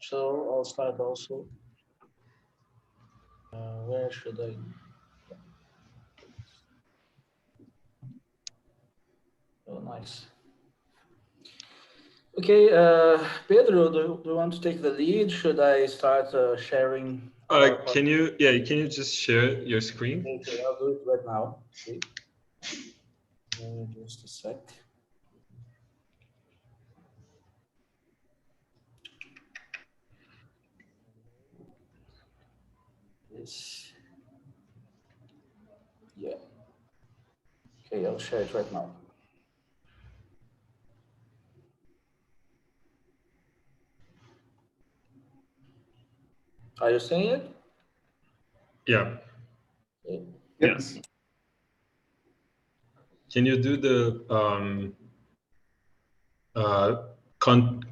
So I'll start also. Where should I? Oh, nice. Okay, Pedro, do you want to take the lead? Should I start sharing? Can you just share your screen? Okay, I'll do it right now. Okay. Just a sec. This. Yeah. Okay, I'll share it right now. Are you seeing it? Yeah. Okay. Yes. Can you do the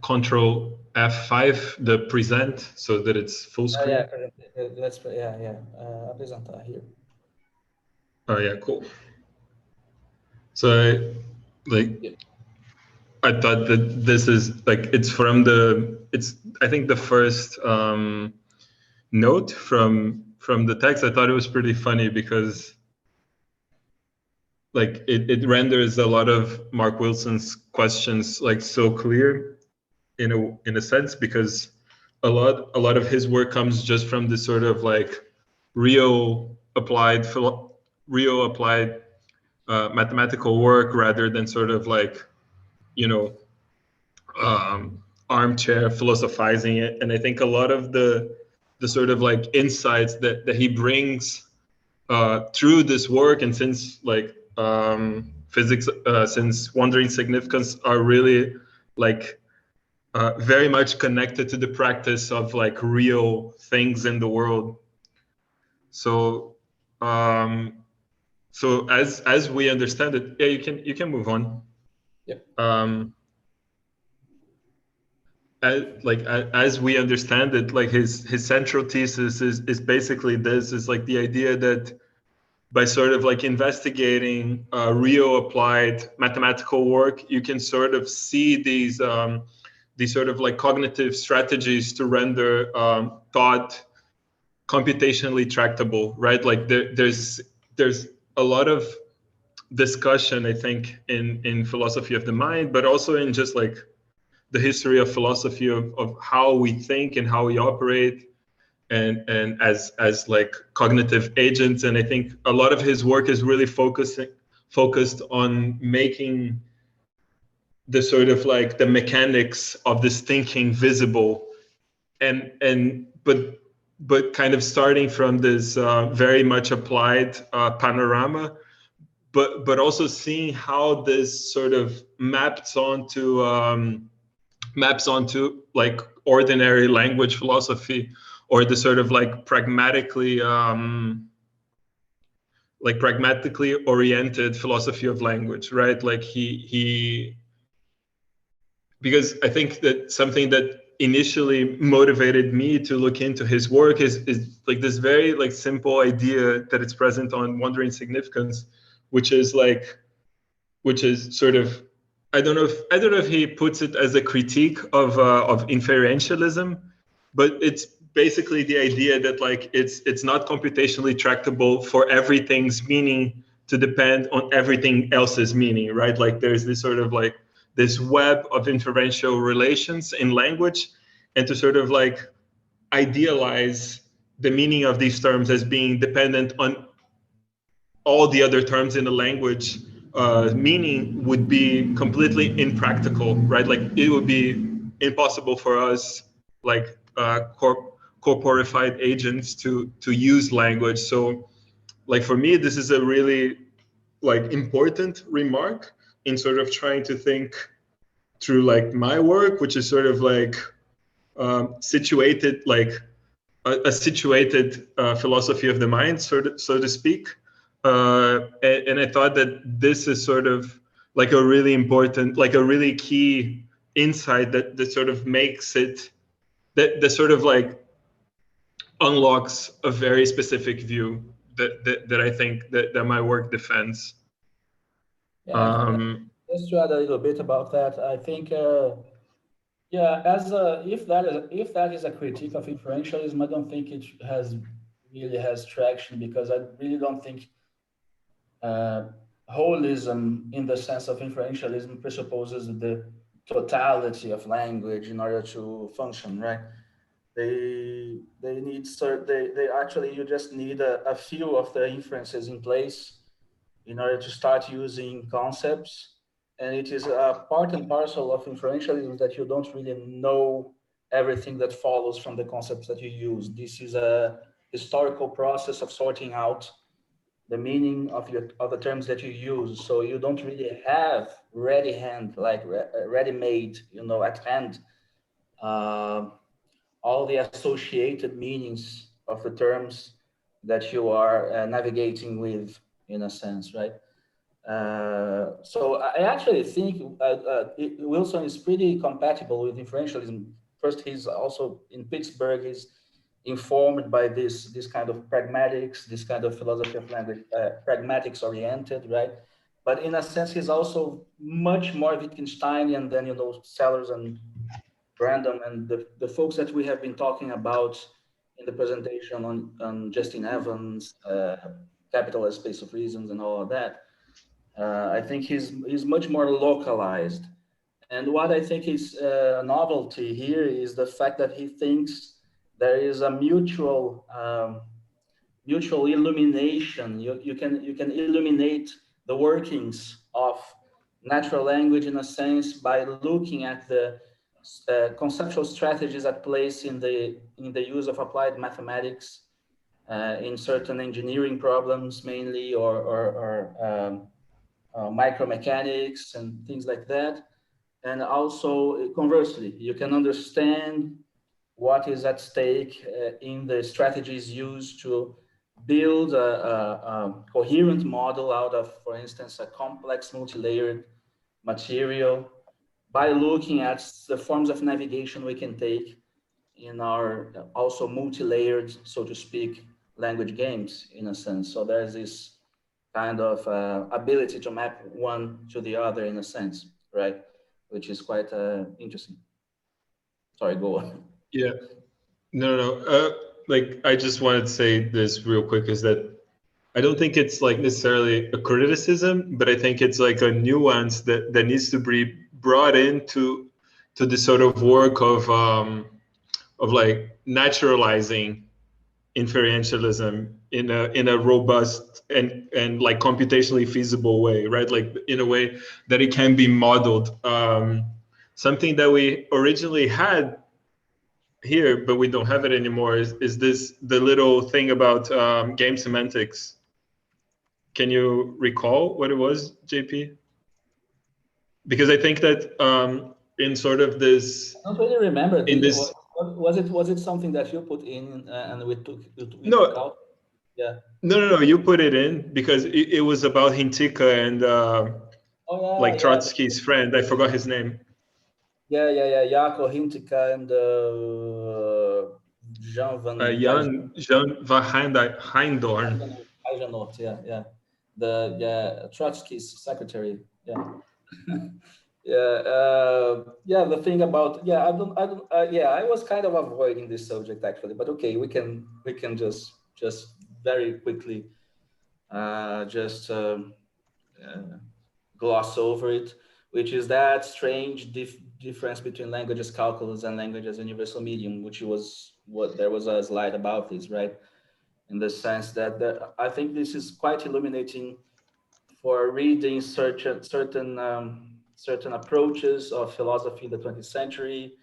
Control F5, the present, so that it's full screen? Yeah, let's apresentar here. Oh yeah, cool. So I thought that this is like, it's from I think the first note from the text. I thought it was pretty funny because like it renders a lot of Mark Wilson's questions like so clear in a sense, because a lot of his work comes just from this sort of like real applied mathematical work, rather than sort of like, you know, armchair philosophizing it. And I think a lot of the sort of like insights that he brings through this work, and since like physics, since Wandering Significance, are really like very much connected to the practice of like real things in the world. So so as we understand it, yeah, you can move on. Yep. As we understand it, like his central thesis is basically this: is like the idea that by sort of like investigating real applied mathematical work, you can sort of see these sort of like cognitive strategies to render thought computationally tractable, right? Like there's a lot of discussion, I think, in philosophy of the mind, but also in just like the history of philosophy of how we think and how we operate, and as like cognitive agents. And I think a lot of his work is really focused on making the sort of like the mechanics of this thinking visible, but kind of starting from this very much applied panorama, but also seeing how this sort of maps onto like ordinary language philosophy, or the sort of like pragmatically oriented philosophy of language, right? Like he because I think that something that initially motivated me to look into his work is like this very like simple idea that it's present on Wandering Significance, which is sort of, I don't know if he puts it as a critique of inferentialism, but it's basically the idea that like it's not computationally tractable for everything's meaning to depend on everything else's meaning, right? Like there's this sort of like this web of inferential relations in language, and to sort of like idealize the meaning of these terms as being dependent on all the other terms in the language meaning would be completely impractical, right? Like it would be impossible for us, like corporified agents, to use language. So like for me, this is a really like important remark in sort of trying to think through like my work, which is sort of like situated, like a situated philosophy of the mind, so to speak. And I thought that this is sort of like a really important, like a really key insight that sort of makes it, that sort of like unlocks a very specific view that I think that my work defends. Yeah, just to add a little bit about that, I think, Yeah, as a, if that is a critique of inferentialism, I don't think it really has traction, because I really don't think uh, holism in the sense of inferentialism presupposes the totality of language in order to function, right? They need they actually, you just need a few of the inferences in place in order to start using concepts. And it is a part and parcel of inferentialism that you don't really know everything that follows from the concepts that you use. This is a historical process of sorting out the meaning of the terms that you use. So you don't really have ready made, at hand, uh, all the associated meanings of the terms that you are navigating with, in a sense, right? So I actually think Wilson is pretty compatible with inferentialism. First, he's also in Pittsburgh. He's informed by this kind of pragmatics, this kind of philosophy of language, pragmatics oriented, right? But in a sense, he's also much more Wittgensteinian than Sellers and Brandon and the folks that we have been talking about in the presentation on Justin Evans, Capital as Space of Reasons, and all of that. I think he's much more localized. And what I think is a novelty here is the fact that he thinks there is a mutual illumination. You can illuminate the workings of natural language in a sense by looking at the conceptual strategies at place in the use of applied mathematics in certain engineering problems mainly, or micromechanics and things like that. And also, conversely, you can understand what is at stake in the strategies used to build a coherent model out of, for instance, a complex multi-layered material by looking at the forms of navigation we can take in our also multi-layered, so to speak, language games, in a sense. So there's this kind of ability to map one to the other, in a sense, right? Which is quite interesting. Sorry, go on. Yeah. No. Like I just wanted to say this real quick is that I don't think it's like necessarily a criticism, but I think it's like a nuance that needs to be brought into to the sort of work of like naturalizing inferentialism in a robust and like computationally feasible way, right? Like in a way that it can be modeled. Something that we originally had here, but we don't have it anymore, is this the little thing about game semantics. Can you recall what it was, JP? Because I think that in sort of this, I don't really remember. in this, Was it something that you put in and we took no, out? Yeah. no, you put it in because it was about Hintika and Oh like yeah, yeah, Trotsky's friend. I forgot his name. yeah. Jaco Hintika and Jean van Jan van Heindorn. Heijenhoff. Yeah. Trotsky's secretary. Yeah. Yeah. The thing about, I don't. Yeah, I was kind of avoiding this subject actually, but okay, we can just very quickly just gloss over it, which is that strange difference between languages calculus and language as universal medium, which was what there was a slide about this, right? In the sense that I think this is quite illuminating for reading certain approaches of philosophy in the 20th century.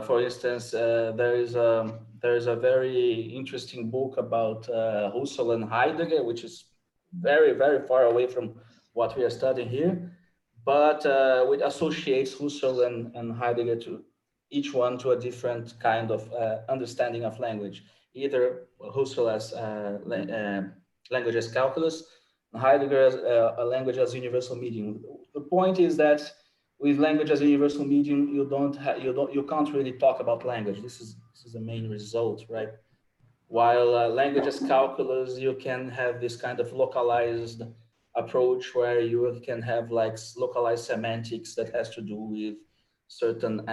For instance, there is a very interesting book about Husserl and Heidegger, which is very, very far away from what we are studying here, but which associates Husserl and Heidegger to each one to a different kind of understanding of language. Either Husserl as language as calculus, and Heidegger as a language as universal medium. The point is that with language as a universal medium, you can't really talk about language. This is the main result, right? While language as calculus, you can have this kind of localized approach where you can have like localized semantics that has to do with certain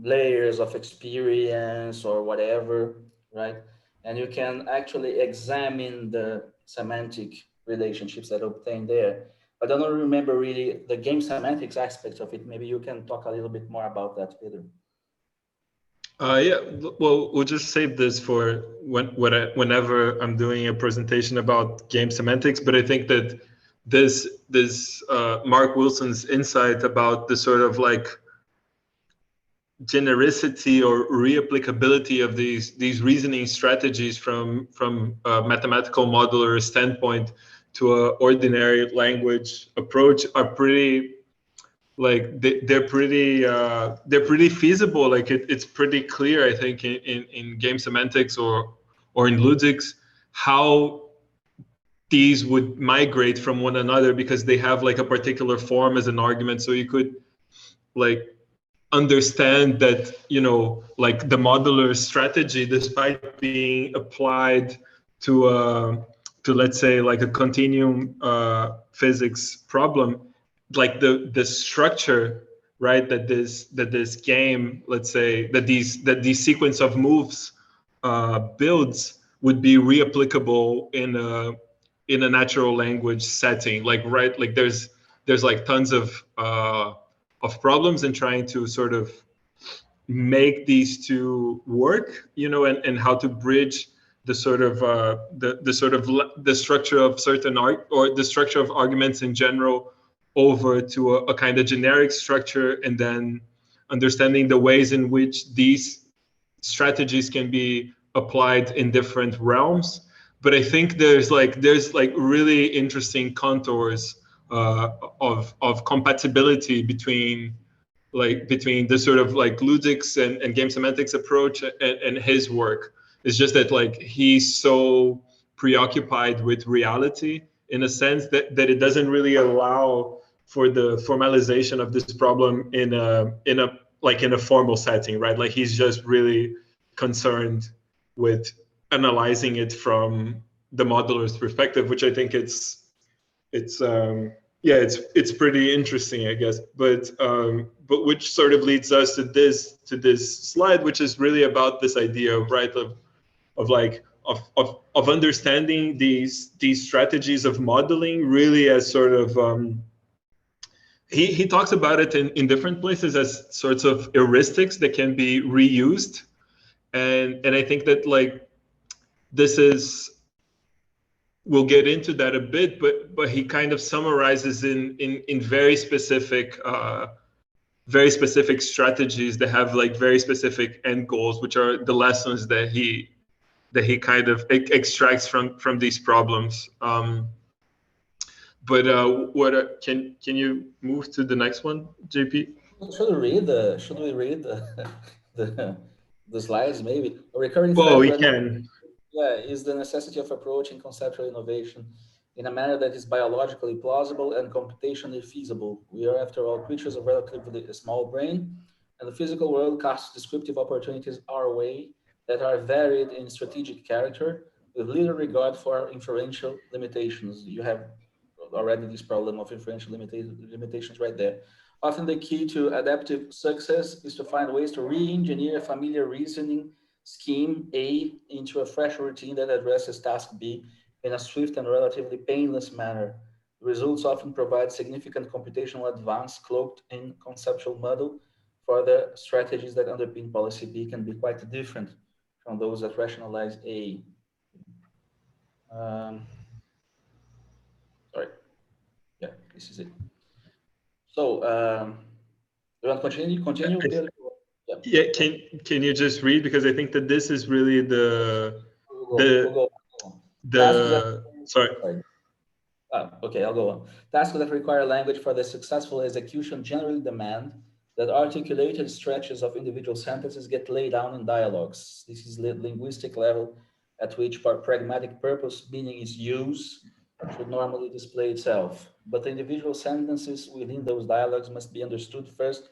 layers of experience or whatever, right? And you can actually examine the semantic relationships that obtain there. I don't remember really the game semantics aspect of it. Maybe you can talk a little bit more about that, Peter. Yeah, well, we'll just save this for whenever I'm doing a presentation about game semantics. But I think that this Mark Wilson's insight about the sort of like genericity or reapplicability of these reasoning strategies from a mathematical modeler standpoint to a ordinary language approach are pretty like they're pretty feasible. Like it's pretty clear, I think, in game semantics or in ludics how these would migrate from one another because they have like a particular form as an argument. So you could like understand that, you know, like the modular strategy, despite being applied to let's say like a continuum physics problem, like the structure, right, that this game, let's say that these sequence of moves builds would be reapplicable in a natural language setting. Like, right, like there's like tons of problems in trying to sort of make these two work, you know, and how to bridge the sort of the structure of certain art or the structure of arguments in general over to a kind of generic structure, and then understanding the ways in which these strategies can be applied in different realms. But I think there's like really interesting contours of compatibility between the sort of like ludics and game semantics approach and his work. It's just that like he's so preoccupied with reality in a sense that it doesn't really allow for the formalization of this problem in a formal setting, right? Like he's just really concerned with analyzing it from the modeler's perspective, which I think it's yeah, it's pretty interesting, I guess. But which sort of leads us to this slide, which is really about this idea, right, of understanding these strategies of modeling really as sort of he talks about it in different places as sorts of heuristics that can be reused, and I think that like this is, we'll get into that a bit, but he kind of summarizes in very specific strategies that have like very specific end goals, which are the lessons that he kind of extracts from these problems. But can you move to the next one, JP? Should we read the, the slides maybe? A recurring Well, thread we for any, can. yeah, is the necessity of approaching conceptual innovation in a manner that is biologically plausible and computationally feasible. We are, after all, creatures of relatively small brain, and the physical world casts descriptive opportunities our way that are varied in strategic character, with little regard for inferential limitations. You have already this problem of inferential limitations right there. Often the key to adaptive success is to find ways to re-engineer a familiar reasoning scheme A into a fresh routine that addresses task B in a swift and relatively painless manner. The results often provide significant computational advance cloaked in conceptual model, for the strategies that underpin policy B can be quite different from those that rationalize A. Sorry. Yeah, this is it. So, you want to continue, Pedro? Yeah. Yeah, can you just read, because I think that this is really We'll go. Tasks that, sorry. Okay, I'll go on. Tasks that require language for the successful execution generally demand that articulated stretches of individual sentences get laid down in dialogues. This is the linguistic level at which pragmatic purpose, meaning its use, should normally display itself. But the individual sentences within those dialogues must be understood first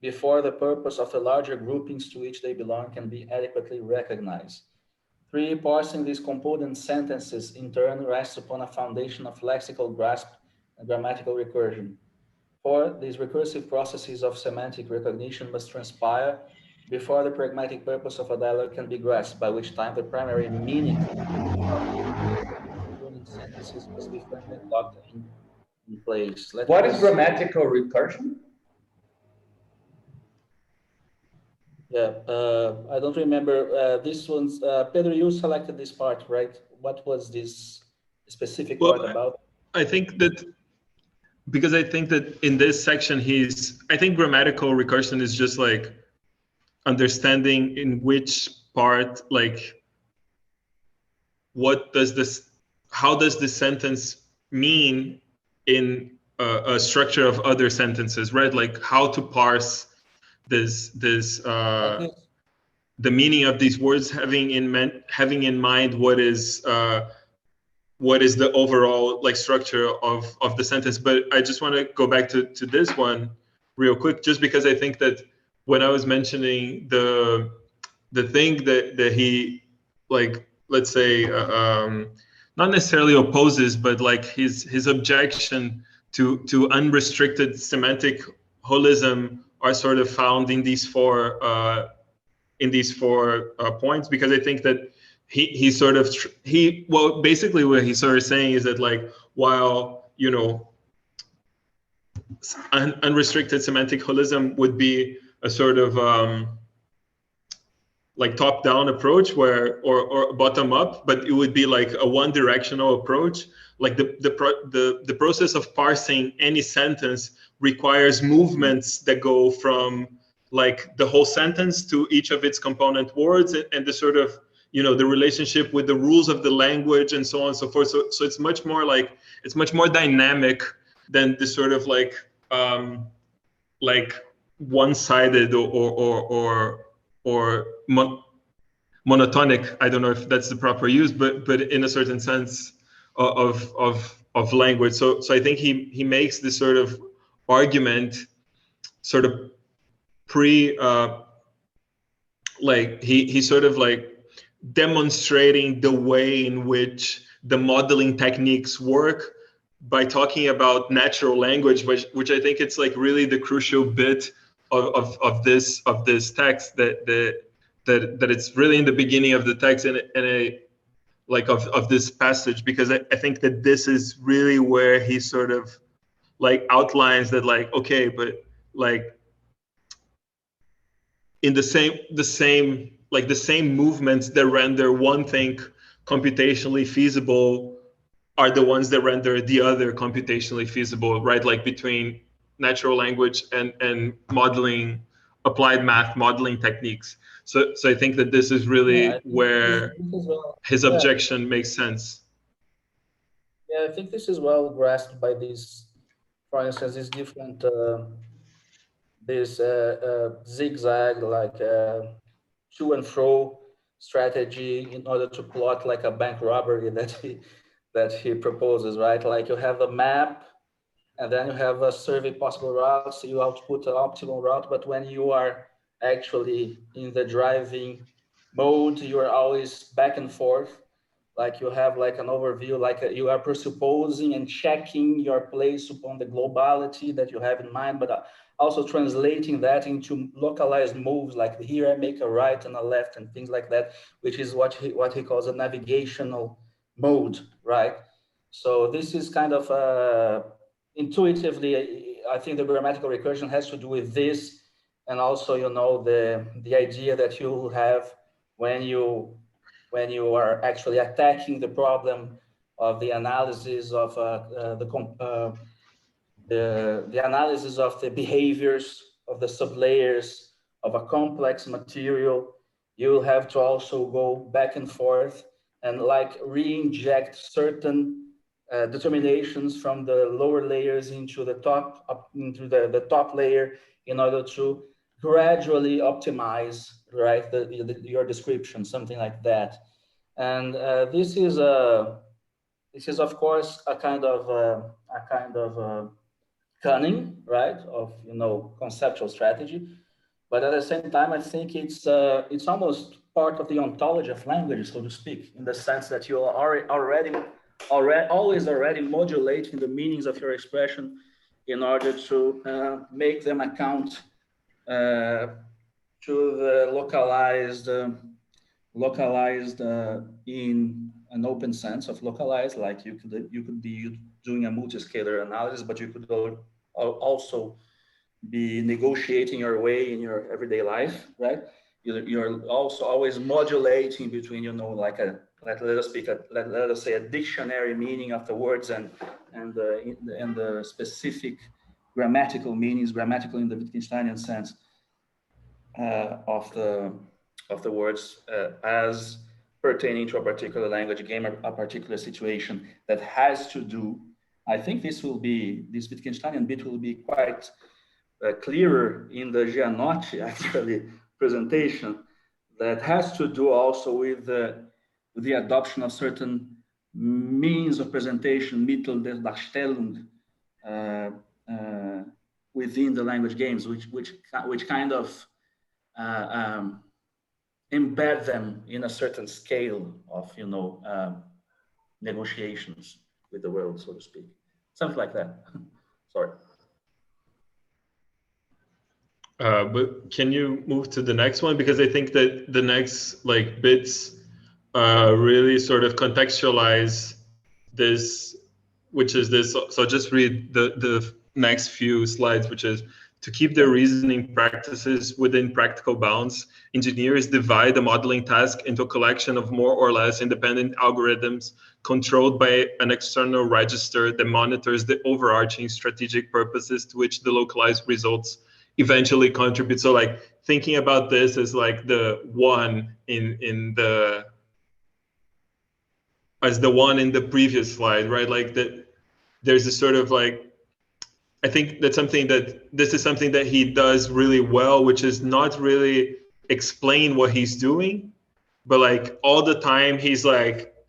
before the purpose of the larger groupings to which they belong can be adequately recognized. Three, parsing these component sentences in turn rests upon a foundation of lexical grasp and grammatical recursion. For these recursive processes of semantic recognition must transpire before the pragmatic purpose of a dialogue can be grasped, by which time the primary meaning of the sentences must be firmly locked in place. What is grammatical recursion? Yeah, I don't remember this one's. Pedro, you selected this part, right? What was this specific part about? I think that because I think that in this section I think grammatical recursion is just like understanding in which part, like how does this sentence mean in a structure of other sentences, right? Like how to parse the meaning of these words, having in mind what is the overall like structure of the sentence. But I just want to go back to this one real quick, just because I think that when I was mentioning the thing that he, like, let's say not necessarily opposes, but like his objection to unrestricted semantic holism are sort of found in these four points, because I think that basically what he's sort of saying is that, like, while unrestricted semantic holism would be a sort of like top-down approach or bottom-up, but it would be like a one-directional approach. Like the process of parsing any sentence requires movements that go from like the whole sentence to each of its component words, and the sort of the relationship with the rules of the language and so on and so forth. So it's much more dynamic than the sort of like one-sided or monotonic. I don't know if that's the proper use, but in a certain sense of language. So I think he makes this sort of argument sort of he's sort of like demonstrating the way in which the modeling techniques work by talking about natural language, which I think it's like really the crucial bit of this text, that it's really in the beginning of the text and of this passage, because I think that this is really where he sort of like outlines that, like, okay, but like in the same movements that render one thing computationally feasible are the ones that render the other computationally feasible, right? Like between natural language and modeling, applied math modeling techniques. So I think that this is really where his objection makes sense. Yeah, I think this is well grasped by these, for instance, these different zigzag, like to and fro strategy in order to plot like a bank robbery that he proposes, right? Like you have a map, and then you have a survey possible routes. So you output an optimal route, but when you are actually in the driving mode, you are always back and forth. Like you have like an overview, like you are presupposing and checking your place upon the globality that you have in mind, but also translating that into localized moves, like here I make a right and a left and things like that, which is what he calls a navigational mode, right? So this is kind of intuitively, I think the grammatical recursion has to do with this, and also the idea that you have when you are actually attacking the problem of the analysis of the analysis of the behaviors of the sublayers of a complex material. You'll have to also go back and forth and like re-inject certain determinations from the lower layers into the top layer in order to gradually optimize, right, your description, something like that. And this is of course a kind of cunning, right, of conceptual strategy, but at the same time, I think it's almost part of the ontology of language, so to speak, in the sense that you are always modulating the meanings of your expression in order to make them account to the localized in an open sense of localized, like you could be doing a multi-scalar analysis, but you could also be negotiating your way in your everyday life, right? You're also always modulating between, like let us say a dictionary meaning of the words and the specific grammatical meanings, grammatical in the Wittgensteinian sense of the words as pertaining to a particular language, game, or a particular situation that has to do. I think this Wittgensteinian bit will be quite clearer in the Gianotti actually presentation, that has to do also with the adoption of certain means of presentation, Mittel der Darstellung, within the language games, which kind of embed them in a certain scale of negotiations with the world, so to speak, something like that. Sorry. But can you move to the next one, because I think that the next bits really sort of contextualize this, which is this. So just read the next few slides, which is: to keep their reasoning practices within practical bounds, engineers divide the modeling task into a collection of more or less independent algorithms controlled by an external register that monitors the overarching strategic purposes to which the localized results eventually contribute. So thinking about this as the one as the one in the previous slide, right? That there's a sort of I think this is something that he does really well, which is not really explain what he's doing, but all the time he's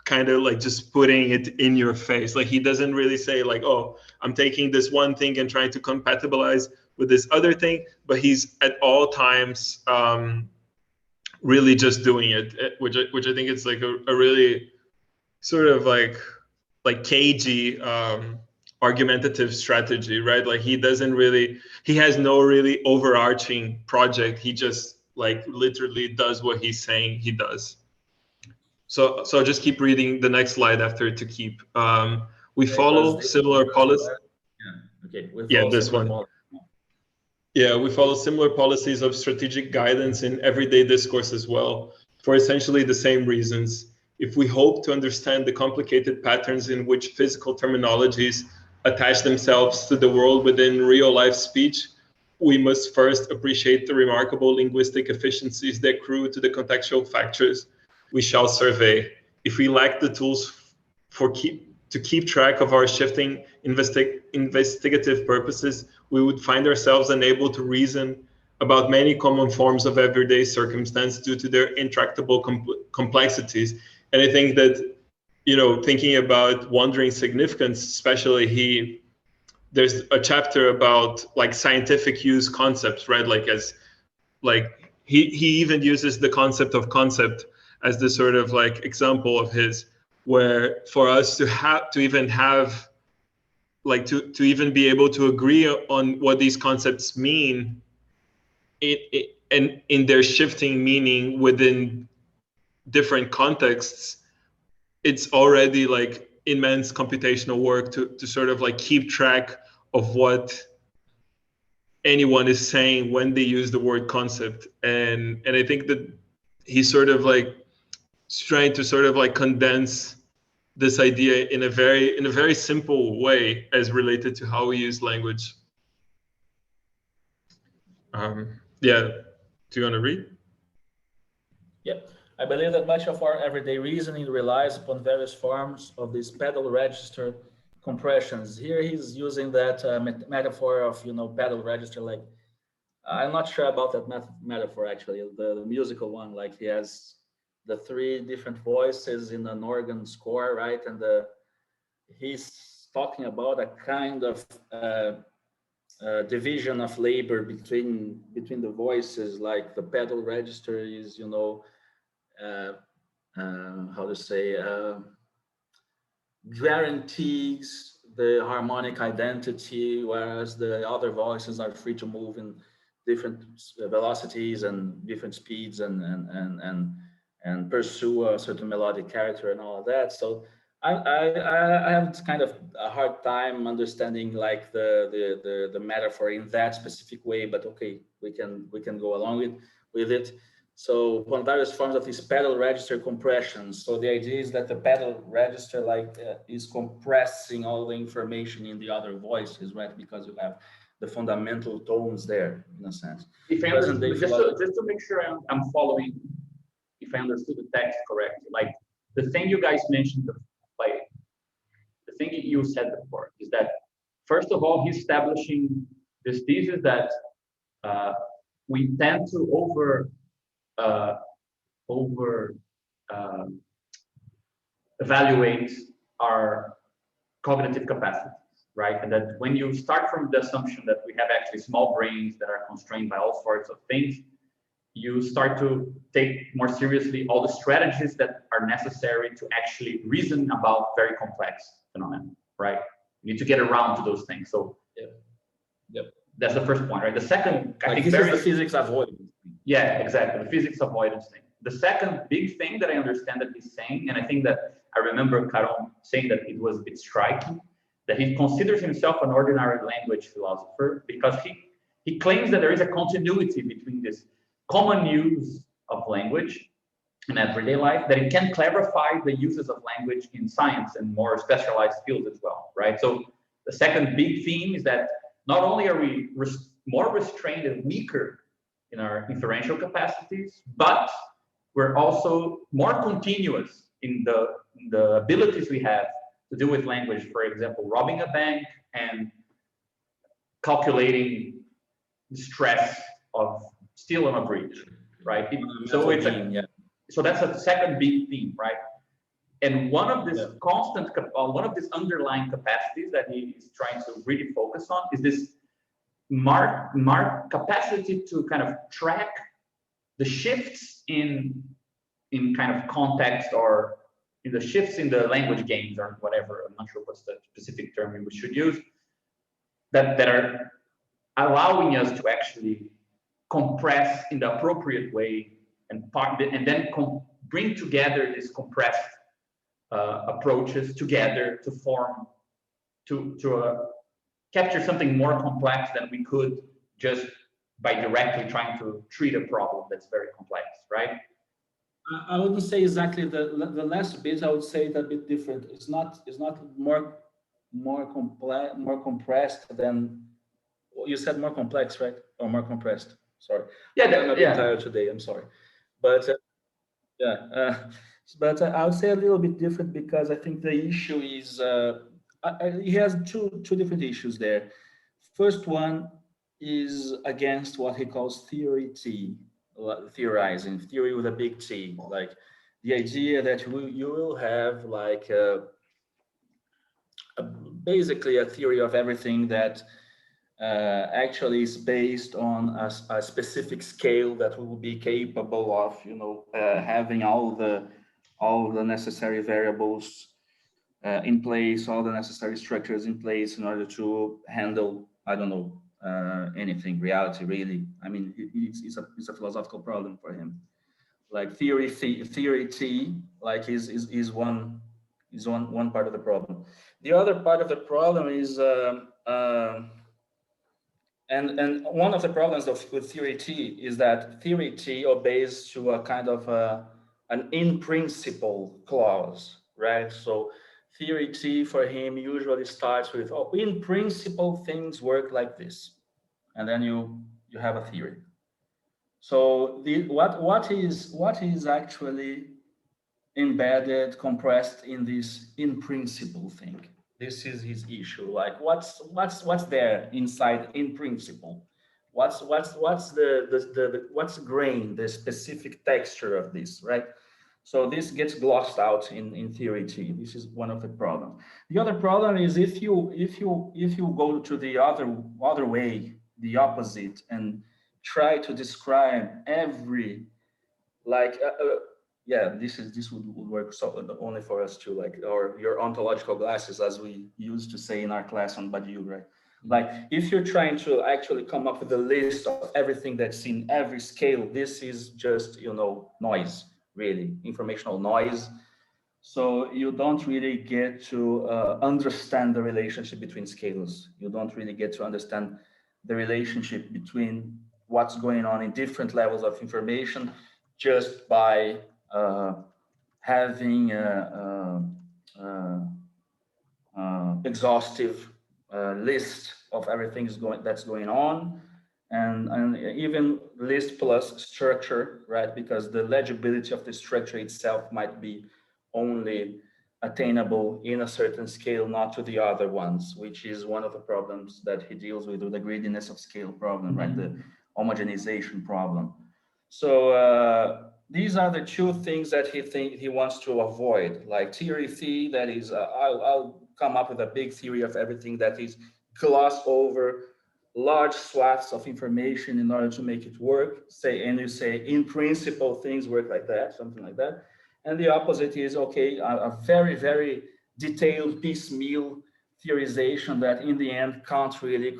kind of just putting it in your face. He doesn't really say oh, I'm taking this one thing and trying to compatibilize with this other thing, but he's at all times really just doing it, which I think it's a really sort of cagey argumentative strategy, right? He has no really overarching project. He just literally does what he's saying he does. So I'll just keep reading the next slide after to keep. We follow similar policies. Yeah. Okay. Yeah, this one. Yeah, we follow similar policies of strategic guidance in everyday discourse as well, for essentially the same reasons. If we hope to understand the complicated patterns in which physical terminologies attach themselves to the world within real-life speech, we must first appreciate the remarkable linguistic efficiencies that accrue to the contextual factors we shall survey. If we lack the tools to keep track of our shifting investigative purposes, we would find ourselves unable to reason about many common forms of everyday circumstance due to their intractable complexities. And I think that, thinking about wandering significance, especially there's a chapter about scientific use concepts, right? He even uses the concept of concept as the sort of example of his, where for us to even be able to agree on what these concepts mean and in their shifting meaning within different contexts, it's already immense computational work to sort of keep track of what anyone is saying when they use the word concept. And I think that he's sort of trying to sort of condense this idea in a very simple way as related to how we use language. Yeah, do you want to read? Yep. I believe that much of our everyday reasoning relies upon various forms of these pedal register compressions. Here he's using that metaphor of, pedal register. I'm not sure about that metaphor actually, the musical one. He has the three different voices in an organ score, right? And he's talking about a kind of division of labor between the voices. The pedal register is, how to say, guarantees the harmonic identity, whereas the other voices are free to move in different velocities and different speeds and pursue a certain melodic character and all of that. So I have kind of a hard time understanding like the metaphor in that specific way, but okay, we can go along with it. So upon various forms of these pedal register compressions. So the idea is that the pedal register is compressing all the information in the other voices, right? Because you have the fundamental tones there, in a sense. If I understood, just to make sure I'm following, if I understood the text correctly, like the thing you guys mentioned, like the thing you said before is that first of all, he's establishing this thesis that we tend to evaluate our cognitive capacities, right? And that when you start from the assumption that we have actually small brains that are constrained by all sorts of things, you start to take more seriously all the strategies that are necessary to actually reason about very complex phenomena, right? You need to get around to those things. So that's the first point, right? The second, I think, this is the physics avoidance. Yeah, exactly. The physics avoidance thing. The second big thing that I understand that he's saying, and I think that I remember Caron saying that it was a bit striking, that he considers himself an ordinary language philosopher because he claims that there is a continuity between this common use of language in everyday life, that it can clarify the uses of language in science and more specialized fields as well, right? So the second big theme is that not only are we more restrained and weaker in our inferential capacities, but we're also more continuous in the abilities we have to do with language. For example, robbing a bank and calculating the stress of still on a bridge, right? So it's so that's a second big theme, right? And one of this one of these underlying capacities that he is trying to really focus on is this capacity to kind of track the shifts in kind of context or in the shifts in the language games or whatever. I'm not sure what's the specific term we should use, that are allowing us to actually compress in the appropriate way and then bring together these compressed approaches together to form to capture something more complex than we could just by directly trying to treat a problem that's very complex, right? I wouldn't say exactly the last bit. I would say it a bit different. It's not more compressed than you said. More complex, right? Or more compressed? Sorry. Yeah, I'm a bit tired today. I'm sorry, but but I would say a little bit different because I think the issue is he has two different issues there. First one is against what he calls theorizing, theory with a big T, like the idea that you will have like basically a theory of everything that actually is based on a specific scale that will be capable of, having all the necessary variables in place, all the necessary structures in place in order to handle, I don't know, anything, reality, really. I mean, it's a philosophical problem for him. Like theory T, like is one part of the problem. The other part of the problem is, and one of the problems with theory T is that theory T obeys to a kind of an in principle clause, right? So theory T for him usually starts with, oh, in principle things work like this, and then you have a theory. So what is actually embedded, compressed in this in principle thing? This is his issue. Like what's there inside in principle? What's the grain, the specific texture of this, right? So this gets glossed out in theory T. This is one of the problems. The other problem is if you go to the other way, the opposite, and try to describe every yeah, this would work so only for us too, like, or your ontological glasses, as we used to say in our class on Badiou, right? Like, if you're trying to actually come up with a list of everything that's in every scale, this is just, you know, noise, really, informational noise. So you don't really get to understand the relationship between scales. You don't really get to understand the relationship between what's going on in different levels of information just by having exhaustive list of everything that's going on, and even list plus structure, right? Because the legibility of the structure itself might be only attainable in a certain scale, not to the other ones, which is one of the problems that he deals with the greediness of scale problem, right? The homogenization problem. So these are the two things that he wants to avoid, like theory, that is, I'll come up with a big theory of everything that is gloss over large swaths of information in order to make it work. And you say, in principle, things work like that, something like that. And the opposite is, okay, a very, very detailed piecemeal theorization that in the end can't really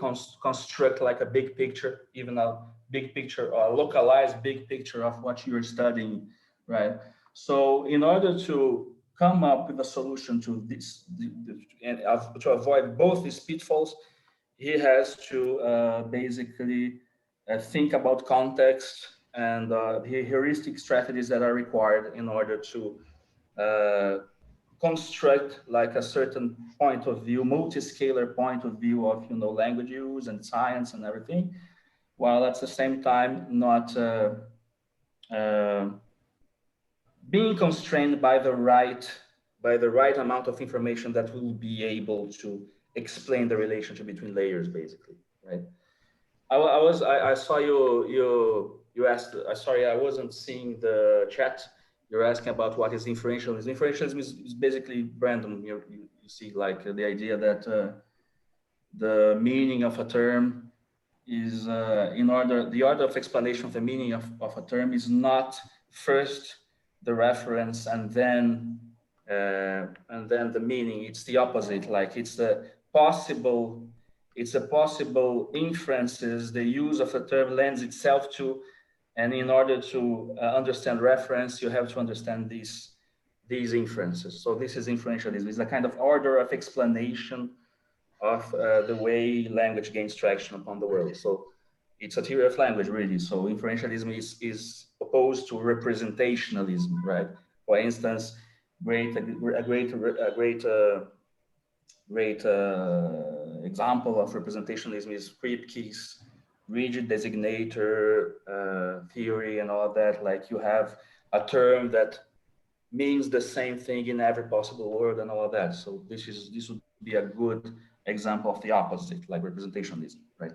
construct like a big picture, even a big picture or a localized big picture of what you're studying, right? So in order to come up with a solution to this, and to avoid both these pitfalls, he has to basically think about context and the heuristic strategies that are required in order to construct like a certain point of view, multi-scalar point of view of, you know, language use and science and everything, while at the same time not being constrained by the right amount of information that will be able to explain the relationship between layers, basically, right? I saw you asked. Sorry, I wasn't seeing the chat. You're asking about what is inferentialism. Inferentialism is basically random. You see, like the idea that the meaning of a term is the order of explanation of the meaning of a term is not first the reference and then the meaning. It's the opposite. Like it's a possible inferences the use of a term lends itself to, and in order to understand reference, you have to understand these inferences. So this is inferentialism. It's a kind of order of explanation of the way language gains traction upon the world. So it's a theory of language, really. So inferentialism is opposed to representationalism, right? For instance, great example of representationalism is Kripke's rigid designator theory and all that. Like you have a term that means the same thing in every possible word and all of that. So this would be a good example of the opposite, like representationalism, right?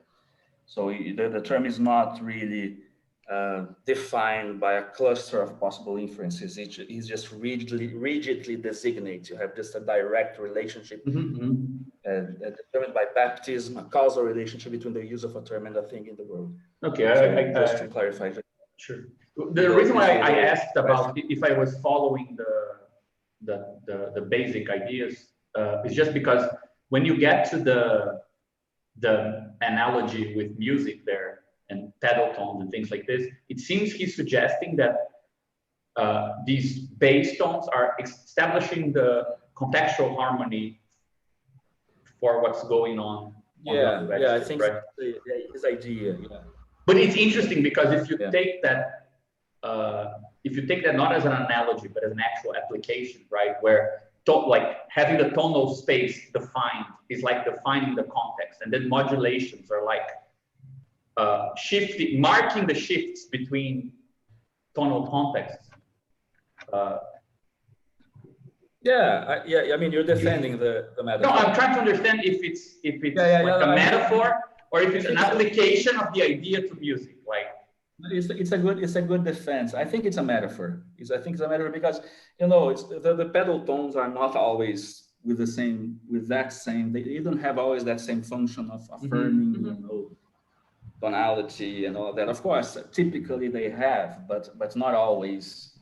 So the term is not really defined by a cluster of possible inferences. It's just rigidly designated. You have just a direct relationship determined by baptism, a causal relationship between the use of a term and a thing in the world. Okay, so just to clarify. Sure. The reason why I asked about if I was following the basic ideas is just because when you get to the analogy with music there and pedal tones and things like this, it seems he's suggesting that these bass tones are establishing the contextual harmony for what's going on. Yeah, I think right? His idea. Yeah. But it's interesting because if you take that. If you take that not as an analogy, but as an actual application, right, where like having the tonal space defined is like defining the context, and then modulations are like marking the shifts between tonal contexts. I mean, you're defending the metaphor. No, I'm trying to understand if it's like a metaphor or if it's an application of the idea to music, like. It's a good defense. I think it's a metaphor. I think it's a metaphor because, you know, it's the pedal tones are not always they don't have always that same function of affirming, you know, tonality and all that. Of course, typically they have, but not always.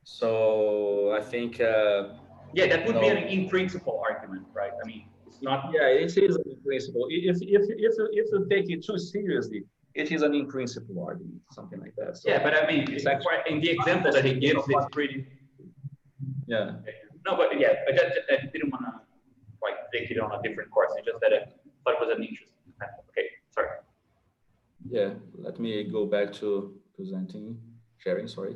So I think yeah, that would be an in principle argument, right? I mean, it's not. Yeah, it is an in principle. If you take it too seriously, it is an in principle argument, something like that. So yeah, but I mean, it's actually, in the example that he gives, it's pretty. Yeah. No, but yeah, I didn't want to like take it on a different course. It's just that I thought it was an interesting. Okay, sorry. Yeah, let me go back to presenting, sharing, sorry.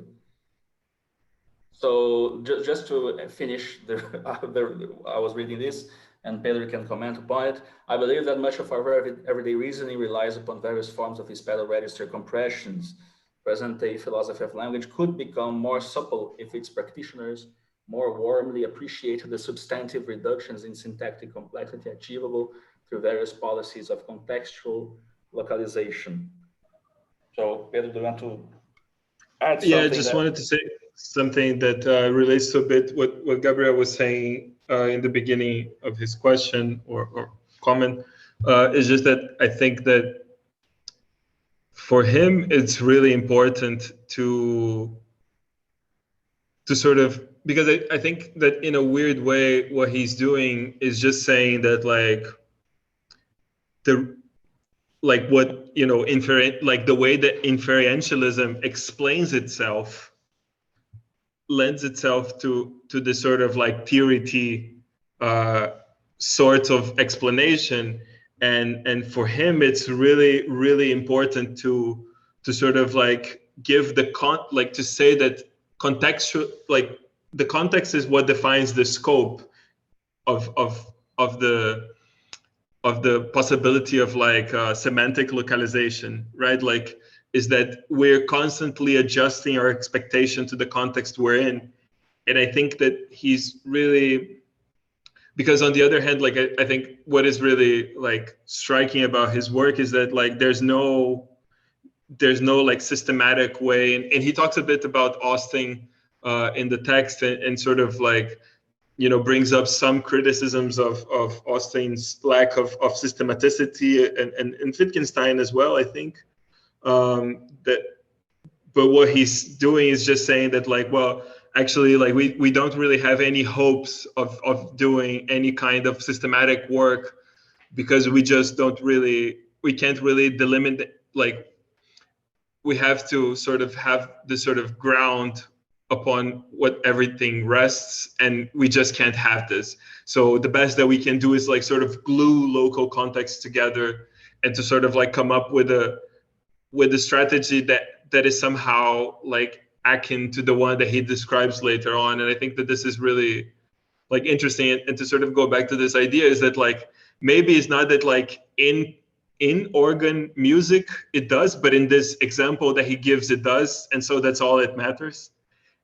So just to finish, I was reading this, and Pedro can comment upon it. I believe that much of our everyday reasoning relies upon various forms of spatial register compressions. Present-day philosophy of language could become more supple if its practitioners more warmly appreciated the substantive reductions in syntactic complexity achievable through various policies of contextual localization. So, Pedro, do you want to add something? Yeah, I just wanted to say something that relates to a bit what Gabriel was saying in the beginning of his question or comment. Is just that I think that for him, it's really important to sort of, because I think that in a weird way, what he's doing is just saying that what, you know, like the way that inferentialism explains itself lends itself to this sort of like purity sort of explanation, and for him it's really important to sort of like give the to say that contextual, like the context is what defines the scope of the possibility of like semantic localization, right? Like, is that we're constantly adjusting our expectation to the context we're in. And I think that he's really, because on the other hand, like I think what is really like striking about his work is that like there's no like systematic way, and he talks a bit about Austin in the text, and sort of like, you know, brings up some criticisms of Austin's lack of systematicity, and Wittgenstein as well, I think. That, but what he's doing is just saying that like, well, actually, like we don't really have any hopes of doing any kind of systematic work, because we just we can't really delimit, like we have to sort of have this sort of ground upon what everything rests, and we just can't have this. So the best that we can do is like sort of glue local contexts together, and to sort of like come up with a strategy that is somehow like akin to the one that he describes later on. And I think that this is really like interesting, and to sort of go back to this idea is that like maybe it's not that like in organ music it does, but in this example that he gives it does, and so that's all that matters.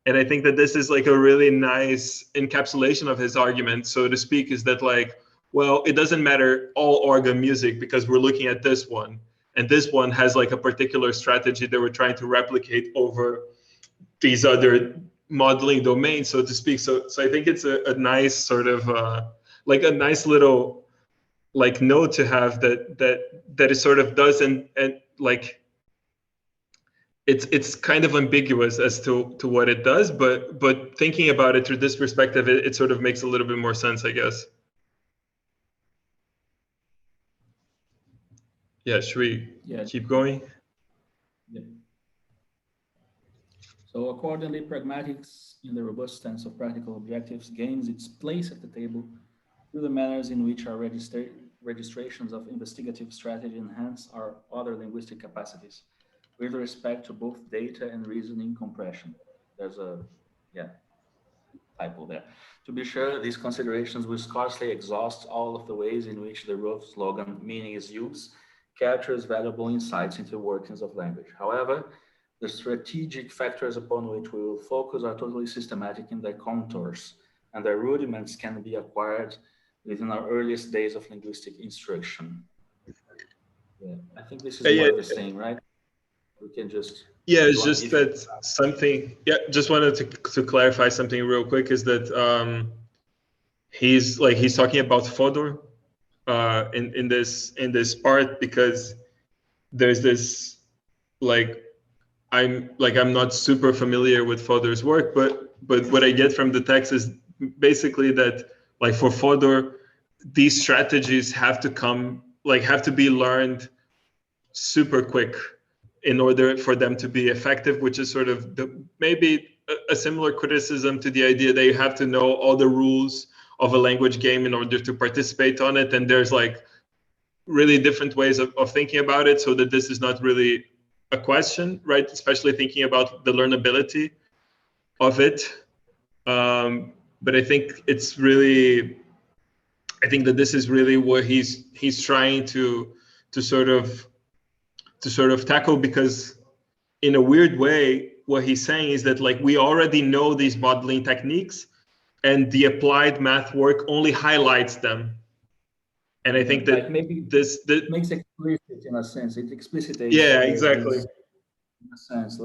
And I think that this is like a really nice encapsulation of his argument, so to speak, is that like, well, it doesn't matter all organ music because we're looking at this one, and this one has like a particular strategy that we're trying to replicate over these other modeling domains, so to speak. So I think it's a nice sort of like a nice little like note to have, that it sort of does, and like it's kind of ambiguous as to what it does, but thinking about it through this perspective, it sort of makes a little bit more sense, I guess. Yeah, should we keep going? Yeah. So accordingly, pragmatics, in the robust sense of practical objectives, gains its place at the table through the manners in which our registrations of investigative strategy enhance our other linguistic capacities with respect to both data and reasoning compression. There's a typo there. To be sure, these considerations will scarcely exhaust all of the ways in which the rough slogan "meaning is use" captures valuable insights into workings of language. However, the strategic factors upon which we will focus are totally systematic in their contours, and their rudiments can be acquired within our earliest days of linguistic instruction. Yeah, I think this is what we're saying, right? We can just... Yeah, it's just that something, just wanted to clarify something real quick, is that he's talking about Fodor in this part, because there's this, like, I'm not super familiar with Fodor's work, but but what I get from the text is basically that, like for Fodor, these strategies have to be learned super quick in order for them to be effective, which is sort of maybe a similar criticism to the idea that you have to know all the rules of a language game in order to participate on it. And there's like really different ways of thinking about it, so that this is not really a question, right? Especially thinking about the learnability of it. But I think that this is really what he's trying to sort of tackle, because in a weird way, what he's saying is that like we already know these modeling techniques, and the applied math work only highlights them. And I think that like maybe this makes it explicit in a sense. It explicitates. Yeah, exactly. In a sense,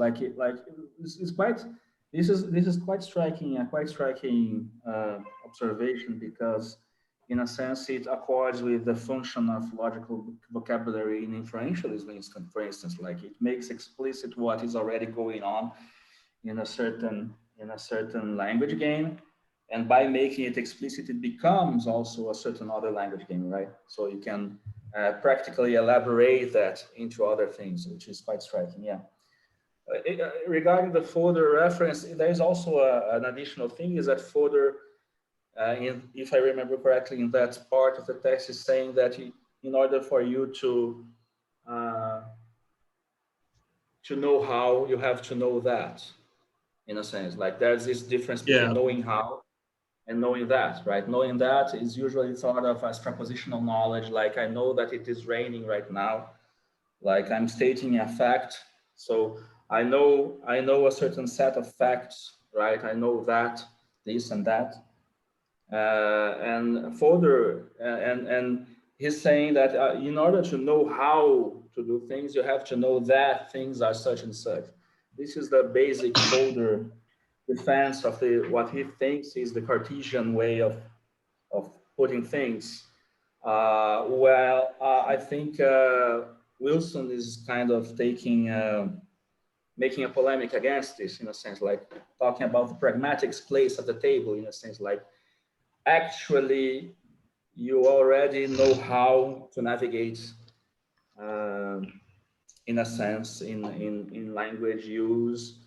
it's quite. This is quite striking. A quite striking observation, because, in a sense, it accords with the function of logical vocabulary in inferentialism. For instance, like it makes explicit what is already going on in a certain language game, and by making it explicit, it becomes also a certain other language game, right? So you can practically elaborate that into other things, which is quite striking. Yeah. Regarding the Fodor reference, there is also an additional thing, is that Fodor, if I remember correctly, in that part of the text is saying that in order for you to know how, you have to know that, in a sense. Like there's this difference between knowing how and knowing that, right? Knowing that is usually thought of as propositional knowledge. Like I know that it is raining right now. Like I'm stating a fact. So I know a certain set of facts, right? I know that, this and that. And Fodor, and he's saying that in order to know how to do things, you have to know that things are such and such. This is the basic Fodor defense of what he thinks is the Cartesian way of putting things. I think Wilson is kind of making a polemic against this, in a sense, like talking about the pragmatics place at the table, in a sense, like actually you already know how to navigate, in a sense, in language use.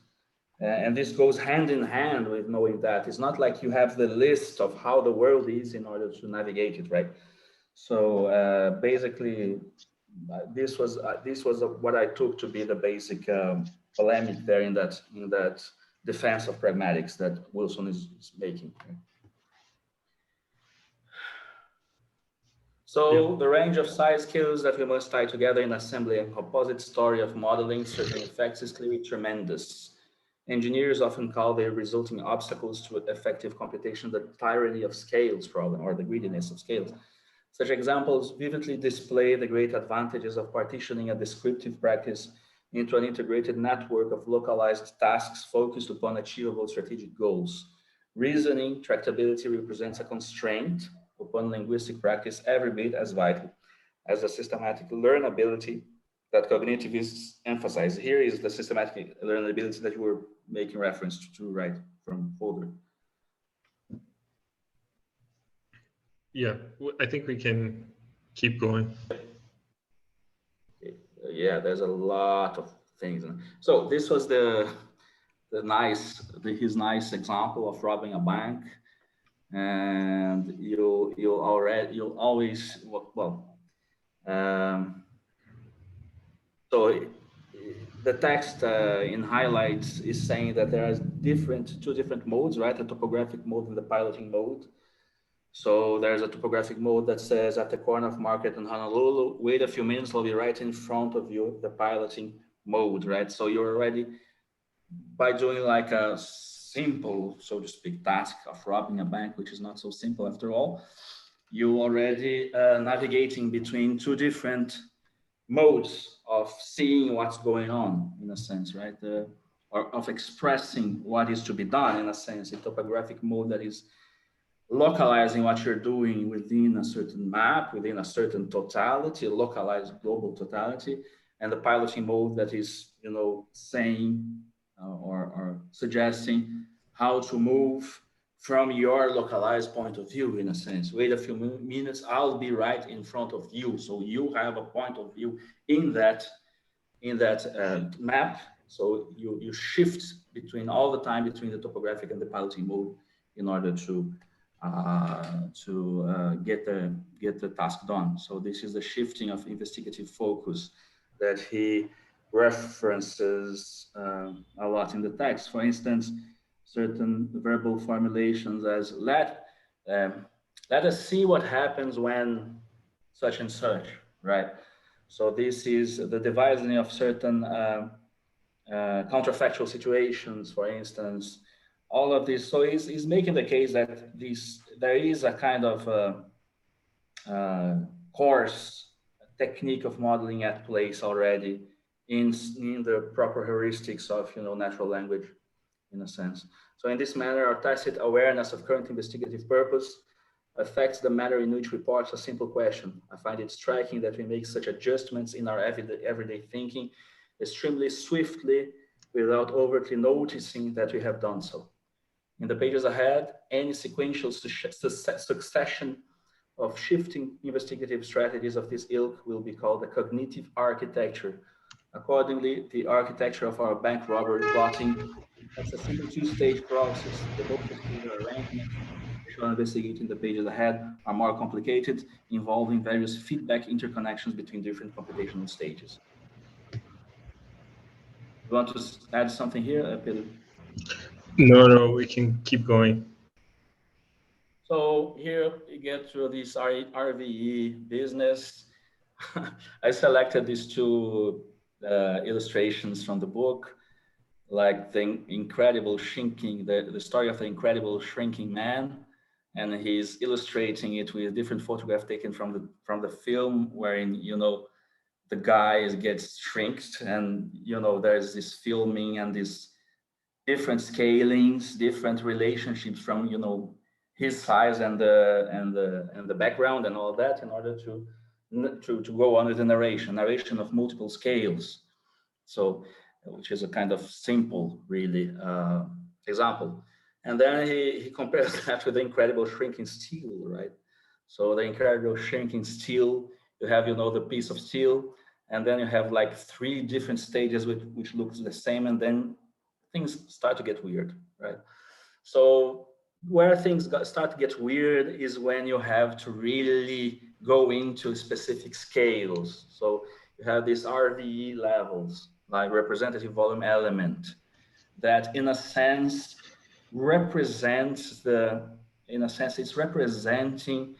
And this goes hand in hand with knowing that. It's not like you have the list of how the world is in order to navigate it, right? So basically, this was what I took to be the basic polemic there in that defense of pragmatics that Wilson is making. So the range of size skills that we must tie together in assembly and composite story of modeling certain effects is clearly tremendous. Engineers often call the resulting obstacles to effective computation the tyranny of scales problem, or the greediness of scales. Such examples vividly display the great advantages of partitioning a descriptive practice into an integrated network of localized tasks focused upon achievable strategic goals. Reasoning tractability represents a constraint upon linguistic practice every bit as vital as the systematic learnability that cognitivists emphasize. Here is the systematic learnability that you were making reference to, right, from Fodor. Yeah, I think we can keep going. Yeah, there's a lot of things. So this was his nice example of robbing a bank, and you'll always so the text in highlights is saying that there are two different modes, right? The topographic mode and the piloting mode. So there's a topographic mode that says at the corner of Market and Honolulu, wait a few minutes, I'll be right in front of you, the piloting mode, right? So you're already, by doing like a simple, so to speak, task of robbing a bank, which is not so simple after all, you already navigating between two different modes of seeing what's going on, in a sense, right? Or of expressing what is to be done, in a sense. A topographic mode that is localizing what you're doing within a certain map, within a certain totality, localized global totality, and the piloting mode that is, saying or suggesting how to move from your localized point of view, in a sense. Wait a few minutes, I'll be right in front of you. So you have a point of view in that map. So you shift between all the time between the topographic and the piloting mode in order to get the task done. So this is the shifting of investigative focus that he references a lot in the text. For instance, certain verbal formulations as let us see what happens when such and such, right? So this is the devising of certain counterfactual situations, for instance, all of this. So he's making the case that there is a kind of course technique of modeling at place already in the proper heuristics of natural language, in a sense. So in this manner, our tacit awareness of current investigative purpose affects the manner in which we parse a simple question. I find it striking that we make such adjustments in our everyday thinking extremely swiftly without overtly noticing that we have done so. In the pages ahead, any sequential succession of shifting investigative strategies of this ilk will be called the cognitive architecture. Accordingly, the architecture of our bank robbery plotting, that's a simple two-stage process. The multi-scalar arrangements we shall investigate in the pages ahead are more complicated, involving various feedback interconnections between different computational stages. You want to add something here, Pedro? No, we can keep going. So here you get to this RVE business. I selected these two illustrations from the book, like the incredible shrinking, the story of the incredible shrinking man, and he's illustrating it with a different photograph taken from the film, wherein the guy gets shrinked, and there's this filming and this different scalings, different relationships from his size and the background and all that, in order to go on with the narration of multiple scales. So, which is a kind of simple, really, example. And then he compares that with the incredible shrinking steel, right? So the incredible shrinking steel, you have the piece of steel, and then you have like 3 different stages which looks the same, and then things start to get weird, right? So where things start to get weird is when you have to really go into specific scales. So you have these RVE levels, like representative volume element, that in a sense represents it's representing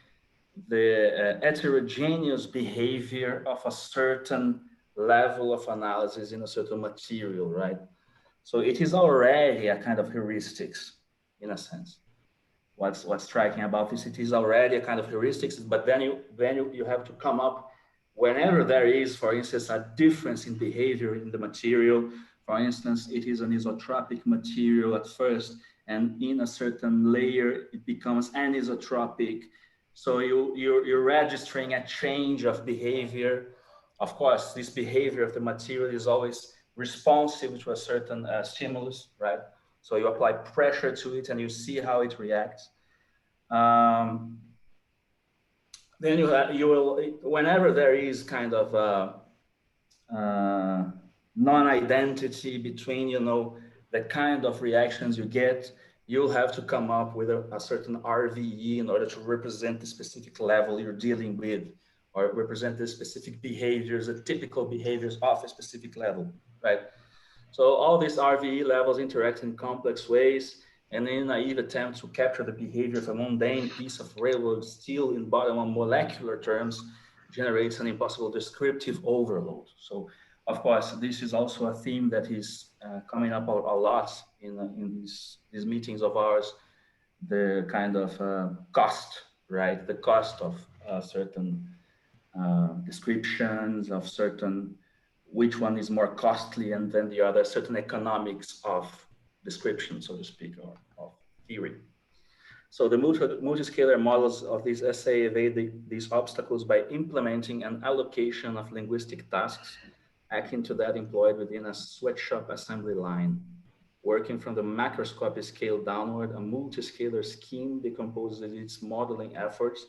the heterogeneous behavior of a certain level of analysis in a certain material, right? So it is already a kind of heuristics, in a sense. What's striking about this, it is already a kind of heuristics, but then you have to come up whenever there is, for instance, a difference in behavior in the material. For instance, it is an isotropic material at first, and in a certain layer, it becomes anisotropic. So you're registering a change of behavior. Of course, this behavior of the material is always responsive to a certain stimulus, right? So you apply pressure to it and you see how it reacts. Then you will, whenever there is kind of non-identity between, the kind of reactions you get, you'll have to come up with a certain RVE in order to represent the specific level you're dealing with, or represent the specific behaviors, the typical behaviors of a specific level, right? So all these RVE levels interact in complex ways, and in a naive attempt to capture the behavior of a mundane piece of railroad steel in bottom molecular terms generates an impossible descriptive overload. So, of course, this is also a theme that is coming up a lot in these meetings of ours, the kind of cost, right? The cost of certain descriptions, of certain, which one is more costly, and then the other, certain economics of description, so to speak, or of theory. So the multiscalar models of this essay evade these obstacles by implementing an allocation of linguistic tasks akin to that employed within a sweatshop assembly line. Working from the macroscopic scale downward, a multiscalar scheme decomposes its modeling efforts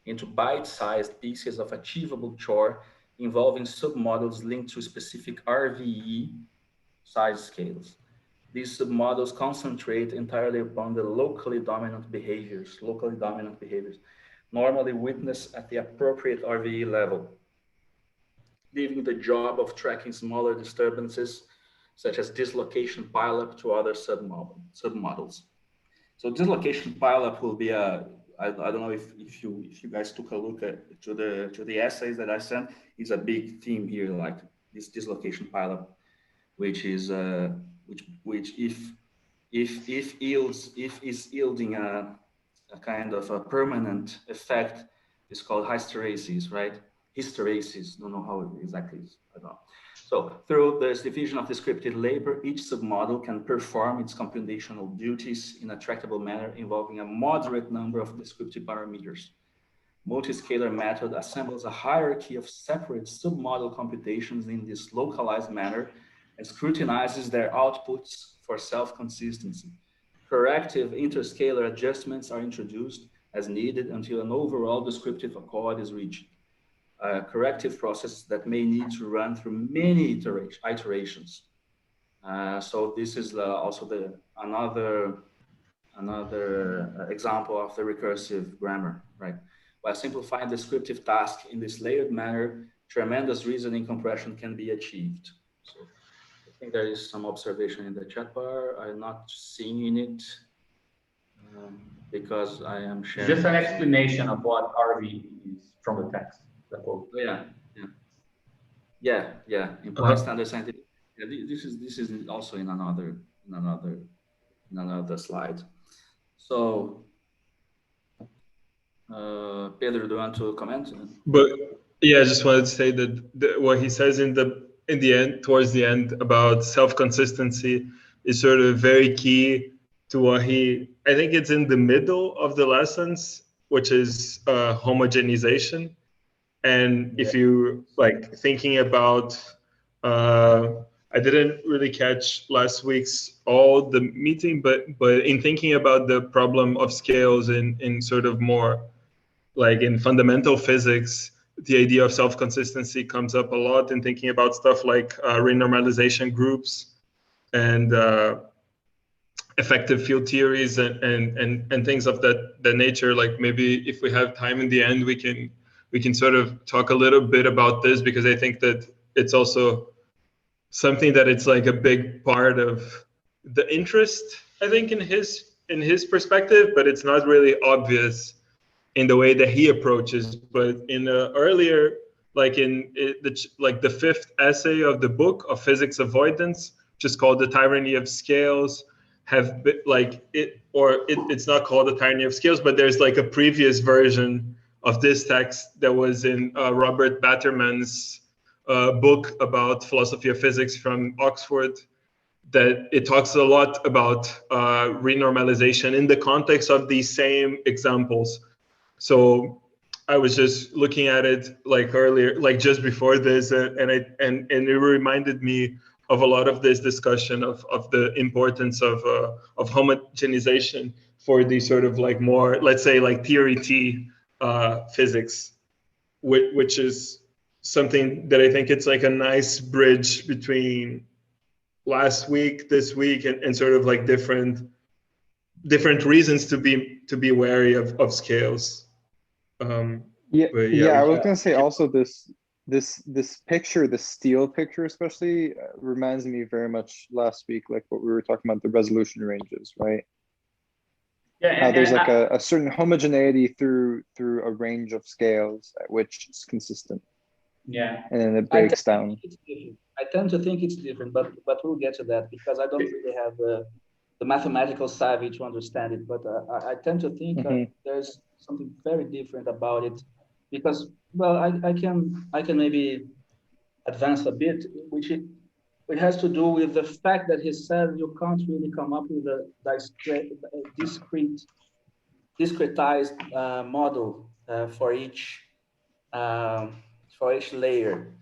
into bite-sized pieces of achievable chore involving submodels linked to specific RVE size scales. These submodels concentrate entirely upon the locally dominant behaviors, normally witnessed at the appropriate RVE level, leaving the job of tracking smaller disturbances such as dislocation pileup to other submodels. So dislocation pileup will be a, I don't know if you guys took a look at to the essays that I sent, is a big theme here, like this dislocation pileup, which is which if is yielding a kind of a permanent effect is called hysteresis, right? Hysteresis, don't know how it exactly is, I don't know. So through this division of descriptive labor, each submodel can perform its computational duties in a tractable manner involving a moderate number of descriptive parameters. Multiscalar method assembles a hierarchy of separate submodel computations in this localized manner and scrutinizes their outputs for self-consistency. Corrective interscalar adjustments are introduced as needed until an overall descriptive accord is reached. A corrective process that may need to run through many iterations. So this is also another example of the recursive grammar, right? By simplifying descriptive task in this layered manner, tremendous reasoning compression can be achieved. So I think there is some observation in the chat bar. I'm not seeing it because I am sharing. Just an explanation of what RV is from the text. Yeah. Implies standard scientific. Yeah, this is also in another slide. So, Pedro, do you want to comment? But yeah, I just wanted to say that what he says in the end, towards the end, about self-consistency is sort of very key to what I think it's in the middle of the lessons, which is homogenization. And if you like thinking about, I didn't really catch last week's all the meeting, but in thinking about the problem of scales in sort of more like in fundamental physics, the idea of self-consistency comes up a lot in thinking about stuff like renormalization groups and effective field theories and things of that nature. Like maybe if we have time in the end, we can sort of talk a little bit about this, because I think that it's also something that it's like a big part of the interest, I think, in his perspective, but it's not really obvious in the way that he approaches. But in earlier, like the fifth essay of the book of physics avoidance, which is called The Tyranny of Scales, have been, like it's not called The Tyranny of Scales, but there's like a previous version of this text that was in Robert Batterman's book about philosophy of physics from Oxford, that it talks a lot about renormalization in the context of these same examples. So I was just looking at it like earlier, like just before this, and it reminded me of a lot of this discussion of the importance of homogenization for the sort of like more, let's say, like theory T physics, which is something that I think it's like a nice bridge between last week, this week, and sort of like different reasons to be wary of scales. I was gonna say also this picture, the steel picture especially, reminds me very much last week, like what we were talking about, the resolution ranges, right? Yeah, how there's like a certain homogeneity through a range of scales at which it's consistent. Yeah, and then it breaks down. I tend to think it's different, but we'll get to that, because I don't really have the mathematical savvy to understand it. But I tend to think there's something very different about it, because, well, I can maybe advance a bit, which it has to do with the fact that he said you can't really come up with a discretized model for each layer,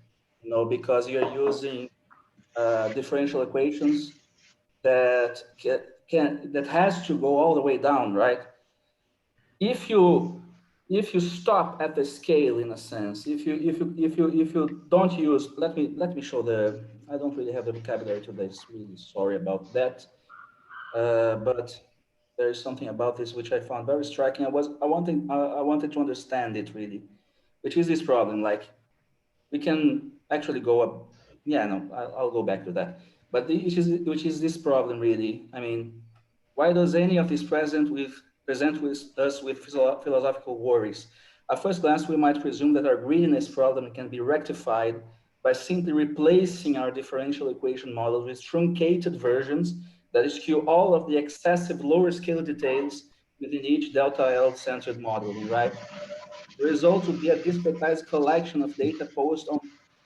because you're using differential equations that that has to go all the way down, right? If you stop at the scale, in a sense, if you don't use, let me show the, I don't really have the vocabulary today, really sorry about that, but there is something about this which I found very striking. I wanted to understand it really, which is this problem. Like, we can actually go up. Yeah, no, I'll go back to that. But which is this problem really? I mean, why does any of this present with us with philosophical worries? At first glance, we might presume that our greediness problem can be rectified by simply replacing our differential equation models with truncated versions that eschew all of the excessive lower scale details within each delta L centered modeling, right? The result would be a discretized collection of data posed on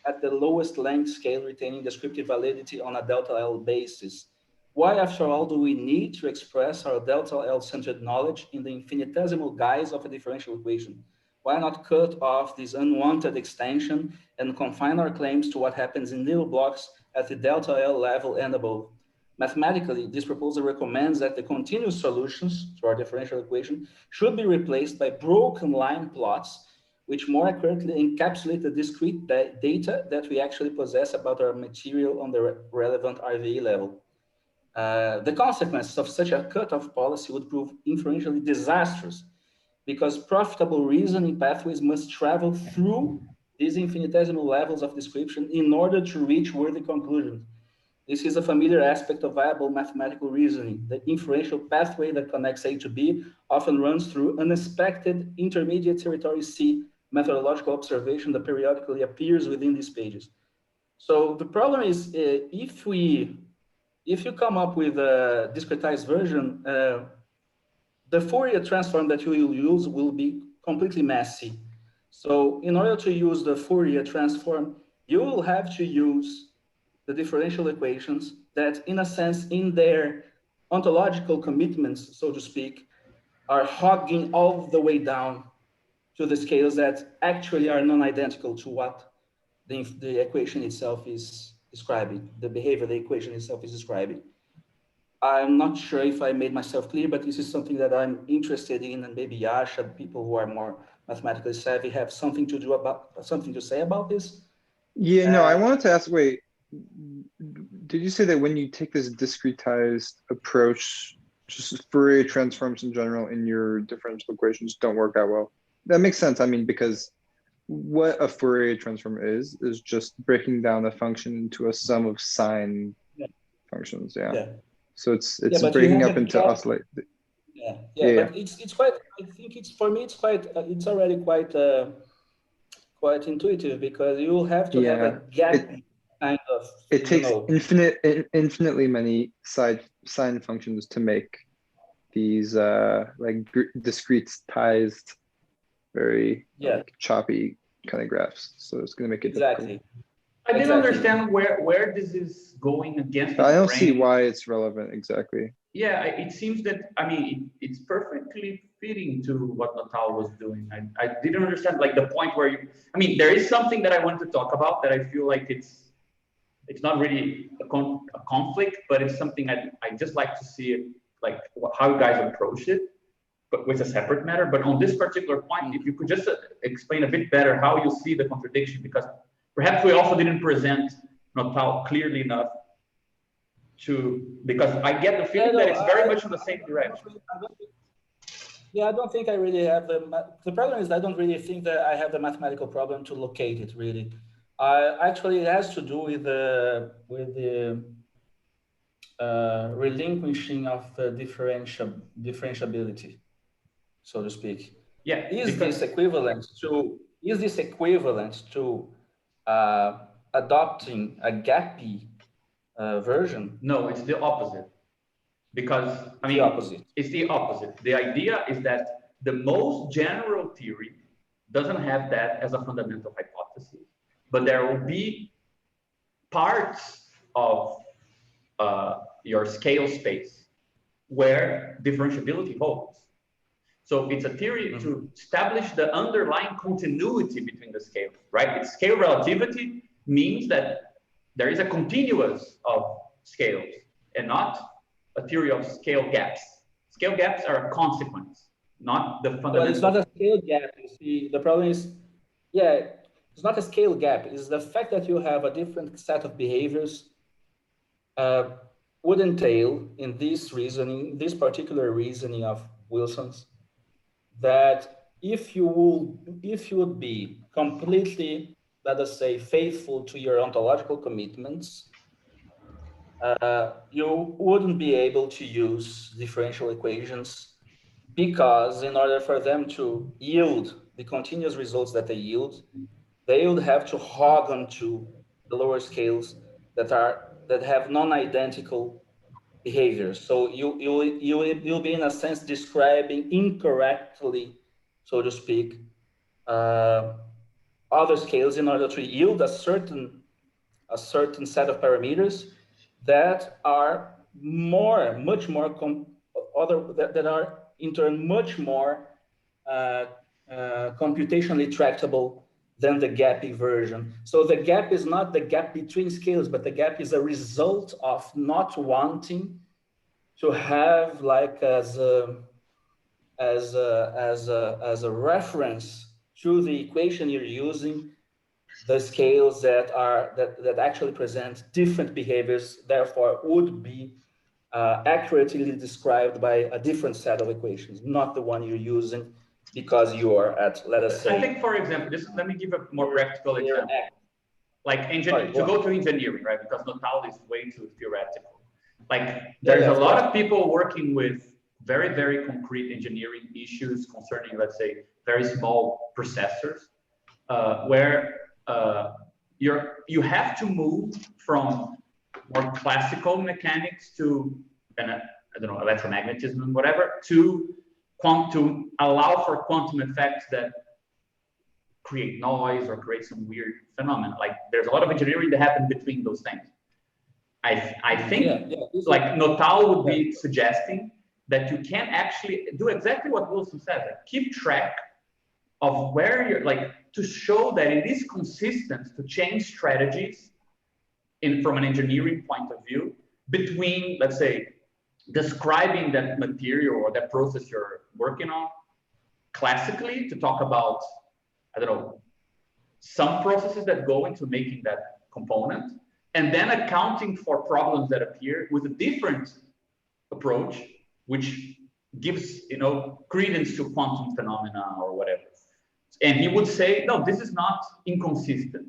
at the lowest length scale, retaining descriptive validity on a delta L basis. Why, after all, do we need to express our delta L-centered knowledge in the infinitesimal guise of a differential equation? Why not cut off this unwanted extension and confine our claims to what happens in little blocks at the delta L level and above? Mathematically, this proposal recommends that the continuous solutions to our differential equation should be replaced by broken line plots, which more accurately encapsulate the discrete data that we actually possess about our material on the relevant RVE level. The consequences of such a cutoff policy would prove inferentially disastrous, because profitable reasoning pathways must travel through these infinitesimal levels of description in order to reach worthy conclusions. This is a familiar aspect of viable mathematical reasoning. The inferential pathway that connects A to B often runs through unexpected intermediate territory C, methodological observation that periodically appears within these pages. So the problem is, if you come up with a discretized version, the Fourier transform that you will use will be completely messy. So in order to use the Fourier transform, you will have to use the differential equations that, in a sense, in their ontological commitments, so to speak, are hogging all the way down to the scales that actually are non-identical to what the equation itself is describing, the behavior the equation itself is describing. I'm not sure if I made myself clear, but this is something that I'm interested in, and maybe Yasha, people who are more mathematically savvy, have something to say about this. Yeah, no, I wanted to ask, wait, did you say that when you take this discretized approach, just Fourier transforms in general in your differential equations don't work out well? That makes sense. I mean, because what a Fourier transform is just breaking down a function into a sum of sine functions. Yeah. So it's breaking up into oscillate. But it's quite. I think it's, for me, it's quite. It's already quite quite intuitive, because you will have to have a gap. Kind of, it takes infinitely many sine functions to make these like discretized, very like, choppy kind of graphs. So it's going to make it difficult. I didn't understand where this is going against. I don't see why it's relevant exactly. Yeah, it seems that, I mean, it's perfectly fitting to what Natal was doing. I didn't understand, like, the point where you, I mean, there is something that I want to talk about that I feel like it's not really a conflict, but it's something I just like to see, like, how you guys approach it, but with a separate matter. But on this particular point, if you could just explain a bit better how you see the contradiction, because perhaps we also didn't present Natal clearly enough because I get the feeling that it's very much in the same direction. I don't think I really have the problem is I don't really think that I have the mathematical problem to locate it really. Actually, it has to do with the relinquishing of differentiability, so to speak. Yeah. Is this equivalent to adopting a gappy version? No, it's the opposite. Because, I mean, it's the opposite. The idea is that the most general theory doesn't have that as a fundamental hypothesis, but there will be parts of your scale space where differentiability holds. So it's a theory to establish the underlying continuity between the scales, right? It's scale relativity means that there is a continuous of scales. and not a theory of scale gaps. Scale gaps are a consequence, not the fundamental. Well, it's not a scale gap. You see, the problem is, yeah, it's not a scale gap. It's the fact that you have a different set of behaviors would entail in this reasoning, this particular reasoning of Wilson's, that if you would be completely, let us say, faithful to your ontological commitments, you wouldn't be able to use differential equations, because in order for them to yield the continuous results that they yield, they would have to hog onto the lower scales that have non-identical behaviors. So you'll be in a sense describing incorrectly, so to speak, other scales in order to yield a certain set of parameters that are much more that are in turn much more computationally tractable than the gappy version. So the gap is not the gap between scales, but the gap is a result of not wanting to have like as a reference to the equation you're using, the scales that actually present different behaviors, therefore would be accurately described by a different set of equations, not the one you're using because you are at, let us say. I think, for example, let me give a more practical example. Like to go to engineering, right? Because Natal is way too theoretical. Like there's a lot of people working with very, very concrete engineering issues concerning, let's say, very small processors, where you have to move from more classical mechanics to, I don't know, electromagnetism, whatever, to allow for quantum effects that create noise or create some weird phenomena. Like there's a lot of engineering that happens between those things. I think like Notal would be suggesting that you can actually do exactly what Wilson said, like keep track of where you're, like, to show that it is consistent to change strategies from an engineering point of view between, let's say, describing that material or that process you're working on classically to talk about, I don't know, some processes that go into making that component, and then accounting for problems that appear with a different approach, which gives, you know, credence to quantum phenomena or whatever. And he would say, no, this is not inconsistent.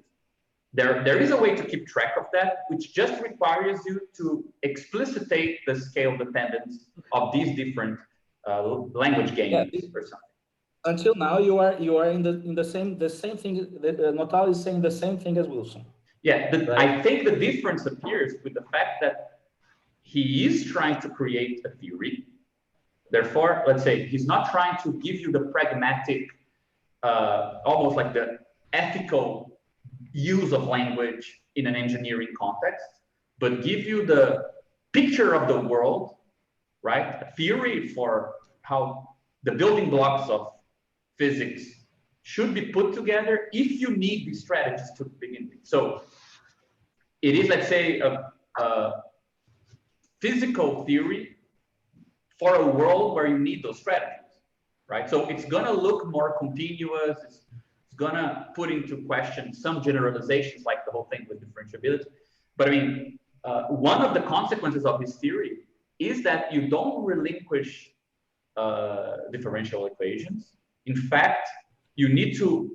There is a way to keep track of that, which just requires you to explicitate the scale dependence of these different language games or something. Until now, you are in the same thing. Notal is saying the same thing as Wilson. Yeah, I think the difference appears with the fact that he is trying to create a theory. Therefore, let's say he's not trying to give you the pragmatic, almost like the ethical use of language in an engineering context, but give you the picture of the world, right? A theory for how the building blocks of physics should be put together if you need these strategies to begin with. So it is, let's say, a physical theory for a world where you need those strategies, right? So it's gonna look more continuous. It's gonna put into question some generalizations, like the whole thing with differentiability. But I mean, one of the consequences of this theory is that you don't relinquish differential equations. In fact, you need to,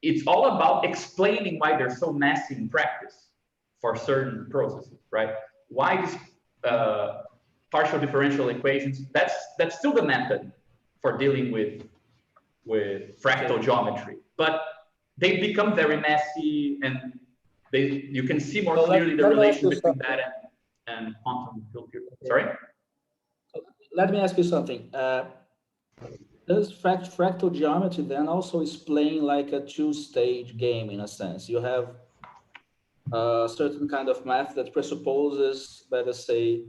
it's all about explaining why they're so messy in practice for certain processes, right? Why these partial differential equations, that's still the method for dealing with fractal geometry, but they become very messy, and you can see more clearly the relation between that and quantum field theory. Sorry? Let me ask you something. Does fractal geometry then also is playing like a two-stage game in a sense? You have a certain kind of math that presupposes, let us say,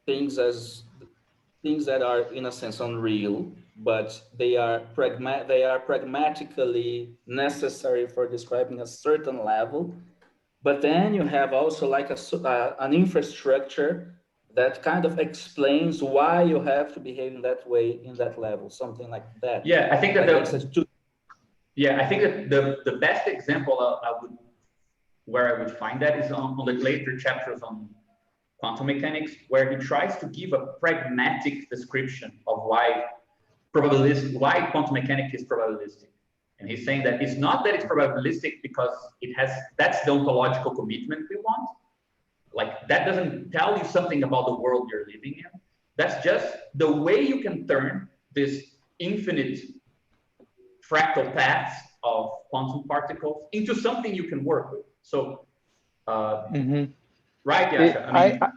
things that are in a sense unreal, but they are pragmatically necessary for describing a certain level. But then you have also like an infrastructure that kind of explains why you have to behave in that way in that level, something like that. Yeah, I think that like I think that the best example where I would find that is on the later chapters on quantum mechanics, where he tries to give a pragmatic description of why quantum mechanics is probabilistic. And he's saying that it's not that it's probabilistic because that's the ontological commitment we want. Like, that doesn't tell you something about the world you're living in. That's just the way you can turn this infinite fractal paths of quantum particles into something you can work with. So, right, Yasha?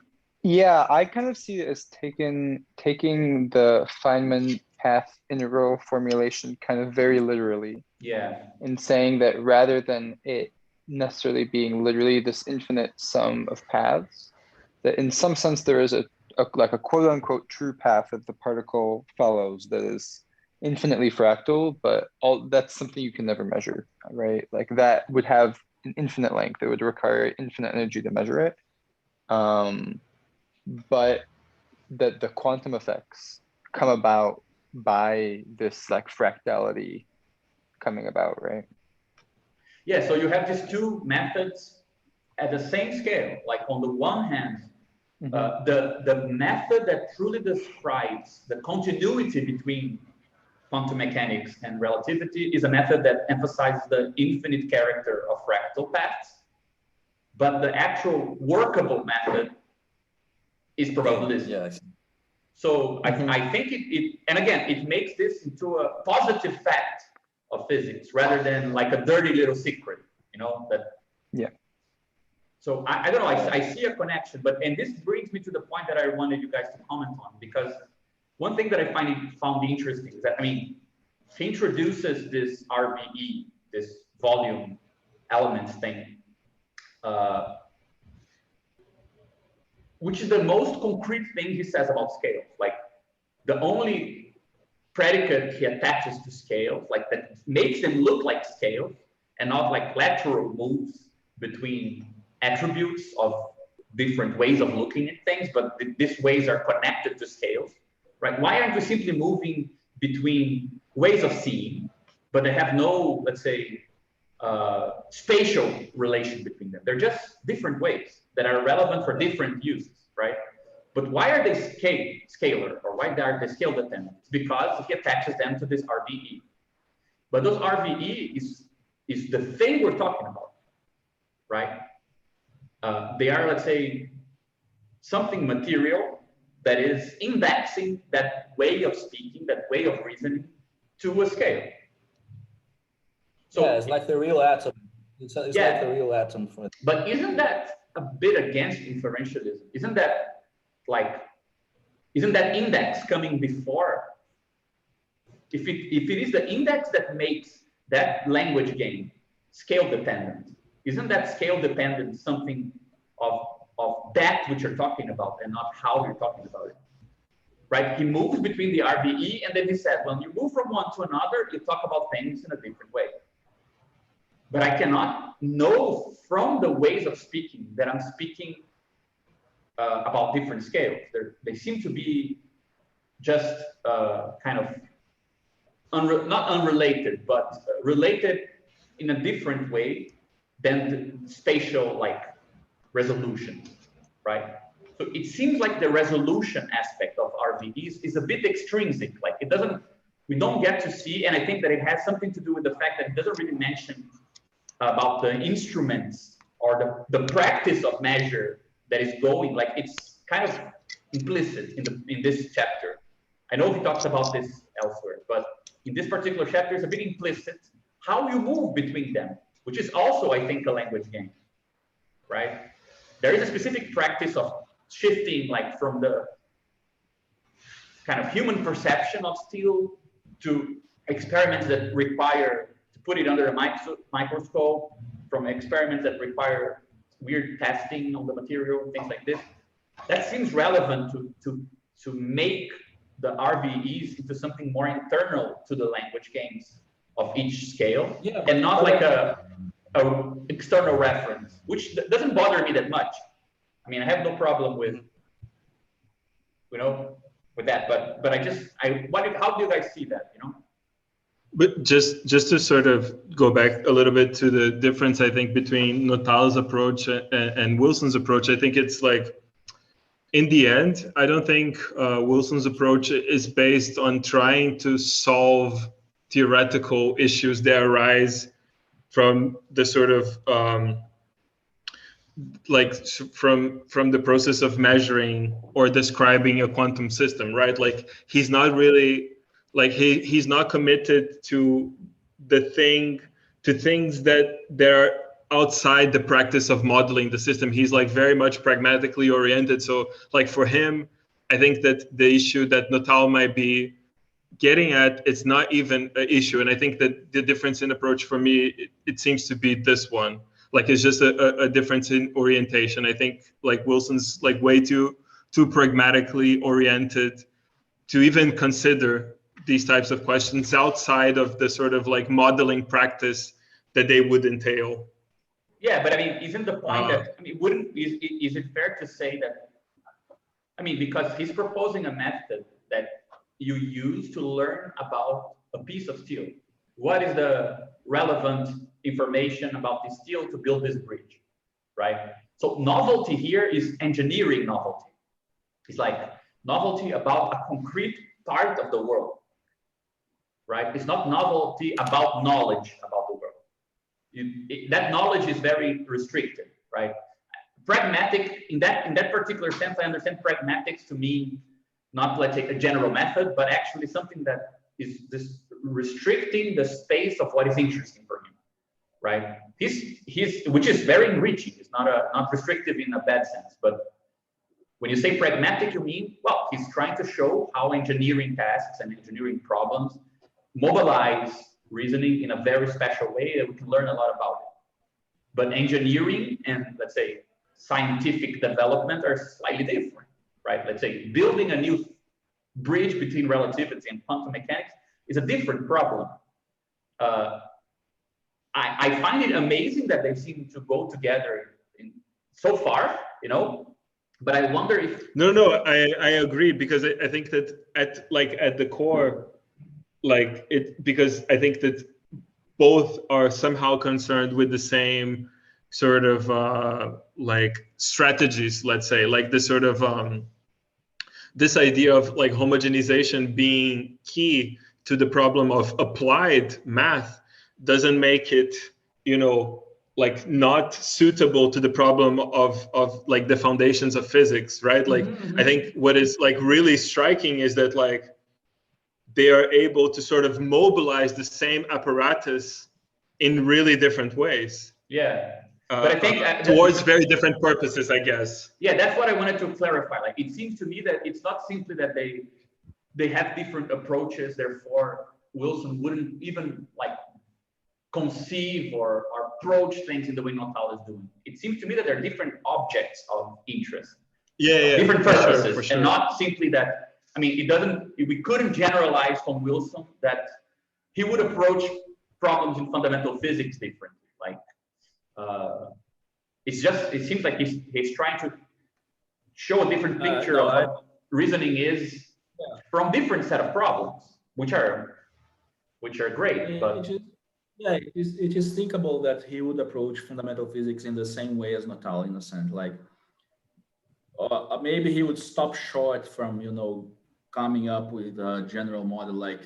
I kind of see it as taking the Feynman path integral formulation kind of very literally. Yeah. In saying that rather than it necessarily being literally this infinite sum of paths, that in some sense there is a like a quote unquote true path that the particle follows that is infinitely fractal, but that's something you can never measure, right? Like that would have an infinite length. It would require infinite energy to measure it. But that the quantum effects come about by this like fractality coming about, right? Yeah, so you have these two methods at the same scale. Like, on the one hand, the method that truly describes the continuity between quantum mechanics and relativity is a method that emphasizes the infinite character of fractal paths, but the actual workable method is probabilistic. Yeah. So I think and again, it makes this into a positive fact of physics rather than like a dirty little secret, Yeah. So I don't know, I see a connection, and this brings me to the point that I wanted you guys to comment on, because one thing that I found interesting is that, he introduces this RVE, this volume elements thing, which is the most concrete thing he says about scales. Like, the only predicate he attaches to scales, like that makes them look like scales and not like lateral moves between attributes of different ways of looking at things, but these ways are connected to scales, right? Why aren't we simply moving between ways of seeing, but they have no, let's say, spatial relation between them? They're just different ways that are relevant for different uses, right? But why are they scalar, or why are they scale dependent? It's because he attaches them to this RVE. But those RVE is the thing we're talking about, right? They are, let's say, something material that is indexing that way of speaking, that way of reasoning to a scale. So yeah, it's like the real atom. It's like the real atom for it. But isn't that a bit against inferentialism? Isn't that index coming before? If it is the index that makes that language game scale dependent, isn't that scale dependent something of that which you're talking about and not how you're talking about it? Right? He moves between the RVE, and then he said, when you move from one to another, you talk about things in a different way. But I cannot know from the ways of speaking that I'm speaking about different scales. They seem to be just kind of not unrelated, but related in a different way than the spatial resolution, right? So it seems like the resolution aspect of RVEs is a bit extrinsic. Like, we don't get to see, and I think that it has something to do with the fact that it doesn't really mention about the instruments or the practice of measure that is going, like, it's kind of implicit in this chapter. I know he talks about this elsewhere, but in this particular chapter, it's a bit implicit how you move between them, which is also, I think, a language game, right? There is a specific practice of shifting, like, from the kind of human perception of steel to experiments that require to put it under a microscope, from experiments that require weird testing on the material, things like this. That seems relevant to make the RVEs into something more internal to the language games of each scale, and not like a an external reference, which doesn't bother me that much. I mean, I have no problem with, you know, with that. But how do you guys see that? You know. But just to sort of go back a little bit to the difference, I think, between Notal's approach and Wilson's approach, I think it's like, in the end, I don't think Wilson's approach is based on trying to solve theoretical issues that arise from the sort of from the process of measuring or describing a quantum system, right? Like he's not really like he's not committed to things that they're outside the practice of modeling the system. He's like very much pragmatically oriented. So like for him, I think that the issue that Notal might be getting at, it's not even an issue. And I think that the difference in approach for me, it seems to be this one. Like it's just a difference in orientation. I think like Wilson's like way too pragmatically oriented to even consider these types of questions outside of the sort of like modeling practice that they would entail. Yeah, but I mean, isn't the point that, I mean, is it fair to say that, I mean, because he's proposing a method that you use to learn about a piece of steel. What is the relevant information about this steel to build this bridge, right? So novelty here is engineering novelty. It's like novelty about a concrete part of the world, right? It's not novelty about knowledge about the world. That knowledge is very restricted, right? Pragmatic, in that particular sense, I understand pragmatics to mean not, let's say, a general method, but actually something that is this restricting the space of what is interesting for him, right? Which is very enriching. It's not restrictive in a bad sense, but when you say pragmatic, you mean, well, he's trying to show how engineering tasks and engineering problems mobilize reasoning in a very special way that we can learn a lot about it. But engineering and, let's say, scientific development are slightly different, right? Let's say building a new bridge between relativity and quantum mechanics is a different problem. I find it amazing that they seem to go together so far, you know, but I wonder if... No, I agree, because I think that at the core, because I think that both are somehow concerned with the same sort of strategies, let's say, like this sort of this idea of like homogenization being key to the problem of applied math doesn't make it, you know, like not suitable to the problem of like the foundations of physics, right? Like I think what is like really striking is that like they are able to sort of mobilize the same apparatus in really different ways. Yeah. But I think towards very different purposes, I guess. Yeah, that's what I wanted to clarify. Like, it seems to me that it's not simply that they have different approaches, therefore Wilson wouldn't even like conceive or approach things in the way Notal is doing. It seems to me that there are different objects of interest. Yeah. Different purposes, for sure. and not simply that. I mean, we couldn't generalize from Wilson that he would approach problems in fundamental physics differently. Like, it seems like he's trying to show a different picture of what reasoning is from different set of problems, which are great. But it is thinkable that he would approach fundamental physics in the same way as Notal, in a sense. Like, maybe he would stop short from, you know, coming up with a general model like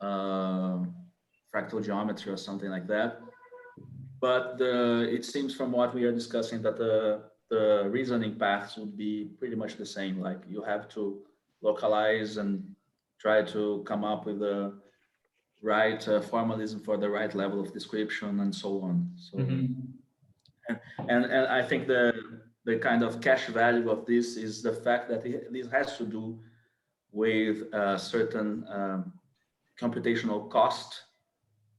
fractal geometry or something like that. But it seems from what we are discussing that the reasoning paths would be pretty much the same. Like, you have to localize and try to come up with the right formalism for the right level of description and so on. So, and I think the kind of cash value of this is the fact that this has to do with a certain computational cost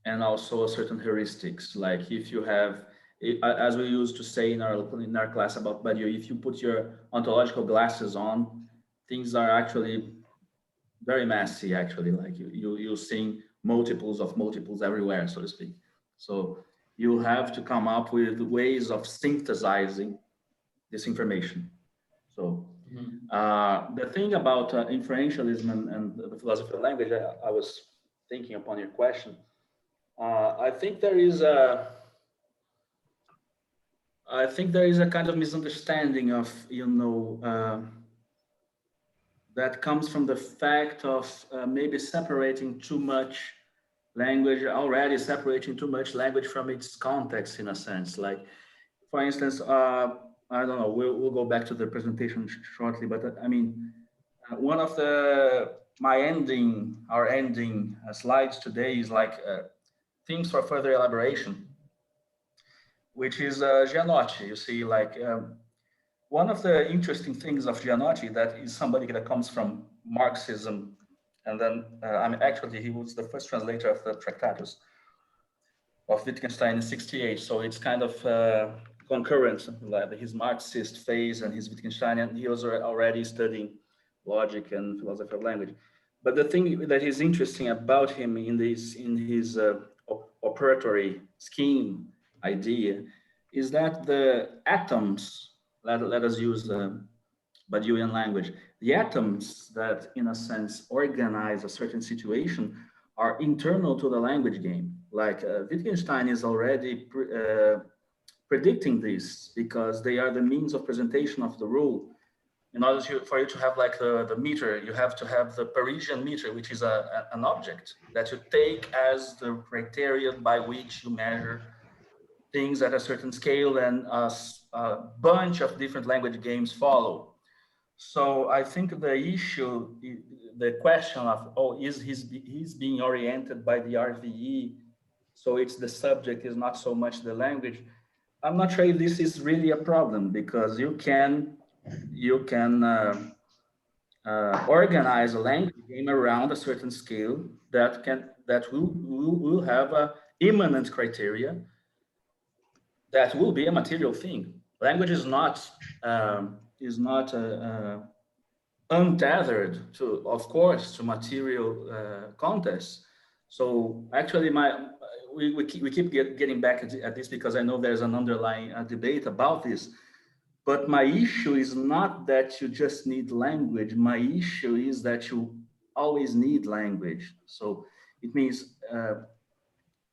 and also a certain heuristics. Like, if you have, as we used to say in our class about Badiou, if you put your ontological glasses on, things are actually very messy. Actually, like you're seeing multiples of multiples everywhere, so to speak. So you have to come up with ways of synthesizing this information. So the thing about inferentialism and the philosophy of language, I was thinking upon your question. I think there is a kind of misunderstanding of, that comes from the fact of maybe separating too much language, already separating too much language from its context, in a sense. Like, for instance, I don't know, we'll go back to the presentation shortly, but I mean, one of our ending slides today is like themes for further elaboration, which is Gianotti. You see, like, one of the interesting things of Gianotti, that is somebody that comes from Marxism, and then actually he was the first translator of the Tractatus of Wittgenstein in '68. So it's kind of concurrent, like his Marxist phase and his Wittgensteinian. He was already studying logic and philosophy of language. But the thing that is interesting about him in his operatory scheme idea is that the atoms, let us use Badiouian language, the atoms that, in a sense, organize a certain situation are internal to the language game. Like Wittgenstein is already predicting this, because they are the means of presentation of the rule. In order for you to have like the meter, you have to have the Parisian meter, which is an object that you take as the criterion by which you measure things at a certain scale, and a bunch of different language games follow. So I think the issue, the question of, he's being oriented by the RVE, so it's the subject, is not so much the language. I'm not sure if this is really a problem, because you can organize a language game around a certain scale that will have a immanent criteria that will be a material thing. Language is not untethered to, of course, to material contests. So actually, we keep getting back at this, because I know there's an underlying debate about this. But my issue is not that you just need language. My issue is that you always need language. So it means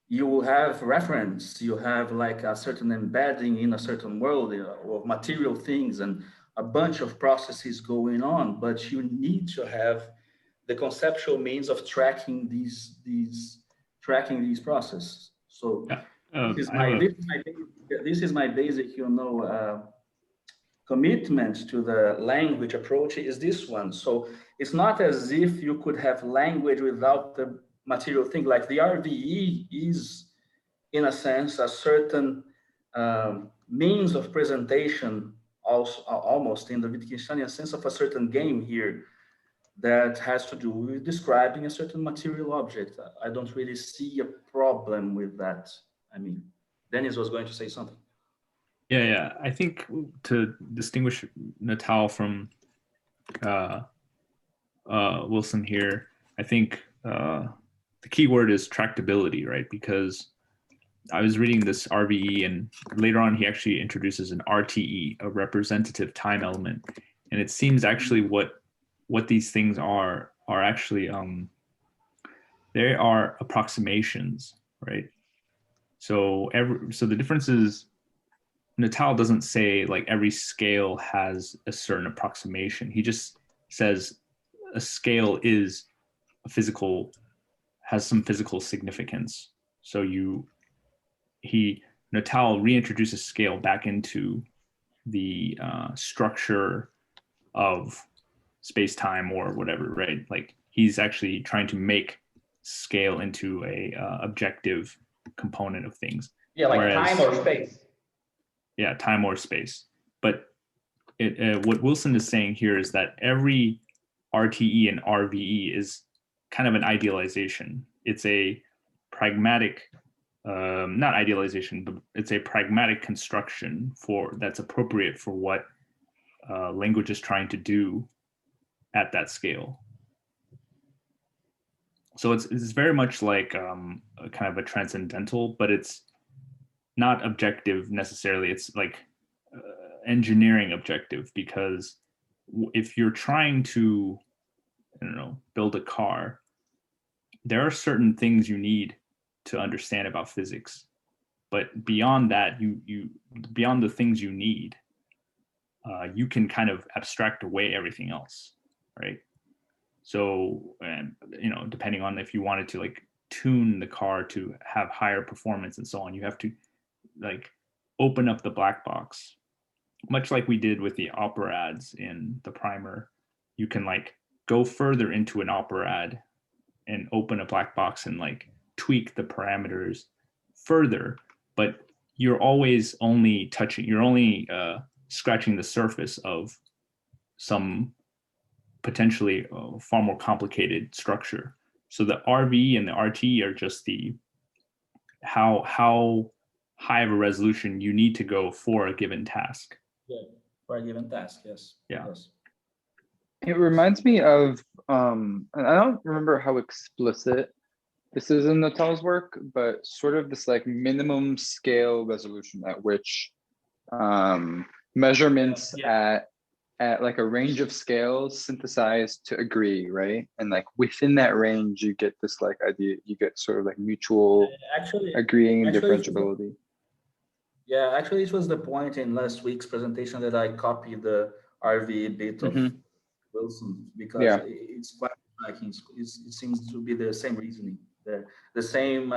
you will have reference, you have like a certain embedding in a certain world of material things and a bunch of processes going on, but you need to have the conceptual means of tracking these processes. So this is my basic, commitment to the language approach is this one. So it's not as if you could have language without the material thing. Like the RVE is, in a sense, a certain means of presentation, also almost in the Wittgensteinian sense of a certain game here that has to do with describing a certain material object. I don't really see a problem with that. I mean, Dennis was going to say something. Yeah. I think to distinguish Natal from Wilson here, I think the key word is tractability, right? Because I was reading this RVE, and later on he actually introduces an RTE, a representative time element. And it seems actually what these things are actually, they are approximations, right? So the difference is, Natal doesn't say like every scale has a certain approximation. He just says a scale is has some physical significance. So Natal reintroduces scale back into the structure of space-time or whatever, right? Like he's actually trying to make scale into a objective component of things. Yeah, like time or space. Yeah, time or space. But what Wilson is saying here is that every RTE and RVE is kind of an idealization. It's a pragmatic, not idealization, but it's a pragmatic construction that's appropriate for what language is trying to do at that scale. So it's very much like a kind of a transcendental, but it's not objective necessarily. It's like engineering objective, because if you're trying to, I don't know, build a car, there are certain things you need to understand about physics, but beyond that, beyond the things you need, you can kind of abstract away everything else, right? So, you know, depending on if you wanted to like tune the car to have higher performance and so on, you have to like open up the black box, much like we did with the operads in the primer. You can like go further into an operad and open a black box and like tweak the parameters further, but you're always only scratching the surface of some potentially far more complicated structure. So the RV and the RT are just the how high of a resolution you need to go for a given task. Yeah, for a given task, yes. Yeah. Yes. It reminds me of, and I don't remember how explicit this is in Natal's work, but sort of this like minimum scale resolution at which measurements at like a range of scales synthesize to agree, right? And like within that range, you get this like idea, you get sort of like mutual agreeing and differentiability. Yeah, actually, it was the point in last week's presentation that I copied the RV bit of Wilson, because it's quite striking. It seems to be the same reasoning, the same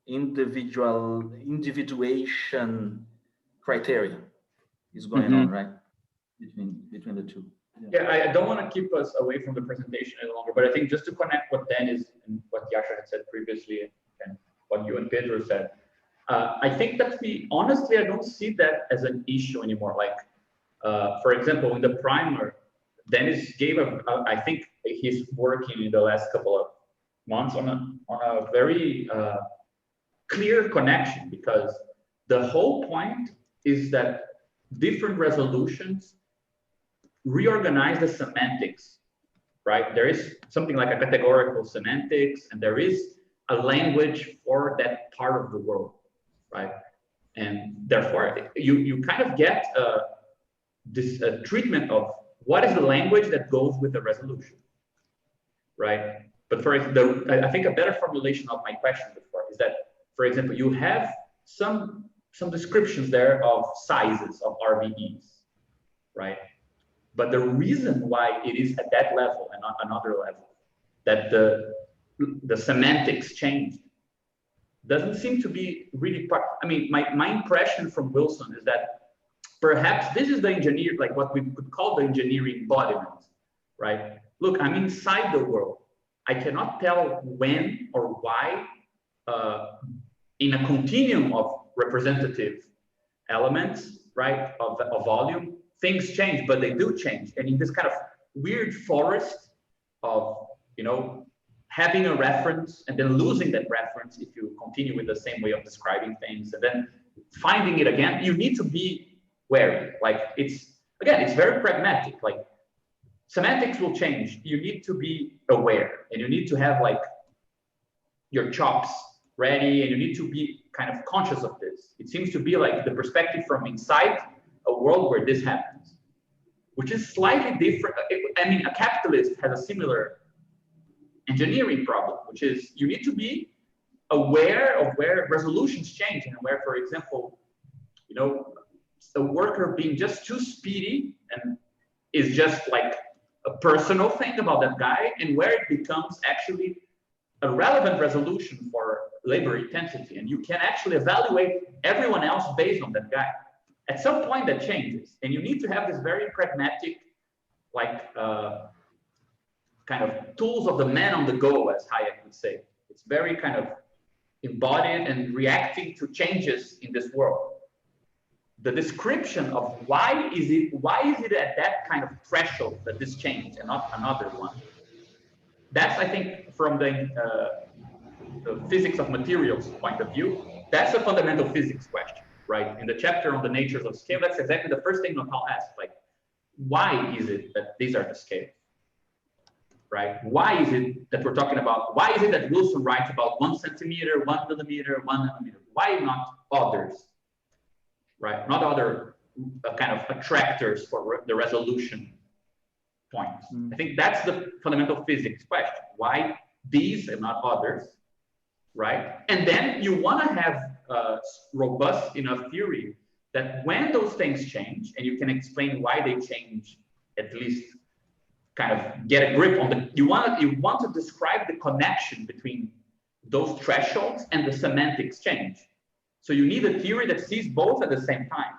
individuation criteria is going on, right? Between the two. Yeah, I don't want to keep us away from the presentation any longer, but I think just to connect what Dennis and what Yasha had said previously and what you and Pedro said, I think that honestly, I don't see that as an issue anymore. Like, for example, in the primer, Dennis gave I think he's working in the last couple of months on a very clear connection, because the whole point is that different resolutions reorganize the semantics, right? There is something like a categorical semantics, and there is a language for that part of the world, right? And therefore, you kind of get this treatment of what is the language that goes with the resolution, right? But I think a better formulation of my question before is that, for example, you have some descriptions there of sizes of RVEs, right? But the reason why it is at that level and not another level, that the semantics changed, doesn't seem to be really part. I mean, my impression from Wilson is that perhaps this is the engineer, like what we could call the engineering embodiment, right? Look, I'm inside the world. I cannot tell when or why in a continuum of representative elements, right, of volume, things change, but they do change. And in this kind of weird forest of, you know, having a reference and then losing that reference if you continue with the same way of describing things, and then finding it again, you need to be wary. Like, it's very pragmatic. Like, semantics will change. You need to be aware, and you need to have like your chops ready, and you need to be kind of conscious of this. It seems to be like the perspective from inside a world where this happens, which is slightly different. I mean, a capitalist has a similar engineering problem, which is you need to be aware of where resolutions change, and where, for example, you know, a worker being just too speedy and is just like a personal thing about that guy, and where it becomes actually a relevant resolution for labor intensity, and you can actually evaluate everyone else based on that guy. At some point that changes, and you need to have this very pragmatic, like kind of tools of the man on the go, as Hayek would say. It's very kind of embodied and reacting to changes in this world. The description of why is it at that kind of threshold that this changed and not another one? That's, I think, from the physics of materials point of view, that's a fundamental physics question, right? In the chapter on the natures of scale, that's exactly the first thing Natal asked, like, why is it that these are the scales, right? Why is it that we're talking about, why is it that Wilson writes about 1 centimeter, 1 millimeter, 1 nanometer? Why not others, right? Not other kind of attractors for the resolution points. I think that's the fundamental physics question. Why these and not others, right? And then you want to have robust enough theory that when those things change, and you can explain why they change, at least kind of get a grip on the, you want to describe the connection between those thresholds and the semantics change. So you need a theory that sees both at the same time.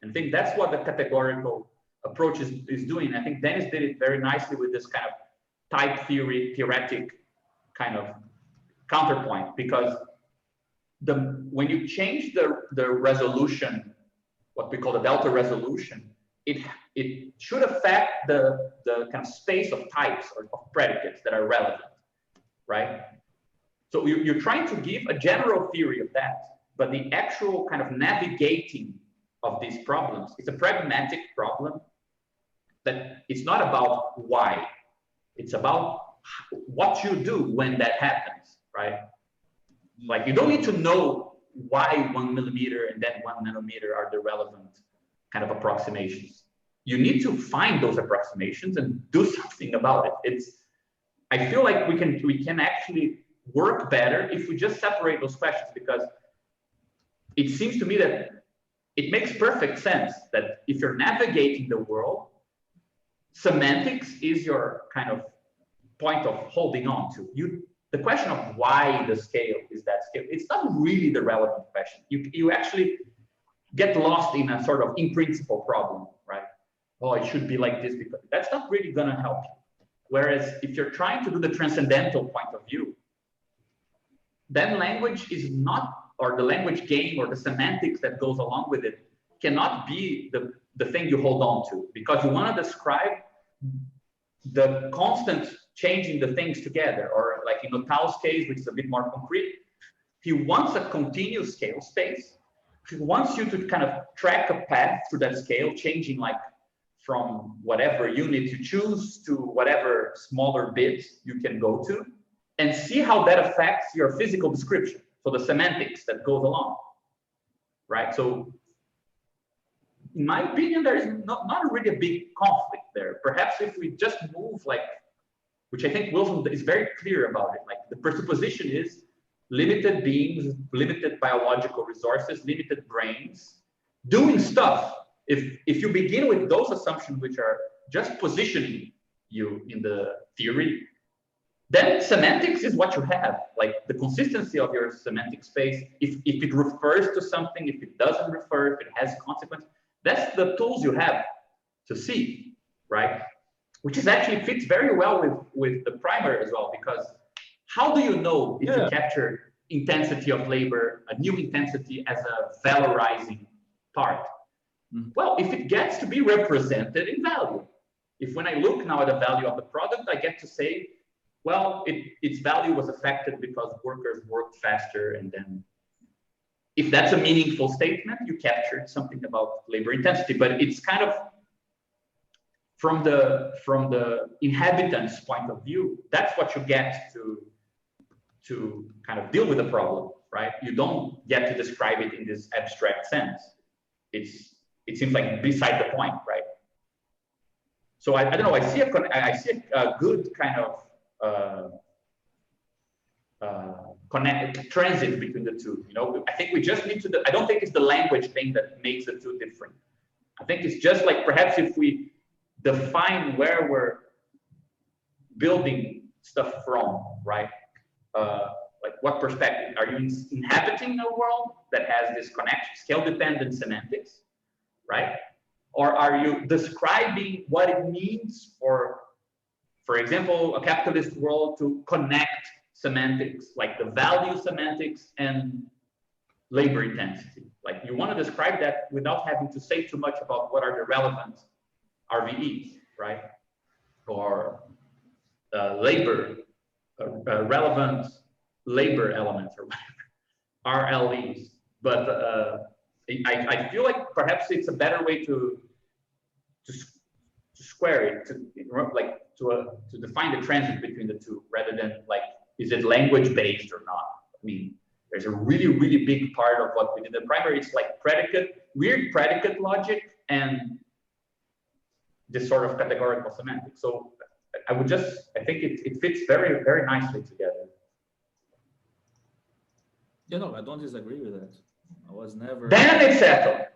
And I think that's what the categorical approach is doing. I think Dennis did it very nicely with this kind of type theory, theoretic kind of counterpoint, because when you change the resolution, what we call the delta resolution, it should affect the kind of space of types or of predicates that are relevant, right? So you're trying to give a general theory of that, but the actual kind of navigating of these problems, it's a pragmatic problem that it's not about why, it's about what you do when that happens, right? Like you don't need to know why 1 millimeter and then 1 nanometer are the relevant kind of approximations. You need to find those approximations and do something about it. I feel like we can actually work better if we just separate those questions, because it seems to me that it makes perfect sense that if you're navigating the world, semantics is your kind of point of holding on to. The question of why the scale is that scale, it's not really the relevant question. You actually get lost in a sort of in principle problem, right? Oh, it should be like this, because that's not really going to help you. Whereas if you're trying to do the transcendental point of view, then language is not, or the language game or the semantics that goes along with it cannot be the thing you hold on to, because you want to describe the constant changing the things together, or like in Otal's case, which is a bit more concrete, he wants a continuous scale space. He wants you to kind of track a path through that scale, changing like from whatever unit you choose to whatever smaller bit you can go to, and see how that affects your physical description. So the semantics that goes along, right? So in my opinion, there is not really a big conflict there. Perhaps if we just move like, which I think Wilson is very clear about it, like the presupposition is limited beings, limited biological resources, limited brains, doing stuff. If you begin with those assumptions, which are just positioning you in the theory, then semantics is what you have, like the consistency of your semantic space. If it refers to something, if it doesn't refer, if it has consequence, that's the tools you have to see, right? Which is actually fits very well with the primer as well, because how do you know if you capture intensity of labor, a new intensity as a valorizing part? Well, if it gets to be represented in value. If when I look now at the value of the product, I get to say, well, its value was affected because workers worked faster, and then if that's a meaningful statement, you captured something about labor intensity. But it's kind of from the inhabitants' point of view, that's what you get to kind of deal with the problem, right? You don't get to describe it in this abstract sense. It seems like beside the point, right? So I don't know. I see a good kind of transit between the two. You know, I think we just need to. I don't think it's the language thing that makes the two different. I think it's just like perhaps if we define where we're building stuff from, right? Like what perspective are you inhabiting a world that has this connection, scale-dependent semantics, right? Or are you describing what it means for example, a capitalist world to connect semantics, like the value semantics and labor intensity? Like you want to describe that without having to say too much about what are the relevant RVEs, right? Or relevant labor elements or whatever, RLEs. But I feel like perhaps it's a better way to square it, to define the transit between the two, rather than like, is it language based or not? I mean, There's a really, really big part of what we did. The primary is like weird predicate logic and this sort of categorical semantics. So I think it fits very, very nicely together. You know, I don't disagree with that. I was never. Then it's settled.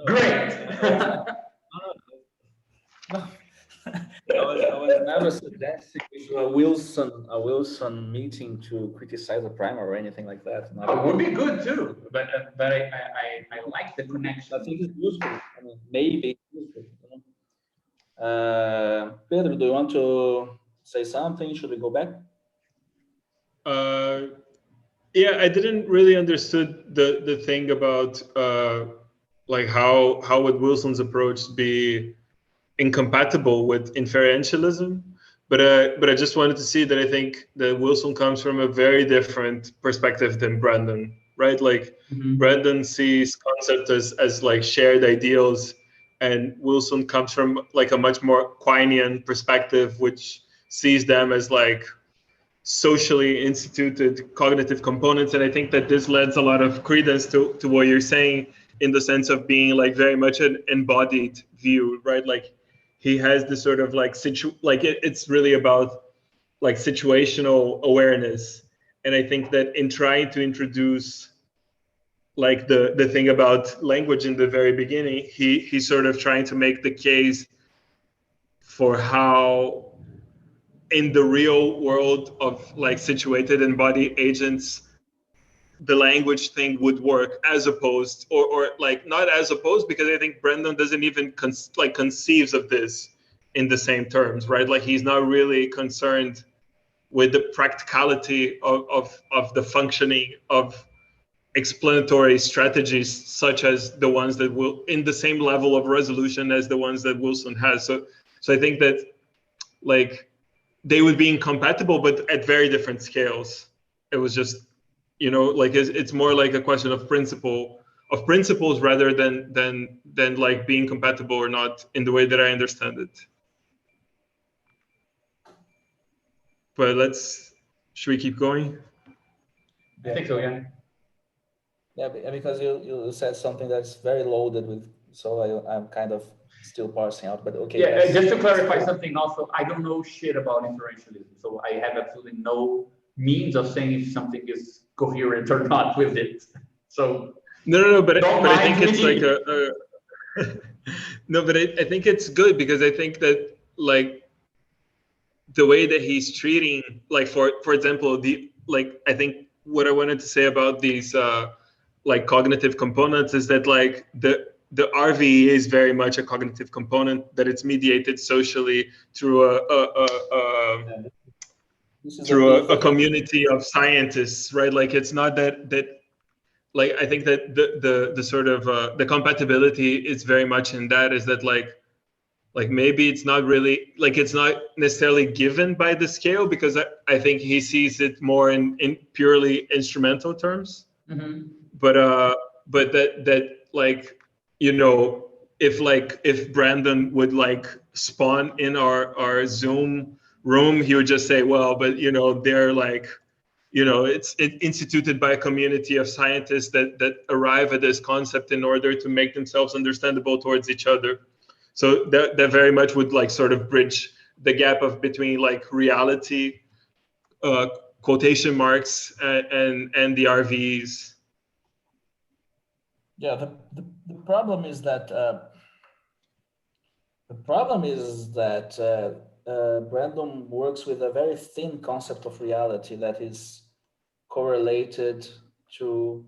Great. I was never suggesting a Wilson meeting to criticize the primer or anything like that. It would be good too, but I like the connection. I think it's useful. I mean, maybe it's useful. You know? Pedro, do you want to say something? Should we go back? Yeah, I didn't really understood the thing about like how would Wilson's approach be incompatible with inferentialism, but I just wanted to see that I think that Wilson comes from a very different perspective than Brandon, right? Like Brandon sees concepts as like shared ideals, and Wilson comes from like a much more Quinean perspective, which sees them as like socially instituted cognitive components. And I think that this lends a lot of credence to what you're saying, in the sense of being like very much an embodied view, right? Like he has this sort of like it's really about like situational awareness. And I think that in trying to introduce like the thing about language in the very beginning, he's sort of trying to make the case for how in the real world of like situated embodied agents, the language thing would work, as opposed, or like not as opposed, because I think Brandon doesn't even conceives of this in the same terms, right? Like he's not really concerned with the practicality of the functioning of explanatory strategies, such as the ones that will in the same level of resolution as the ones that Wilson has. So I think that like they would be incompatible, but at very different scales. It was just, you know, like it's more like a question of principles rather than like being compatible or not, in the way that I understand it. But should we keep going? I think so, yeah. Yeah, because you said something that's very loaded with, so I'm kind of still parsing out, but okay. Yeah, just to clarify something also, I don't know shit about inferentialism, so I have absolutely no means of saying if something is coherent or not with it. So no, but I think it's like no, but I think it's good, because I think that like the way that he's treating, like for example, I think what I wanted to say about these like cognitive components is that like the RVE is very much a cognitive component, that it's mediated socially through a community of scientists, right? Like it's not that like I think that the sort of the compatibility is very much in that, is that like maybe it's not really like it's not necessarily given by the scale, because I think he sees it more in purely instrumental terms. But that like, you know, if Brandon would like spawn in our Zoom room, he would just say, well, but you know, they're like, you know, it's instituted by a community of scientists that arrive at this concept in order to make themselves understandable towards each other. So that very much would like sort of bridge the gap between like reality, quotation marks, and the RVEs. Yeah, the problem is that Brandon works with a very thin concept of reality that is correlated to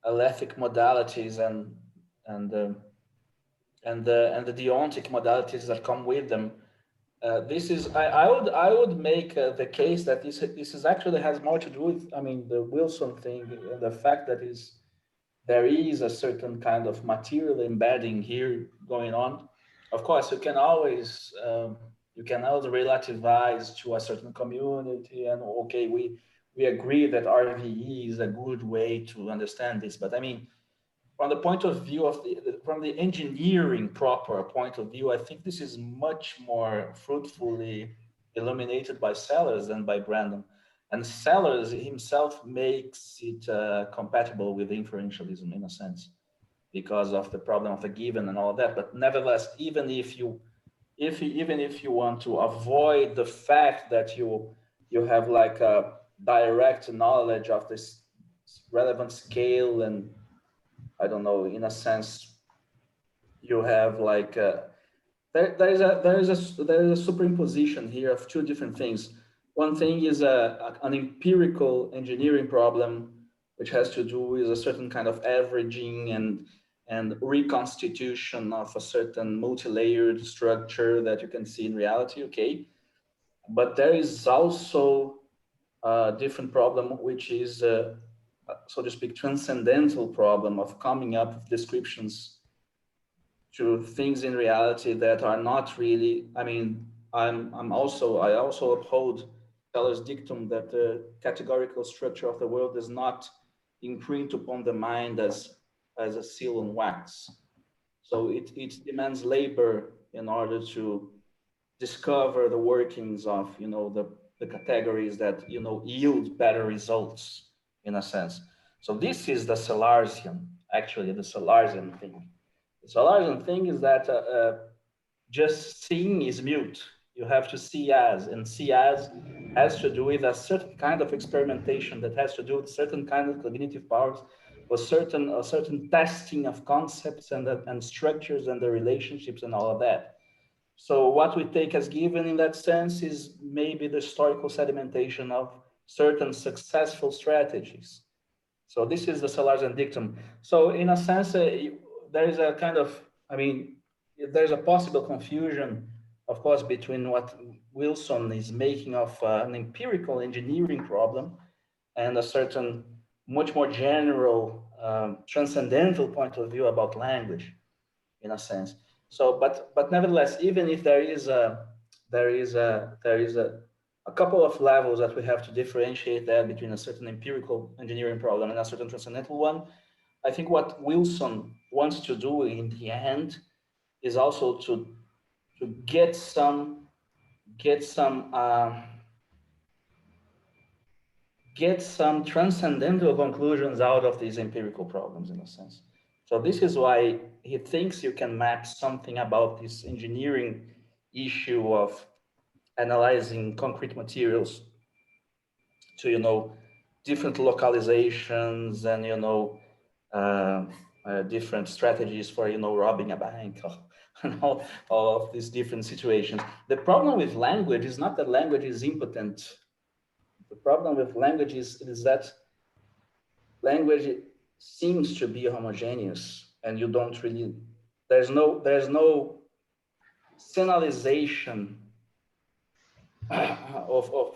alethic modalities and the deontic modalities that come with them. This is I would make the case that this is actually has more to do with, I mean, the Wilson thing and the fact that there is a certain kind of material embedding here going on. Of course, you can always relativize to a certain community, and okay, we agree that RVE is a good way to understand this. But I mean, from the point of view of from the engineering proper point of view, I think this is much more fruitfully illuminated by Sellers than by Brandon. And Sellers himself makes it compatible with inferentialism in a sense, because of the problem of the given and all of that. But nevertheless, even if you want to avoid the fact that you have like a direct knowledge of this relevant scale, and I don't know, in a sense, you have like there is a superimposition here of two different things. One thing is an empirical engineering problem, which has to do with a certain kind of averaging and reconstitution of a certain multi-layered structure that you can see in reality, okay? But there is also a different problem, which is, so to speak, transcendental problem of coming up with descriptions to things in reality that are not really, I mean, I also uphold Keller's dictum that the categorical structure of the world does not imprint upon the mind as a seal on wax. So it demands labor in order to discover the workings of, you know, the categories that, you know, yield better results in a sense. So this is the Sellarsian, actually the Sellarsian thing. The Sellarsian thing is that just seeing is mute. You have to see as, and see as has to do with a certain kind of experimentation that has to do with certain kind of cognitive powers, or certain testing of concepts and structures and the relationships and all of that. So what we take as given in that sense is maybe the historical sedimentation of certain successful strategies. So this is the Sellarsian dictum. So in a sense, there is a kind of, I mean, there's a possible confusion, of course, between what Wilson is making of an empirical engineering problem and a certain much more general transcendental point of view about language, in a sense. So, but nevertheless, even if there is a couple of levels that we have to differentiate there between a certain empirical engineering problem and a certain transcendental one, I think what Wilson wants to do in the end is also to get some transcendental conclusions out of these empirical problems, in a sense. So this is why he thinks you can map something about this engineering issue of analyzing concrete materials to, you know, different localizations and, you know, different strategies for, you know, robbing a bank and all of these different situations. The problem with language is not that language is impotent. The problem with language is that language seems to be homogeneous, and you don't really, there's no signalization of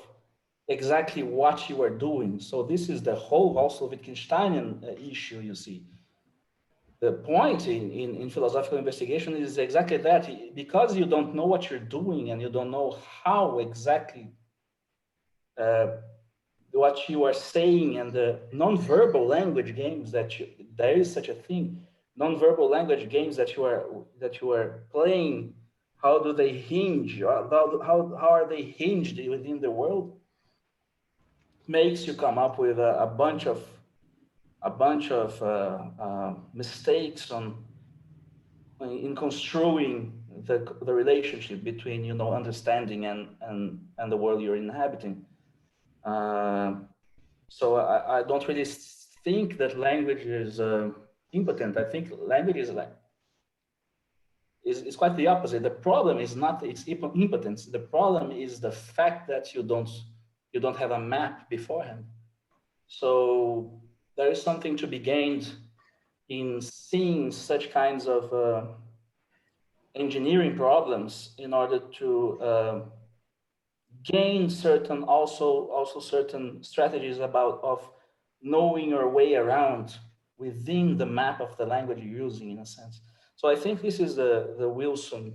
exactly what you are doing. So this is the whole also Wittgensteinian issue, you see. The point in philosophical investigation is exactly that, because you don't know what you're doing and you don't know how exactly what you are saying, and the non-verbal language games that there is such a thing, non-verbal language games that you are playing, how do they hinge? How are they hinged within the world? Makes you come up with a bunch of mistakes in construing the relationship between, you know, understanding and the world you're inhabiting. So I don't really think that language is impotent. I think language is quite the opposite. The problem is not its impotence. The problem is the fact that you don't have a map beforehand. So there is something to be gained in seeing such kinds of engineering problems in order to gain certain certain strategies of knowing your way around within the map of the language you're using, in a sense. So I think this is the Wilson,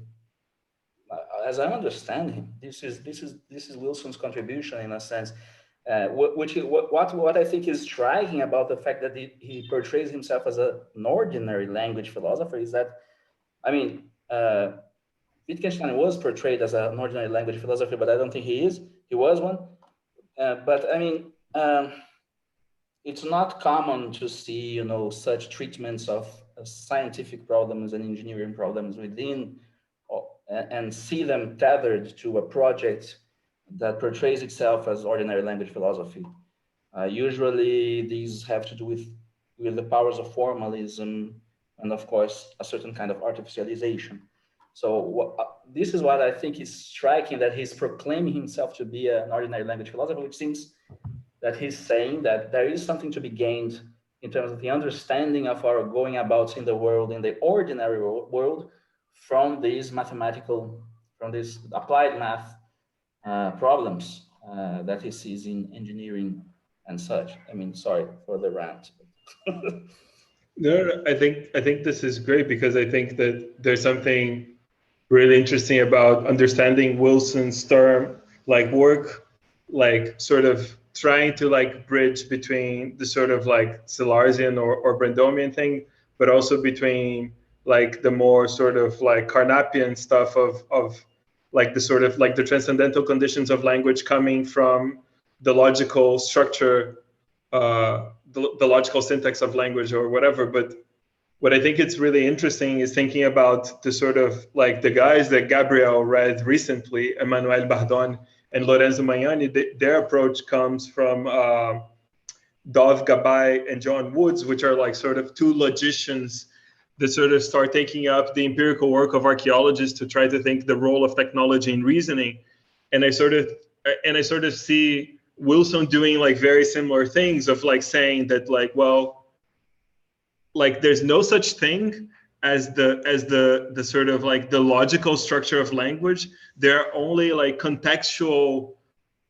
as I understand him, this is Wilson's contribution, in a sense. What I think is striking about the fact that he portrays himself as an ordinary language philosopher is that, I mean, Wittgenstein was portrayed as an ordinary language philosopher, but I don't think he is. He was one. But I mean, it's not common to see, such treatments of scientific problems and engineering problems within, and see them tethered to a project that portrays itself as ordinary language philosophy. Usually, these have to do with the powers of formalism and, of course, a certain kind of artificialization. So this is what I think is striking, that he's proclaiming himself to be an ordinary language philosopher, which seems that he's saying that there is something to be gained in terms of the understanding of our going about in the world, in the ordinary world, from these applied math problems that he sees in engineering and such. I mean, sorry for the rant. No, I think this is great, because I think that there's something really interesting about understanding Wilson's term, like work, like sort of trying to like bridge between the sort of like Salarzian or Brandomian thing, but also between like the more sort of like Carnapian stuff of like the sort of like the transcendental conditions of language coming from the logical structure, the logical syntax of language or whatever. But what I think it's really interesting is thinking about the sort of like the guys that Gabriel read recently, Emmanuel Bardon and Lorenzo Magnani. Their approach comes from Dov Gabay and John Woods, which are like sort of two logicians that sort of start taking up the empirical work of archaeologists to try to think the role of technology in reasoning. And I sort of see Wilson doing like very similar things, of like saying that like, well, like there's no such thing as the sort of like the logical structure of language. There are only like contextual,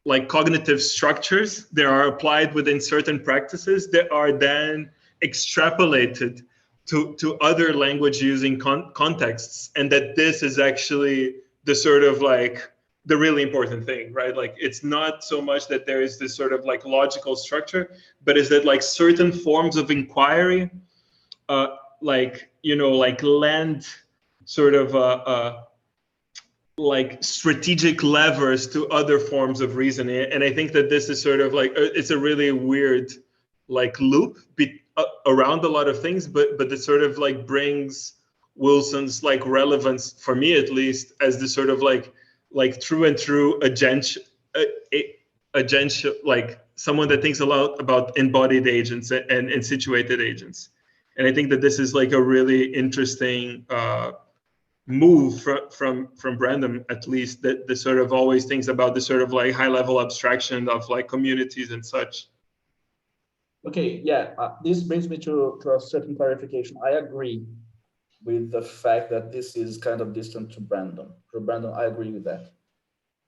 like cognitive structures that are applied within certain practices that are then extrapolated to other language using contexts, and that this is actually the sort of like the really important thing, right? Like it's not so much that there is this sort of like logical structure, but is that like certain forms of inquiry like lend sort of like strategic levers to other forms of reasoning. And I think that this is sort of like it's a really weird like loop around a lot of things, but it sort of like brings Wilson's like relevance, for me at least, as the sort of like through and through agent, like someone that thinks a lot about embodied agents and situated agents. And I think that this is like a really interesting move from Brandon, at least, that the sort of always thinks about the sort of like high level abstraction of like communities and such. Okay, yeah, this brings me to a certain clarification. I agree with the fact that this is kind of distant to Brandon. For Brandon, I agree with that.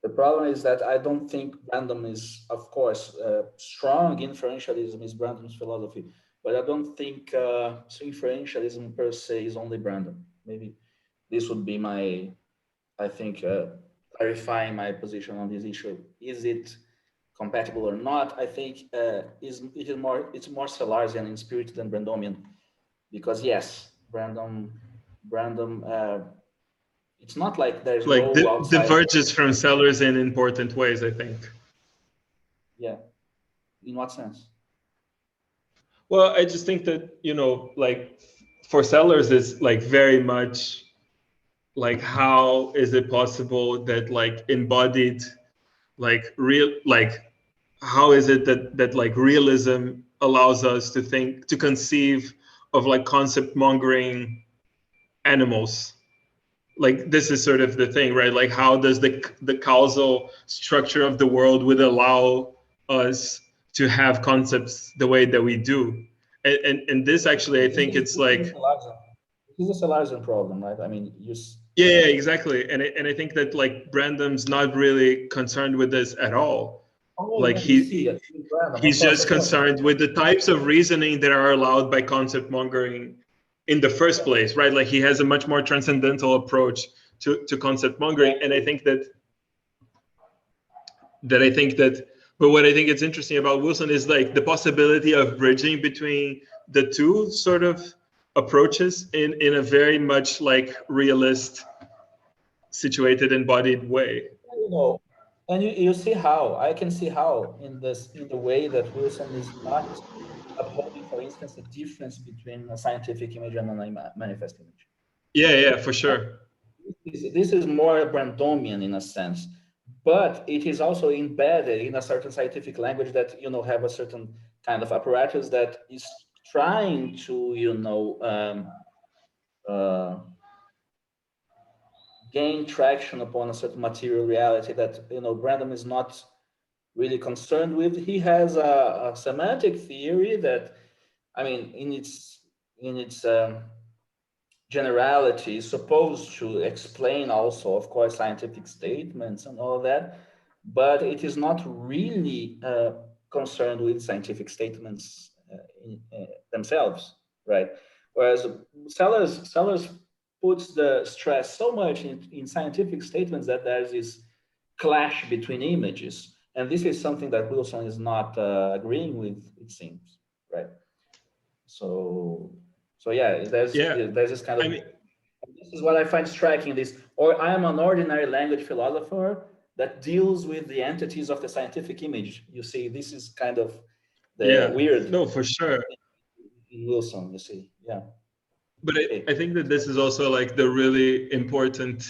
The problem is that I don't think Brandon is, of course, strong inferentialism is Brandon's philosophy, but I don't think inferentialism per se is only Brandon. Maybe this would be my, I think, clarifying my position on this issue. Is it compatible or not? I think it's more Salarzian in spirit than Brandomian, because yes, Brandon, it's not like there's like no outside diverges from Sellers in important ways, I think. Yeah. In what sense? Well, I just think that, like for Sellers, it's like very much like, how is it possible that like embodied, like real, like how is it that like realism allows us to conceive of like concept mongering animals? Like this is sort of the thing, right? Like how does the causal structure of the world would allow us to have concepts the way that we do? And this actually, I think it's like, this is a Salarzian problem, right? I mean, yeah, exactly. And I think that like Brandon's not really concerned with this at all. Oh, like yeah, he's just concerned with the types of reasoning that are allowed by concept mongering in the first place, right? Like he has a much more transcendental approach to concept mongering. And I think that but what I think is interesting about Wilson is like the possibility of bridging between the two sort of approaches in a very much like realist, situated, embodied way. And you see how, I can see how in the way that Wilson is not upholding, for instance, the difference between a scientific image and a manifest image. Yeah, for sure. This is more Brandomian in a sense, but it is also embedded in a certain scientific language that, you know, have a certain kind of apparatus that is trying to, you know, gain traction upon a certain material reality that, you know, Brandom is not really concerned with. He has a semantic theory that, I mean, in its generality is supposed to explain also, of course, scientific statements and all of that, but it is not really concerned with scientific statements themselves, right? Whereas Sellers puts the stress so much in scientific statements that there's this clash between images, and this is something that Wilson is not agreeing with, it seems, right? So yeah, there's this kind of, I mean, this is what I find striking, this, or I am an ordinary language philosopher that deals with the entities of the scientific image. You see, this is kind of the weird. No, for sure. In Wilson, you see, yeah. But I think that this is also like the really important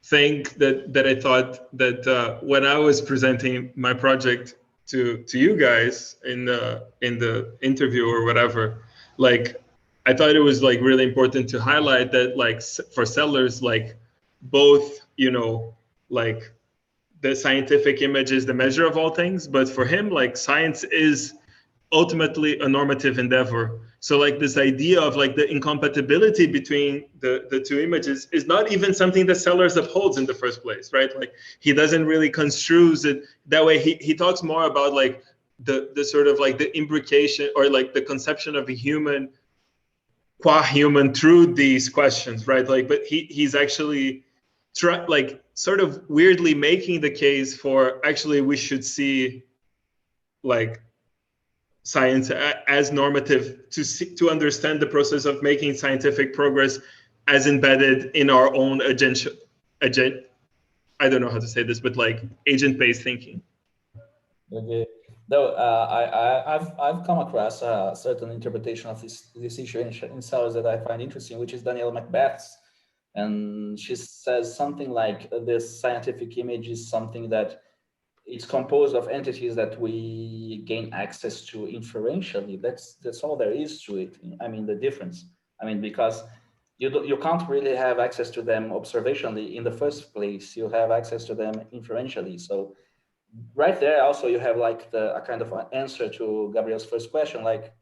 thing that I thought that when I was presenting my project to you guys in the interview or whatever, like I thought it was like really important to highlight that, like, for Sellers, like both, you know, like the scientific image is the measure of all things, but for him, like, science is ultimately a normative endeavor. So like this idea of like the incompatibility between the two images is not even something that Sellers upholds in the first place, right? Like he doesn't really construes it that way. He talks more about like the sort of like the imbrication or like the conception of a human qua human through these questions, right? Like, but he's actually like sort of weirdly making the case for actually we should see like science as normative to understand the process of making scientific progress as embedded in our own agent. I don't know how to say this, but like agent-based thinking. Okay. Though I've come across a certain interpretation of this issue in Sellers that I find interesting, which is Danielle Macbeth's, and she says something like this scientific image is something that it's composed of entities that we gain access to inferentially. That's all there is to it. I mean, the difference. I mean, because you can't really have access to them observationally in the first place. You have access to them inferentially. So right there, also you have like a kind of an answer to Gabriel's first question, like,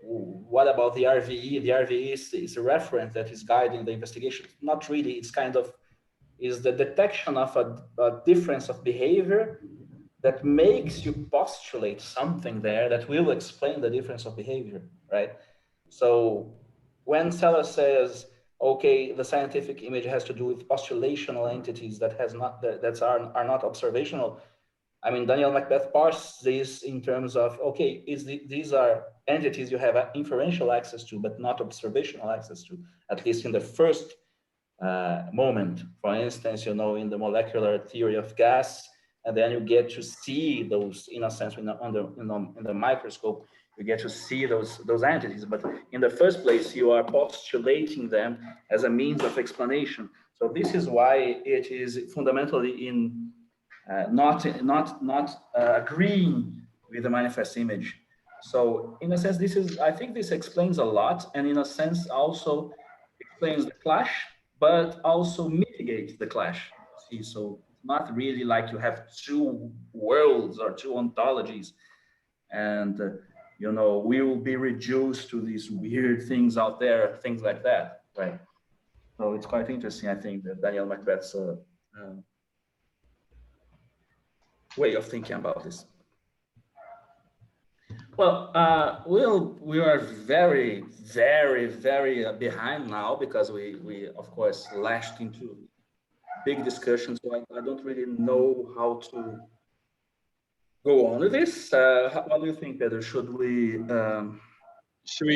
what about the RVE? The RVE is a reference that is guiding the investigation. Not really. It's kind of is the detection of a difference of behavior that makes you postulate something there that will explain the difference of behavior, right? So when Sellers says, okay, the scientific image has to do with postulational entities that are not observational, I mean, Danielle Macbeth parses this in terms of, okay, these are entities you have inferential access to, but not observational access to, at least in the first moment. For instance, you know, in the molecular theory of gas, and then you get to see those, in a sense, in the microscope, you get to see those entities. But in the first place, you are postulating them as a means of explanation. So this is why it is fundamentally in not agreeing with the manifest image. So in a sense, I think this explains a lot, and in a sense also explains the clash, but also mitigates the clash. See, so it's not really like you have two worlds or two ontologies, and you know, we will be reduced to these weird things out there, things like that, right? So it's quite interesting, I think, that Danielle Macbeth's way of thinking about this. Well, we are very, very, very behind now because we of course lashed into big discussions. So I don't really know how to go on with this. What do you think, Pedro? Should we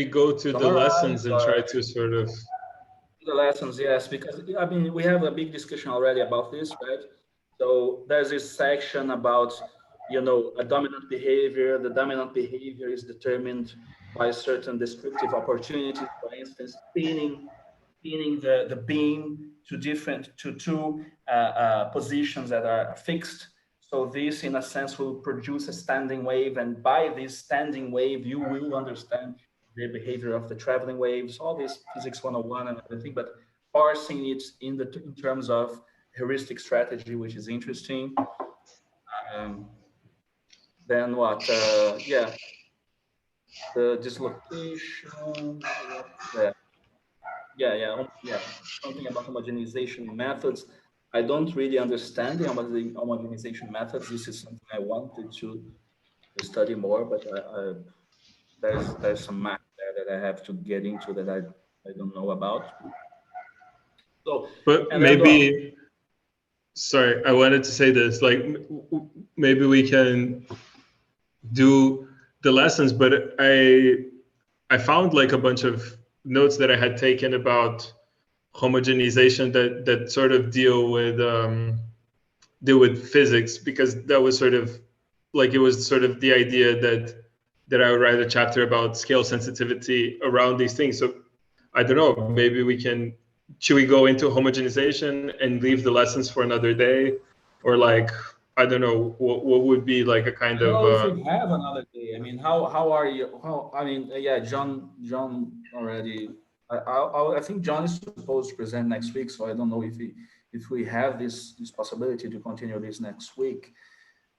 go to the lessons and try to sort of the lessons? Yes, because I mean we have a big discussion already about this, right? So there's this section about, you know, a dominant behavior. The dominant behavior is determined by certain descriptive opportunities, for instance, pinning the beam to two positions that are fixed. So this, in a sense, will produce a standing wave, and by this standing wave, you will understand the behavior of the traveling waves. All this physics 101 and everything, but parsing it in terms of heuristic strategy, which is interesting. Then what? Yeah, the dislocation. Yeah. Something about homogenization methods. I don't really understand the homogenization methods. This is something I wanted to study more, but there's some math there that I have to get into that I don't know about. So, but maybe, sorry, I wanted to say this, like maybe we can do the lessons, but I found like a bunch of notes that I had taken about homogenization that sort of deal with physics, because that was sort of like, it was sort of the idea that I would write a chapter about scale sensitivity around these things. So I don't know, maybe should we go into homogenization and leave the lessons for another day, or like, I don't know, what would be like a kind of. I don't know if we have another day. I mean, how are you? I mean, yeah, John already. I think John is supposed to present next week, so I don't know if we have this possibility to continue this next week.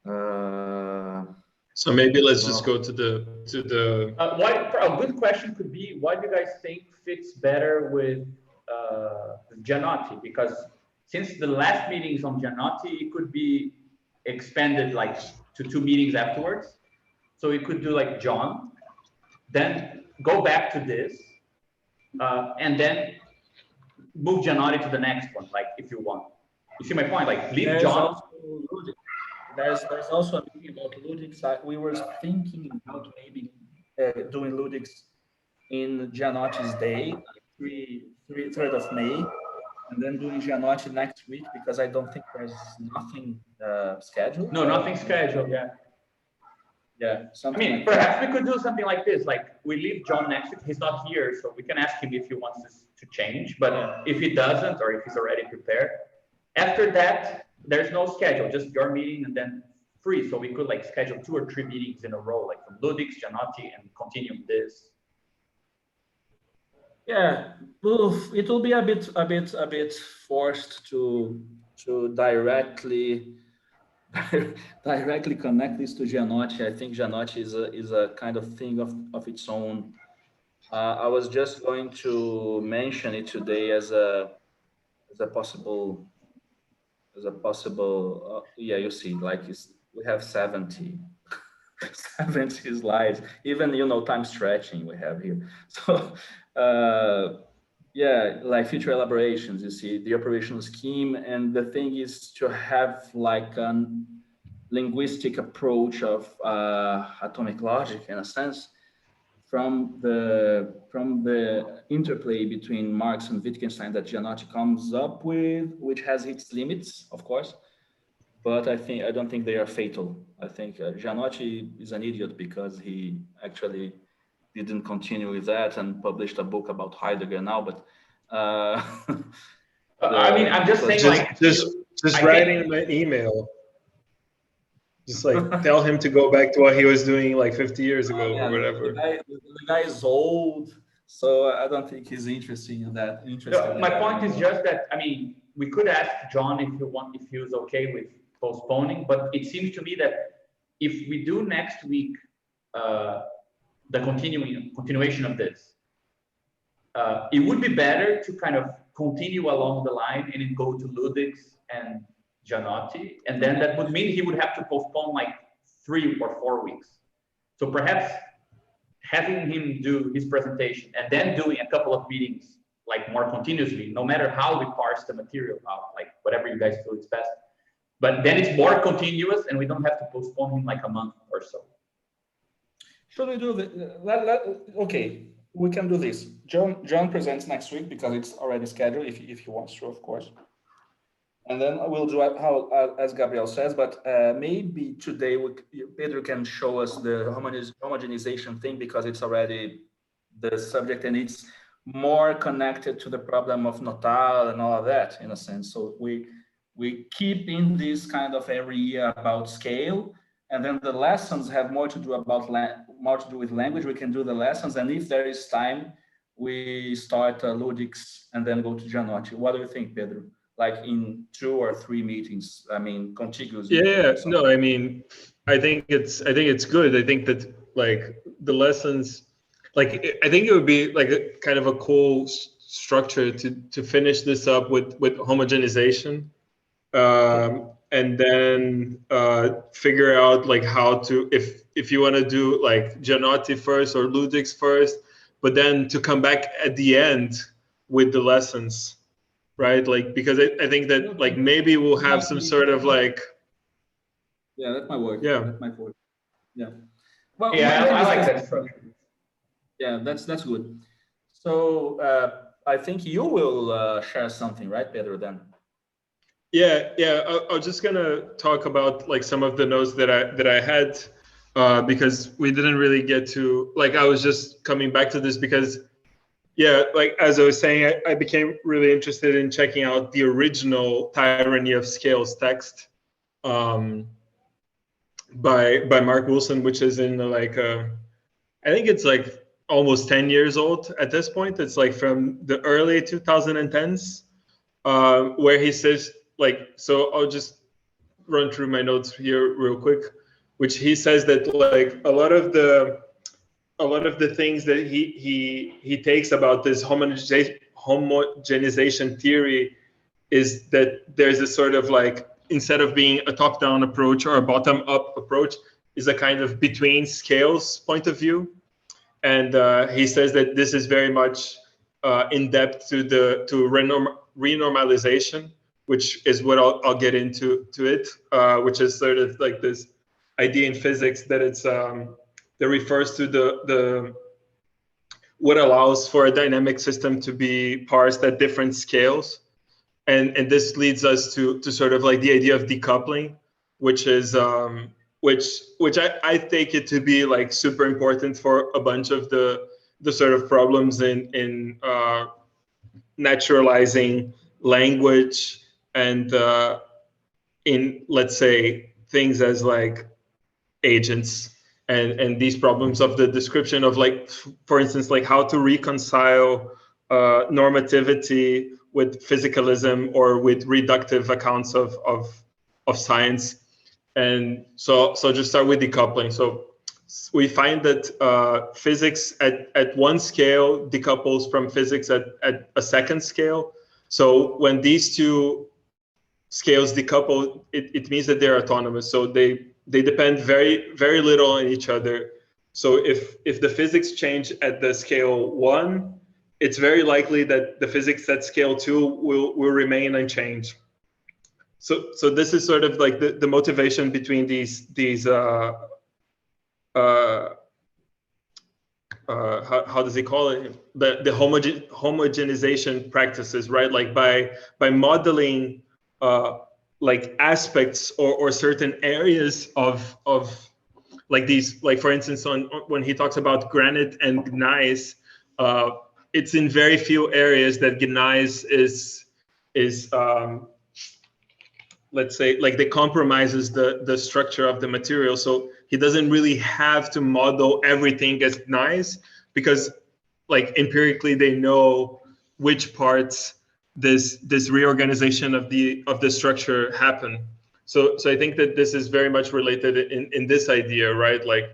So maybe let's just go to the. A good question could be, why do you guys think fits better with Giannotti? Because since the last meetings on Giannotti, it could be expanded like to 2 meetings afterwards. So we could do like John, then go back to this, and then move Giannotti to the next one, like if you want. You see my point? Like leave John. There's also a meeting about Ludwig's. We were thinking about maybe doing Ludwig's in Giannotti's day, 3rd of May, and then doing Giannotti next week, because I don't think there's nothing scheduled. No, nothing scheduled. Yeah. Something. I mean, perhaps we could do something like this. Like we leave John next week. He's not here, so we can ask him if he wants to change. But if he doesn't, or if he's already prepared, after that, there's no schedule, just your meeting and then free. So we could like schedule 2 or 3 meetings in a row, like from Ludwig's, Giannotti, and continue this. Yeah, it will be a bit forced to directly connect this to Giannotti. I think Giannotti is a kind of thing of its own. I was just going to mention it today as a possible. Yeah, you see, like we have 70 slides, even, you know, time stretching we have here. So yeah, like future elaborations, you see the operational scheme, and the thing is to have like a linguistic approach of atomic logic, in a sense, from the interplay between Marx and Wittgenstein that Giannotti comes up with, which has its limits, of course, but I don't think they are fatal. I think Giannotti is an idiot because he actually didn't continue with that and published a book about Heidegger now. But I mean, I'm just saying, like, just writing him an email. Just like tell him to go back to what he was doing like 50 years ago or whatever. The guy is old, so I don't think he's interested in that. My point is just that, I mean, we could ask John if he was okay with postponing, but it seems to me that if we do next week the continuation of this, it would be better to kind of continue along the line and then go to Ludwig's and Giannotti, and then that would mean he would have to postpone like 3 or 4 weeks. So perhaps having him do his presentation and then doing a couple of meetings like more continuously, no matter how we parse the material out, like whatever you guys feel is best. But then it's more continuous and we don't have to postpone him like a month or so. Should we do the, okay, we can do this. John presents next week because it's already scheduled if he wants to, of course. And then we'll do how, as Gabriel says, but maybe today Pedro can show us the homogenization thing, because it's already the subject and it's more connected to the problem of Notal and all of that, in a sense. So we keep in this kind of area about scale, and then the lessons have more to do with language. We can do the lessons, and if there is time, we start Ludix and then go to Gianotti. What do you think, Pedro? Like in 2 or 3 meetings, I mean, contiguous. Yeah, no, I mean, I think it's good. I think that like the lessons, like I think it would be like a kind of a cool structure to finish this up with homogenization, and then figure out like how to, if you want to do like Gianotti first or Ludix first, but then to come back at the end with the lessons. Right, like, because I think that like maybe we'll have some sort of like. Yeah, that might work. Yeah, that might work. Yeah. Well, yeah, I like that structure. Yeah, that's good. So I think you will share something, right, Pedro? Then. Yeah. I'm just gonna talk about like some of the notes that I had, because we didn't really get to, like, I was just coming back to this because. Yeah, like as I was saying, I became really interested in checking out the original Tyranny of Scales text by Mark Wilson, which is in like I think it's like almost 10 years old at this point. It's like from the early 2010s, where he says like, so I'll just run through my notes here real quick, which he says that like a lot of the things that he takes about this homogenization theory is that there's a sort of like, instead of being a top-down approach or a bottom-up approach, is a kind of between scales point of view. And he says that this is very much in depth to renormalization, which is what I'll get into it, which is sort of like this idea in physics that it's that refers to the what allows for a dynamic system to be parsed at different scales, and this leads us to sort of like the idea of decoupling, which is which I take it to be like super important for a bunch of the sort of problems in naturalizing language and in, let's say, things as like agents. And these problems of the description of, like, for instance, like how to reconcile normativity with physicalism or with reductive accounts of science. And so just start with decoupling. So we find that physics at one scale decouples from physics at a second scale. So when these two scales decouple, it means that they're autonomous. So they depend very, very little on each other. So if the physics change at the scale 1, it's very likely that the physics at scale 2 will remain unchanged. So this is sort of like the motivation between these how does he call it, the homogenization practices, right? Like by modeling like aspects or certain areas of like these, like for instance, when he talks about granite and gneiss, it's in very few areas that gneiss is let's say, like, they compromises the structure of the material. So he doesn't really have to model everything as gneiss, because like empirically they know which parts this reorganization of the structure happen. So I think that this is very much related in this idea, right? Like,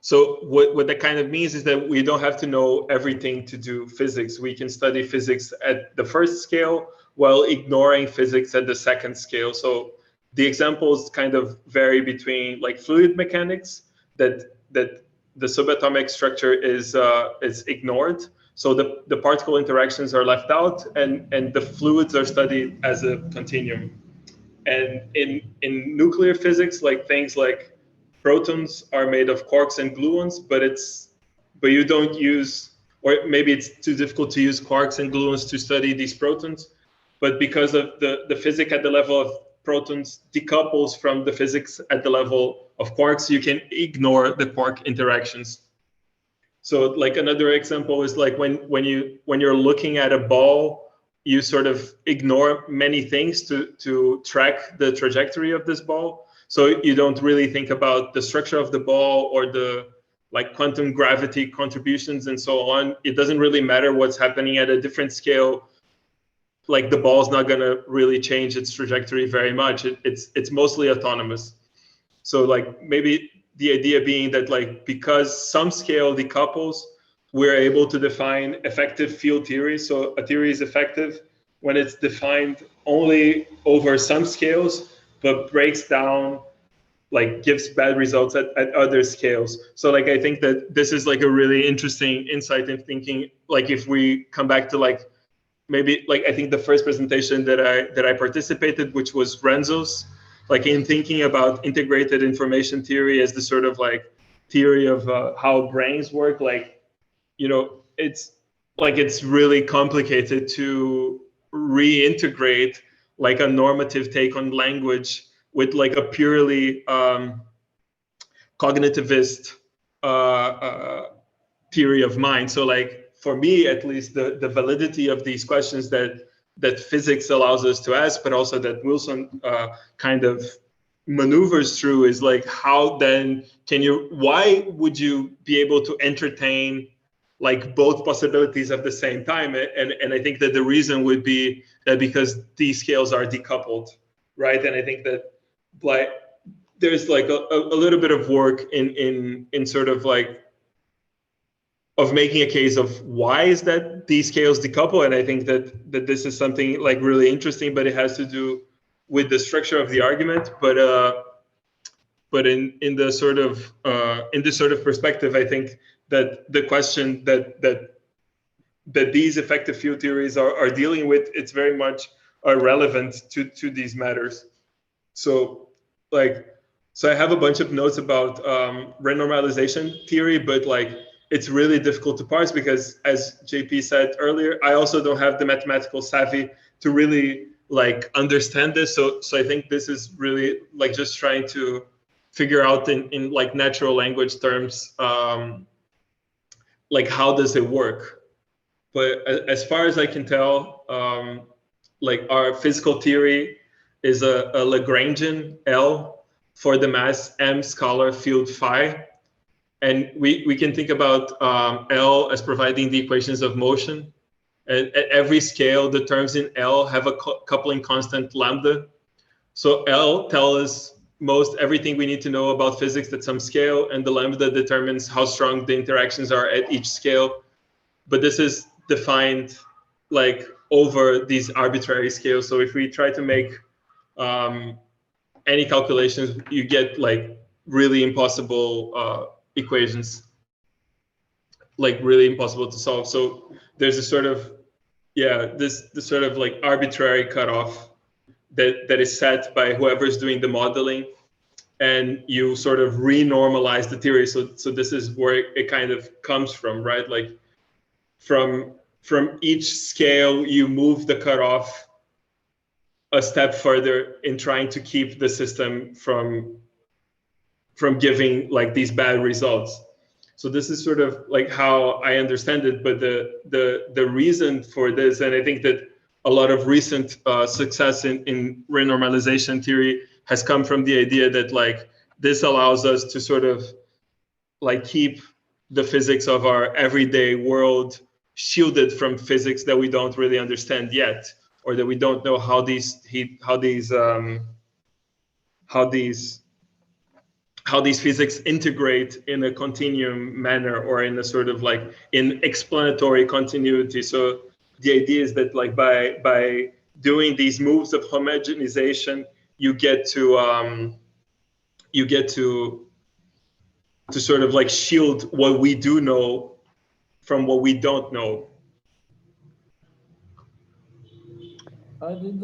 so what that kind of means is that we don't have to know everything to do physics. We can study physics at the first scale while ignoring physics at the second scale. So the examples kind of vary between like fluid mechanics, that the subatomic structure is ignored. So the particle interactions are left out, and the fluids are studied as a continuum. And in nuclear physics, like things like protons are made of quarks and gluons, but you don't use, or maybe it's too difficult to use quarks and gluons to study these protons. but because of the physics at the level of protons decouples from the physics at the level of quarks, you can ignore the quark interactions. So like another example is like when you're looking at a ball, you sort of ignore many things to track the trajectory of this ball. So you don't really think about the structure of the ball or the like quantum gravity contributions and so on. It doesn't really matter what's happening at a different scale. Like the ball's not going to really change its trajectory very much. It's mostly autonomous. So like maybe the idea being that like because some scale decouples, we're able to define effective field theory. So a theory is effective when it's defined only over some scales, but breaks down, like gives bad results at other scales. So like I think that this is like a really interesting insight in thinking, like if we come back to like maybe like I think the first presentation that I participated, which was Renzo's, like in thinking about integrated information theory as the sort of like theory of how brains work, like, you know, it's like it's really complicated to reintegrate like a normative take on language with like a purely cognitivist theory of mind. So like for me, at least, the validity of these questions that physics allows us to ask, but also that Wilson kind of maneuvers through is like, how then can you, why would you be able to entertain like both possibilities at the same time? And I think that the reason would be that because these scales are decoupled, right? And I think that like there's like a little bit of work in sort of like of making a case of why is that these scales decouple. And I think that this is something like really interesting, but it has to do with the structure of the argument. But in the sort of in this sort of perspective, I think that the question that these effective field theories are dealing with, it's very much relevant to these matters. So like, so I have a bunch of notes about renormalization theory, but like it's really difficult to parse because, as JP said earlier, I also don't have the mathematical savvy to really like understand this. So I think this is really like just trying to figure out in like natural language terms, like how does it work? But as far as I can tell, like our physical theory is a Lagrangian L for the mass M scalar field phi. And we can think about L as providing the equations of motion. And at every scale, the terms in L have a coupling constant lambda. So L tells us most everything we need to know about physics at some scale, and the lambda determines how strong the interactions are at each scale. But this is defined like over these arbitrary scales. So if we try to make any calculations, you get like really impossible equations, like really impossible to solve. So there's a sort of, yeah, this sort of like arbitrary cutoff that is set by whoever's doing the modeling, and you sort of renormalize the theory. So this is where it kind of comes from, right? Like from each scale, you move the cutoff a step further in trying to keep the system from giving like these bad results. So this is sort of like how I understand it. But the reason for this, and I think that a lot of recent success in renormalization theory has come from the idea that like this allows us to sort of like keep the physics of our everyday world shielded from physics that we don't really understand yet, or that we don't know how these physics integrate in a continuum manner, or in a sort of like in explanatory continuity. So the idea is that like by doing these moves of homogenization, you get to sort of like shield what we do know from what we don't know.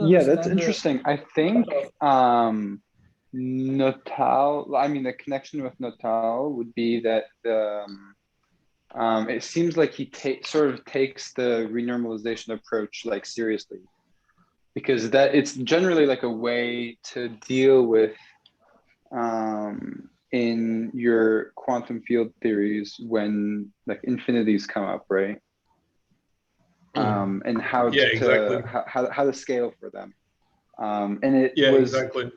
Yeah, that's interesting. I think Notal, I mean, the connection with Notal would be that it seems like he sort of takes the renormalization approach like seriously. because that it's generally like a way to deal with in your quantum field theories when like infinities come up, right? And how to scale for them. And it was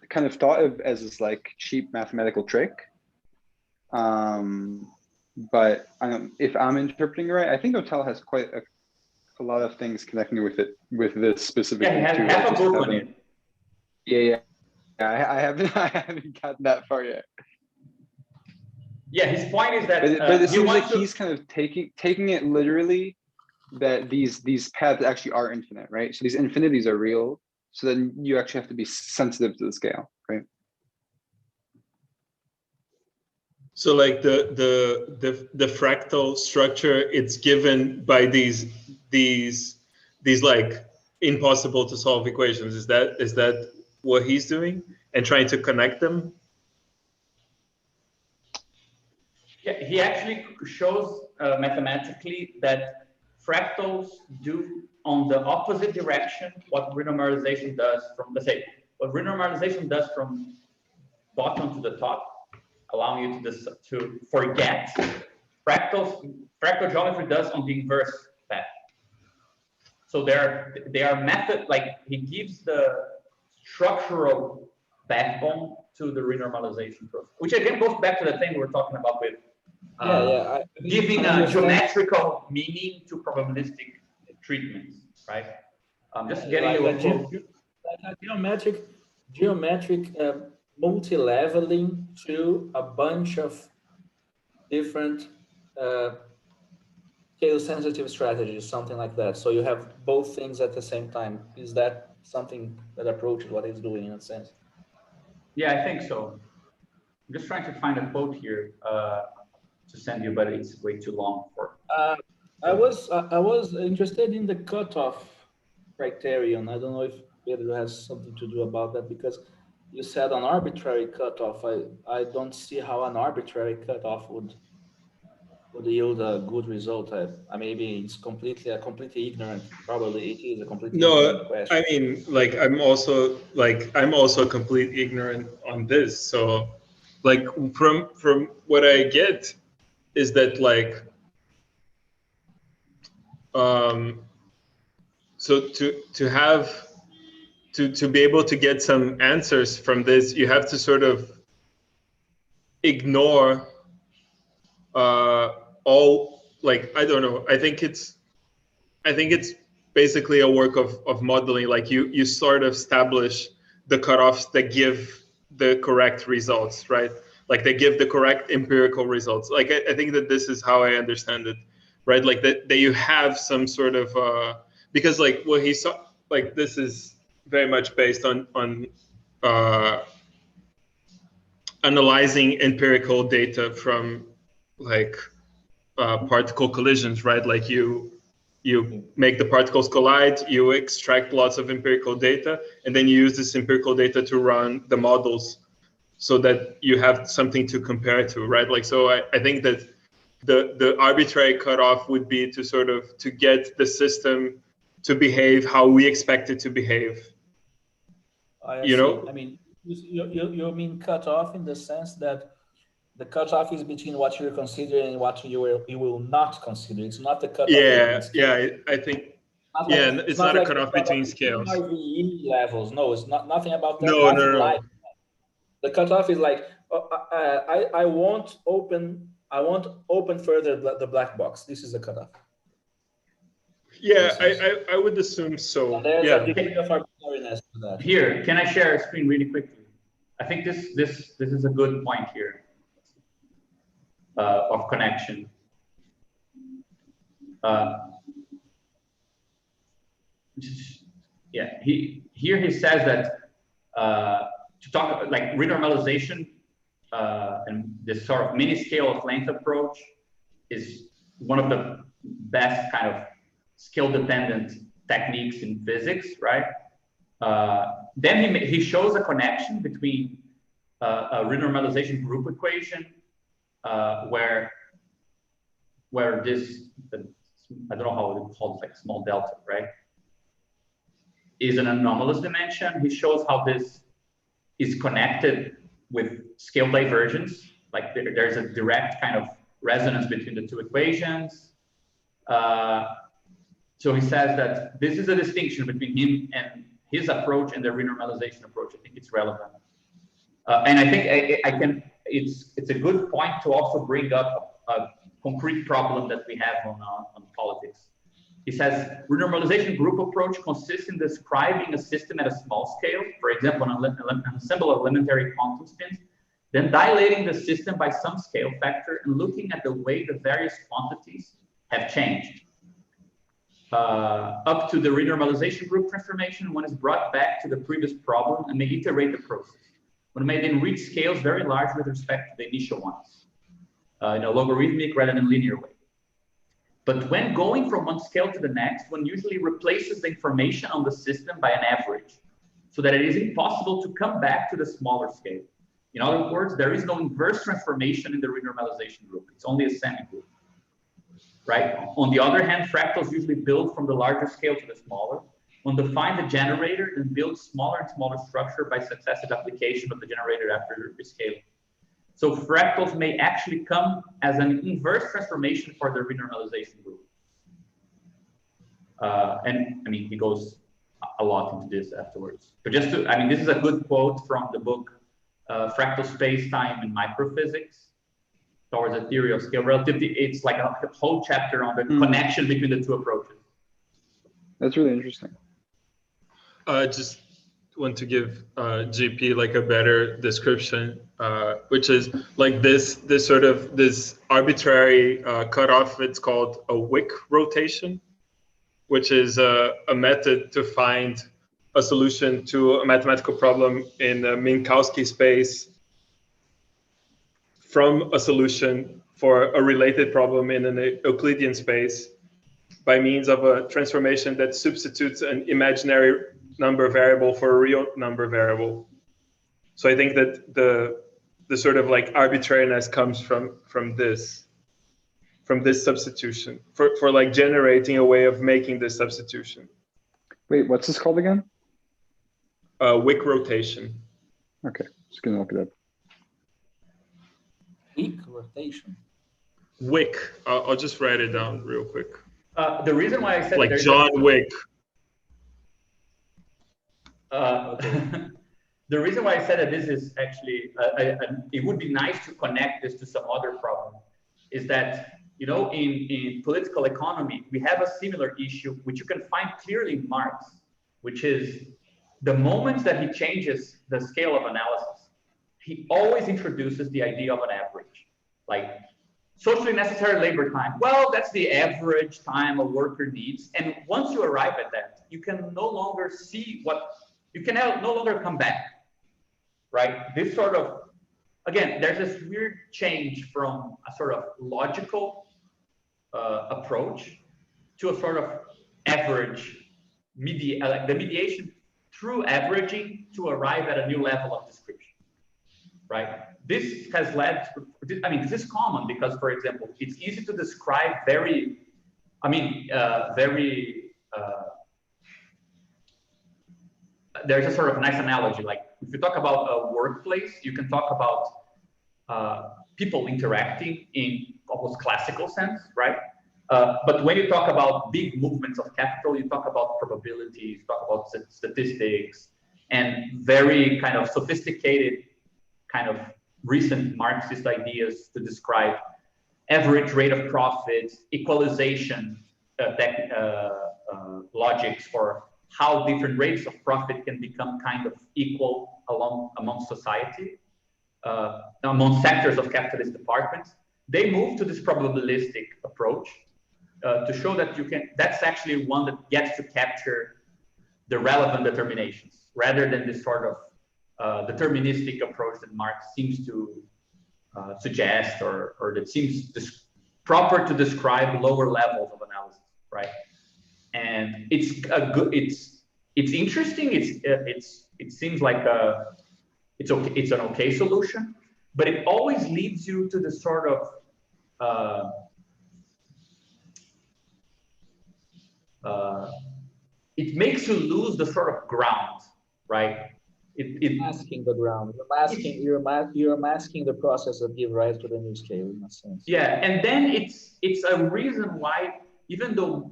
kind of thought of as this like cheap mathematical trick. But if I'm interpreting it right, I think Otel has quite a lot of things connecting with it, with this specific. Yeah, he has a book on it. Yeah. I haven't gotten that far yet. Yeah, his point is that but it seems like he's kind of taking it literally, that these paths actually are infinite, right? So these infinities are real. So then you actually have to be sensitive to the scale, right? So like the fractal structure, it's given by these like impossible to solve equations. Is that what he's doing and trying to connect them? Yeah, he actually shows mathematically that fractals do on the opposite direction what renormalization does from, let's say, what renormalization does from bottom to the top, allowing you to forget. Fractal geometry does on the inverse path. So they are method, like he gives the structural backbone to the renormalization process, which again goes back to the thing we were talking about with giving a geometrical meaning to probabilistic treatments, right? Just getting geometric multi-leveling to a bunch of different scale-sensitive strategies, something like that. So you have both things at the same time. Is that something that approaches what he's doing in a sense? Yeah, I think so. I'm just trying to find a quote here to send you, but it's way too long for. I was interested in the cutoff criterion. I don't know if Pedro has something to do about that, because you said an arbitrary cutoff. I don't see how an arbitrary cutoff would yield a good result. Maybe it's completely ignorant. Probably it is a completely ignorant question. I mean, like I'm also completely ignorant on this. So, like from what I get is that like, so to be able to get some answers from this, you have to sort of ignore all, like, I don't know. I think it's basically a work of modeling. Like you sort of establish the cutoffs that give the correct results, right? Like they give the correct empirical results. Like I think that this is how I understand it, right? Like that you have some sort of because like what he saw, like this is very much based on analyzing empirical data from like particle collisions, right? Like you make the particles collide, you extract lots of empirical data, and then you use this empirical data to run the models so that you have something to compare to, right? Like, so I think that the arbitrary cutoff would be to sort of to get the system to behave how we expect it to behave. You know? I mean, you mean cutoff in the sense that the cutoff is between what you're considering and what you will not consider. It's not the cutoff. Yeah, I think. It's not a cutoff between scales. RVE levels. No, it's not nothing about that. No. Like the cutoff is like I won't open further the black box. This is the cutoff. Yeah, I would assume so. And there's a degree of arbitrariness to that. Here, can I share a screen really quickly? I think this is a good point here of connection. Yeah, he says that to talk like renormalization and this sort of mini scale of length approach is one of the best kind of skill dependent techniques in physics, right? Then he shows a connection between a renormalization group equation where this, I don't know how it calls, like small delta, right? is an anomalous dimension. He shows how this is connected with scale divergence. Like there's a direct kind of resonance between the two equations. So he says that this is a distinction between him and his approach and the renormalization approach. I think it's relevant. And I think it's a good point to also bring up a concrete problem that we have on politics. He says, renormalization group approach consists in describing a system at a small scale, for example, an ensemble of elementary quantum spins, then dilating the system by some scale factor and looking at the way the various quantities have changed. Up to the renormalization group transformation, one is brought back to the previous problem and may iterate the process. One may then reach scales very large with respect to the initial ones, in a logarithmic rather than linear way. But when going from one scale to the next, one usually replaces the information on the system by an average, so that it is impossible to come back to the smaller scale. In other words, there is no inverse transformation in the renormalization group. It's only a semi-group, right? On the other hand, fractals usually build from the larger scale to the smaller. One defines the generator and builds smaller and smaller structure by successive application of the generator after rescaling. So fractals may actually come as an inverse transformation for the renormalization group. And I mean, he goes a lot into this afterwards. But just to, I mean, this is a good quote from the book Fractal Space-Time and Microphysics towards a theory of scale relativity. It's like a whole chapter on the connection between the two approaches. That's really interesting. Just want to give GP like a better description, which is like this arbitrary cutoff. It's called a Wick rotation, which is a method to find a solution to a mathematical problem in a Minkowski space from a solution for a related problem in an Euclidean space by means of a transformation that substitutes an imaginary number variable for a real number variable. So I think that the sort of like arbitrariness comes from this substitution for like generating a way of making this substitution. Wait, what's this called again? Wick rotation. Okay, just gonna look it up. Wick rotation. Wick. I'll just write it down real quick. The reason why I said like John Wick. The reason why I said that this is actually, it would be nice to connect this to some other problem, is that, you know, in political economy, we have a similar issue, which you can find clearly in Marx, which is the moment that he changes the scale of analysis, he always introduces the idea of an average, like socially necessary labor time. Well, that's the average time a worker needs. And once you arrive at that, you can no longer see what, you can no longer come back, right? This sort of, again, there's this weird change from a sort of logical approach to a sort of average, like the mediation through averaging to arrive at a new level of description, right? This has led to, I mean, this is common because, for example, it's easy to describe very, there's a sort of nice analogy. Like if you talk about a workplace, you can talk about people interacting in almost classical sense, right? But when you talk about big movements of capital, you talk about probabilities, you talk about statistics, and very kind of sophisticated kind of recent Marxist ideas to describe average rate of profit, equalization logics for how different rates of profit can become kind of equal among society, among sectors of capitalist departments. They move to this probabilistic approach to show that you can, that's actually one that gets to capture the relevant determinations rather than this sort of deterministic approach that Marx seems to suggest, or that seems proper to describe lower levels of analysis, right? And it's a good, it's interesting. It seems like it's okay. It's an okay solution, but it always leads you to the sort of it makes you lose the sort of ground, right? Masking the ground. You're masking the process that gives rise to the new scale in a sense. Yeah, and then it's a reason why, even though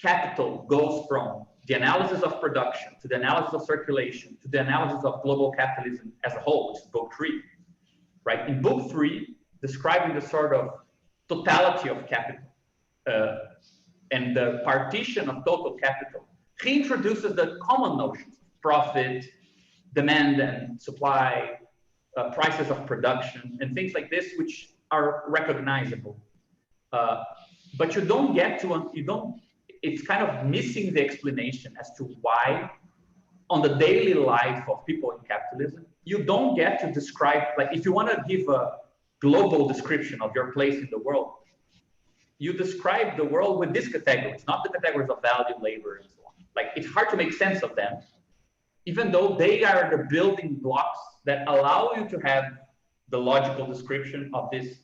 capital goes from the analysis of production to the analysis of circulation to the analysis of global capitalism as a whole, which is book 3, right? In book 3, describing the sort of totality of capital and the partition of total capital, he introduces the common notions: profit, demand and supply, prices of production, and things like this, which are recognizable. But you don't get to, it's kind of missing the explanation as to why on the daily life of people in capitalism, you don't get to describe, like if you want to give a global description of your place in the world, you describe the world with these categories, not the categories of value, labor, and so on. Like it's hard to make sense of them, even though they are the building blocks that allow you to have the logical description of this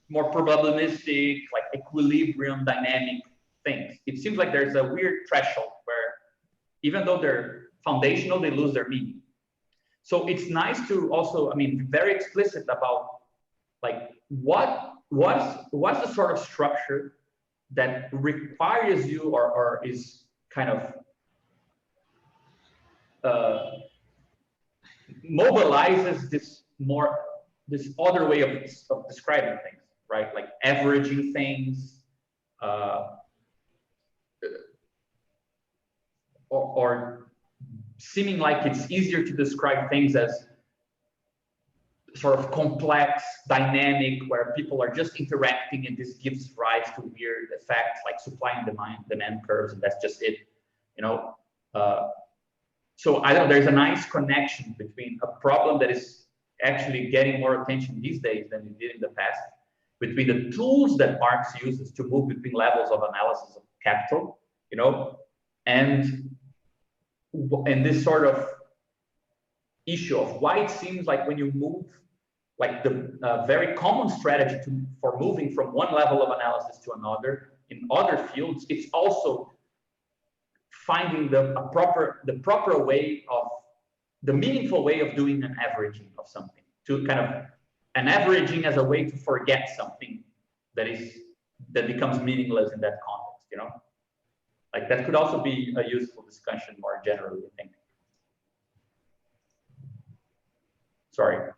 more probabilistic, like equilibrium dynamic things. It seems like there's a weird threshold where even though they're foundational, they lose their meaning. So it's nice to also, I mean, be very explicit about like what's the sort of structure that requires you or is kind of mobilizes this other way of describing things, right? Like averaging things, or seeming like it's easier to describe things as sort of complex, dynamic, where people are just interacting, and this gives rise to weird effects like supply and demand curves, and that's just it, you know. So I don't know, there's a nice connection between a problem that is actually getting more attention these days than it did in the past, between the tools that Marx uses to move between levels of analysis of capital, you know, and this sort of issue of why it seems like when you move, like the very common strategy for moving from one level of analysis to another in other fields, it's also finding the proper way of, the meaningful way of doing an averaging of something, to kind of an averaging as a way to forget something that becomes meaningless in that context, you know? Like that could also be a useful discussion more generally, I think. Sorry.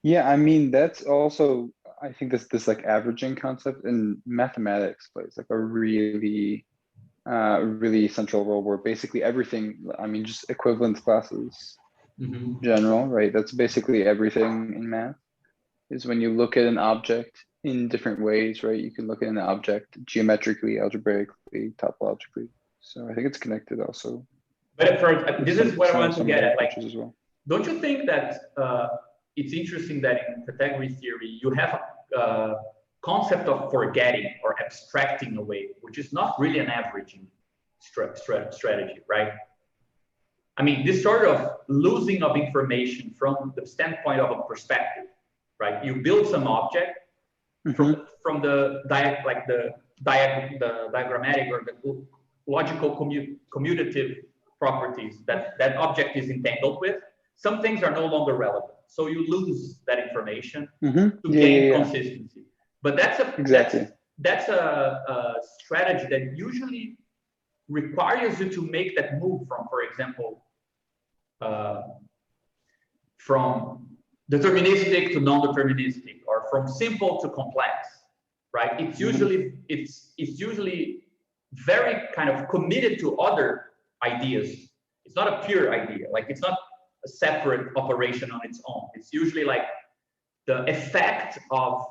Yeah, I mean, that's also, I think this like averaging concept in mathematics plays like a really central role, where basically everything, I mean, just equivalence classes, general, right? That's basically everything in math, is when you look at an object in different ways, right? You can look at an object geometrically, algebraically, topologically. So I think it's connected also. But this is what I want to get at. Like, as well. Don't you think that it's interesting that in category theory, you have a concept of forgetting or abstracting away, which is not really an averaging strategy, right? I mean, this sort of losing of information from the standpoint of a perspective, right? You build some object from the diagrammatic or the logical commutative properties that object is entangled with. Some things are no longer relevant, so you lose that information to gain consistency. But that's a strategy that usually requires you to make that move from, for example, from deterministic to non-deterministic, or from simple to complex, right? It's usually it's usually very kind of committed to other ideas. It's not a pure idea, like it's not a separate operation on its own. It's usually like the effect of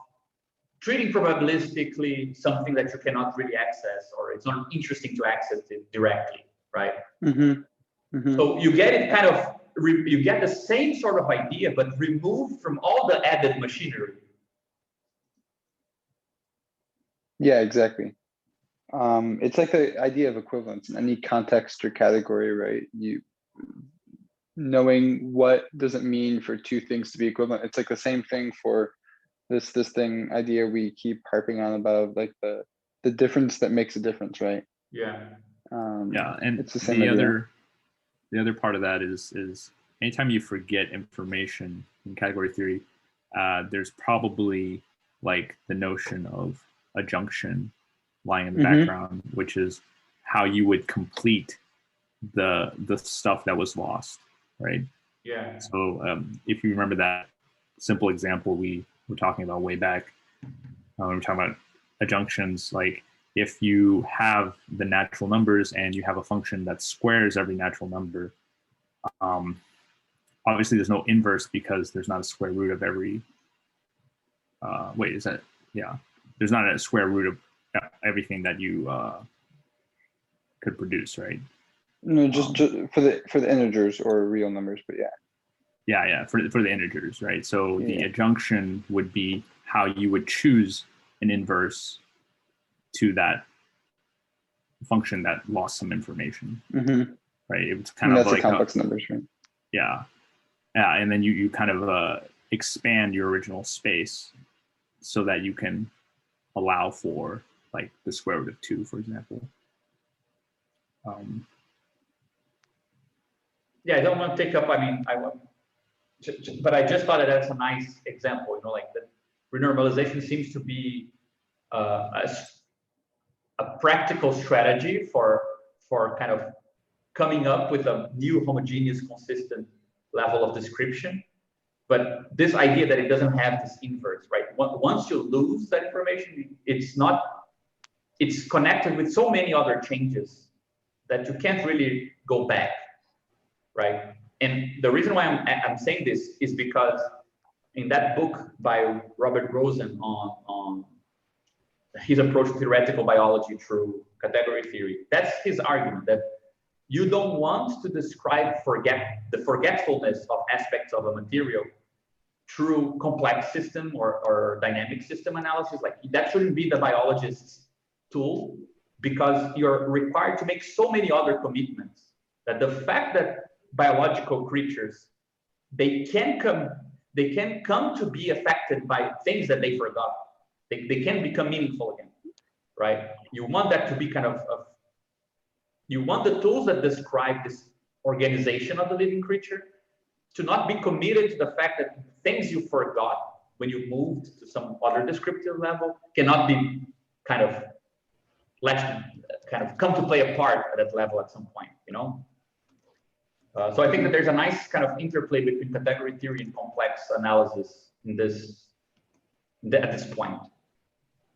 treating probabilistically something that you cannot really access, or it's not interesting to access it directly, right? So you get it kind of, you get the same sort of idea, but removed from all the added machinery. Yeah, exactly. It's like the idea of equivalence in any context or category, right? You knowing what does it mean for two things to be equivalent. It's like the same thing for this thing idea we keep harping on about, like the difference that makes a difference, right? Yeah. Yeah, and it's the same idea. The other part of that is anytime you forget information in category theory, there's probably like the notion of adjunction lying in the background, which is how you would complete the stuff that was lost, right? Yeah. So if you remember that simple example we were talking about way back, when we were talking about adjunctions, like if you have the natural numbers and you have a function that squares every natural number, obviously there's no inverse because there's not a square root of every, there's not a square root of everything that you could produce, right? No, just for the integers or real numbers, but yeah. For the integers, right? So the adjunction would be how you would choose an inverse to that function that lost some information, right? It was kind of like complex numbers, right? Yeah, and then you kind of expand your original space so that you can allow for like the square root of 2, for example. Yeah, I don't want to take up. But I just thought that that's a nice example. Like the renormalization seems to be a practical strategy for kind of coming up with a new homogeneous, consistent level of description. But this idea that it doesn't have this inverse, right? Once you lose that information, it's connected with so many other changes that you can't really go back, right? And the reason why I'm saying this is because in that book by Robert Rosen on his approach to theoretical biology through category theory, that's his argument, that you don't want to describe the forgetfulness of aspects of a material through complex system or dynamic system analysis. Like that shouldn't be the biologist's tool, because you're required to make so many other commitments that the fact that biological creatures, they can come to be affected by things that they forgot. They can become meaningful again, right? You want that to be kind of you want the tools that describe this organization of the living creature to not be committed to the fact that things you forgot when you moved to some other descriptive level cannot be kind of come to play a part at that level at some point, So I think that there's a nice kind of interplay between category theory and complex analysis at this point.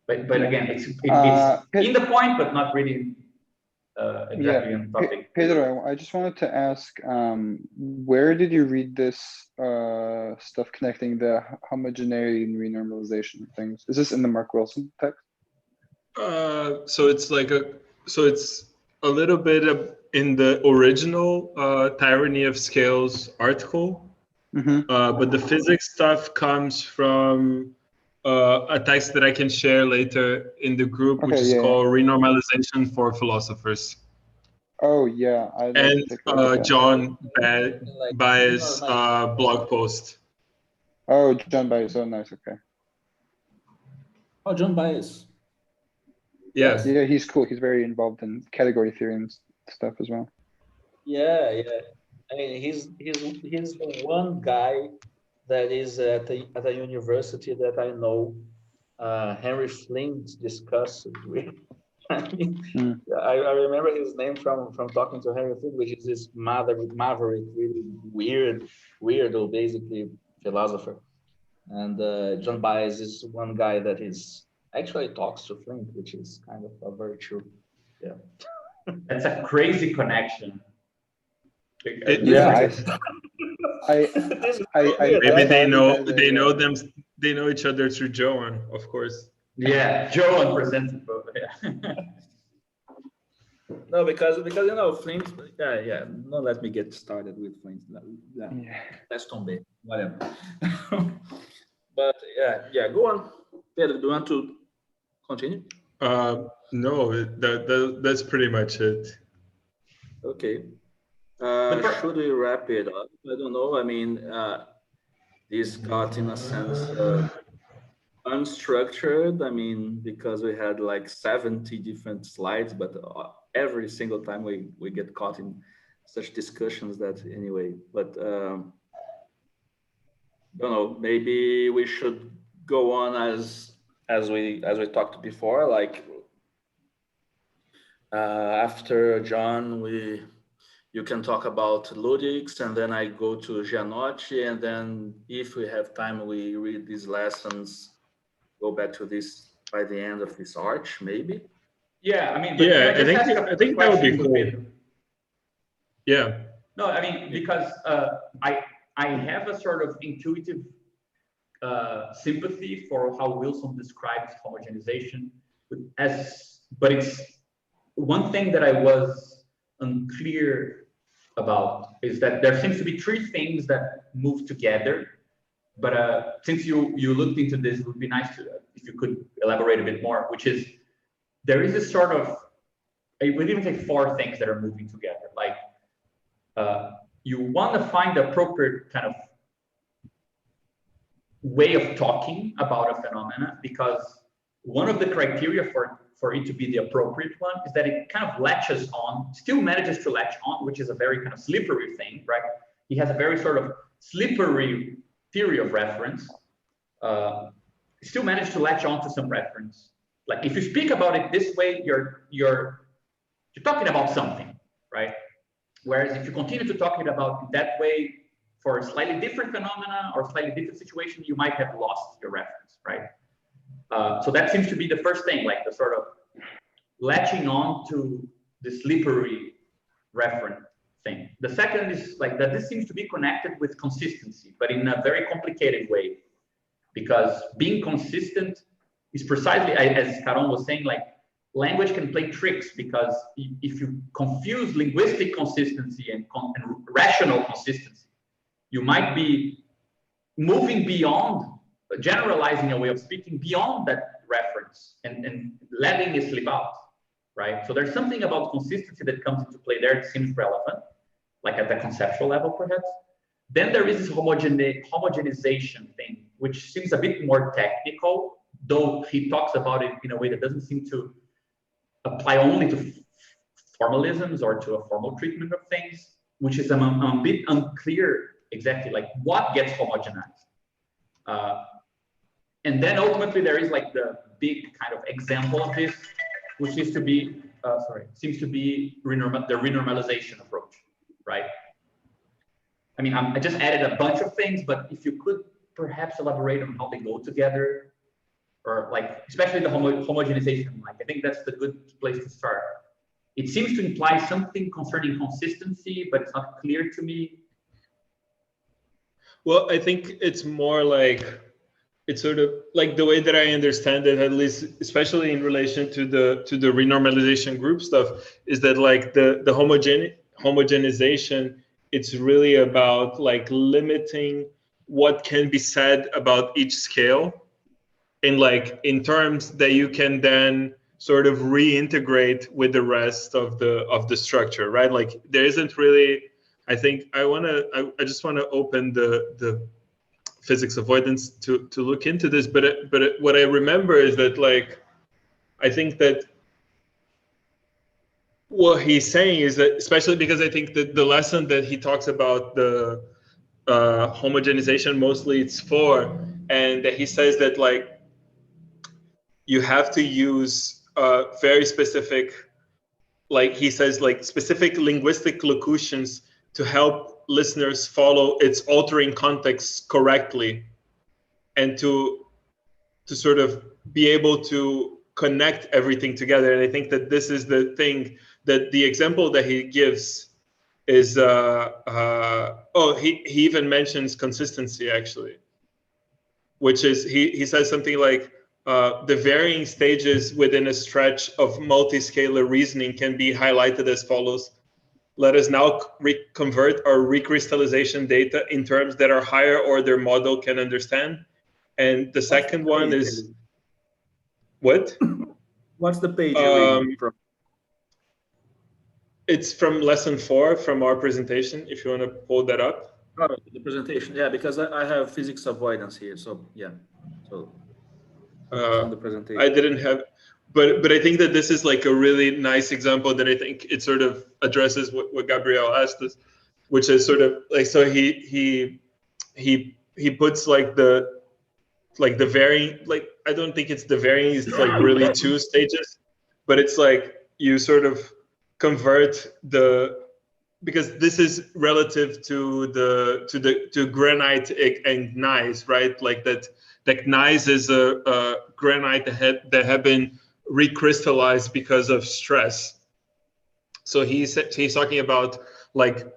But again, it's in the point, but not really exactly on topic. Pedro, I just wanted to ask, where did you read this stuff connecting the homogeneity and renormalization things? Is this in the Mark Wilson text? So it's a little bit in the original Tyranny of Scales article, but the physics stuff comes from a text that I can share later in the group, which is called Renormalization for Philosophers. Oh yeah, and John Baez's blog post. Oh, John Baez. Oh, nice. Okay. Oh, John Baez. Yes. Yeah, he's cool. He's very involved in category theory and stuff as well. Yeah. I mean, he's the one guy that is at a university that I know. Henry Flint discussed with. I remember his name from talking to Henry Flint, which is this maverick, really weirdo, basically philosopher. And John Baez is one guy that is actually talks to Flint, which is kind of a virtue. Yeah. That's a crazy connection. Yeah, maybe they know each other through Joan, of course. Yeah, Joan presented both. Yeah. No, because Flint. Yeah. No, let me get started with Flint. Let's tombe, whatever. But yeah. Go on, Pedro. Do you want to continue? No, that's pretty much it. Okay. Should we wrap it up? I don't know. I mean, this got in a sense unstructured. I mean, because we had like 70 different slides, but every single time we get caught in such discussions that anyway, but don't know, maybe we should go on as we talked before, like after John, you can talk about Ludwig's, and then I go to Gianotti, and then if we have time, we read these lessons, go back to this by the end of this arch, maybe. Yeah, I mean, yeah, I think that would be cool. Yeah. No, I mean, because I have a sort of intuitive sympathy for how Wilson describes homogenization, but it's one thing that I was unclear about is that there seems to be three things that move together. But since you looked into this, it would be nice to if you could elaborate a bit more, which is there is this sort of, I would even say four things that are moving together. Like you want to find the appropriate kind of way of talking about a phenomena, because one of the criteria for it to be the appropriate one is that it kind of latches on, still manages to latch on, which is a very kind of slippery thing, right? He has a very sort of slippery theory of reference. Still manage to latch on to some reference. Like if you speak about it this way, you're talking about something, right? Whereas if you continue to talk it about it that way for a slightly different phenomena or slightly different situation, you might have lost your reference, right? So that seems to be the first thing, like the sort of latching on to the slippery reference thing. The second is like that this seems to be connected with consistency, but in a very complicated way, because being consistent is precisely, as Caron was saying, like language can play tricks, because if you confuse linguistic consistency and rational consistency, you might be moving beyond, generalizing a way of speaking beyond that reference and letting it slip out, right? So there's something about consistency that comes into play there. It seems relevant, like at the conceptual level, perhaps. Then there is this homogenization thing, which seems a bit more technical, though he talks about it in a way that doesn't seem to apply only to formalisms or to a formal treatment of things, which is a bit unclear exactly like what gets homogenized. And then ultimately there is like the big kind of example of this, which is to be, seems to be the renormalization approach, right? I mean, I just added a bunch of things, but if you could perhaps elaborate on how they go together, or like, especially the homogenization, like I think that's the good place to start. It seems to imply something concerning consistency, but it's not clear to me. Well, I think it's more like, it's sort of like the way that I understand it, at least, especially in relation to the renormalization group stuff, is that like the homogenization, it's really about like limiting what can be said about each scale, and like in terms that you can then sort of reintegrate with the rest of the structure, right? Like there isn't really, I think I just want to open the physics avoidance to look into this, but what I remember is that like I think that what he's saying is that, especially because I think that the lesson that he talks about the homogenization mostly it's for, and that he says that like you have to use very specific, like he says, like specific linguistic locutions to help listeners follow its altering context correctly, and to sort of be able to connect everything together. And I think that this is the thing, that the example that he gives is, he even mentions consistency actually, which is, he says something like, the varying stages within a stretch of multiscalar reasoning can be highlighted as follows. Let us now convert our recrystallization data in terms that our higher order model can understand. And the second one is, what? What's the page you're reading from? It's from lesson 4 from our presentation, if you want to pull that up. Oh, the presentation, yeah, because I have physics avoidance here, so yeah. So from the presentation. I didn't have, but I think that this is like a really nice example that I think it sort of addresses what Gabriel asked us, which is sort of like, so he puts like the varying, like, I don't think it's the varying, it's like really two stages, but it's like you sort of convert because this is relative to granite and gneiss, right? Like that gneiss is a granite that have been recrystallized because of stress. So he's talking about like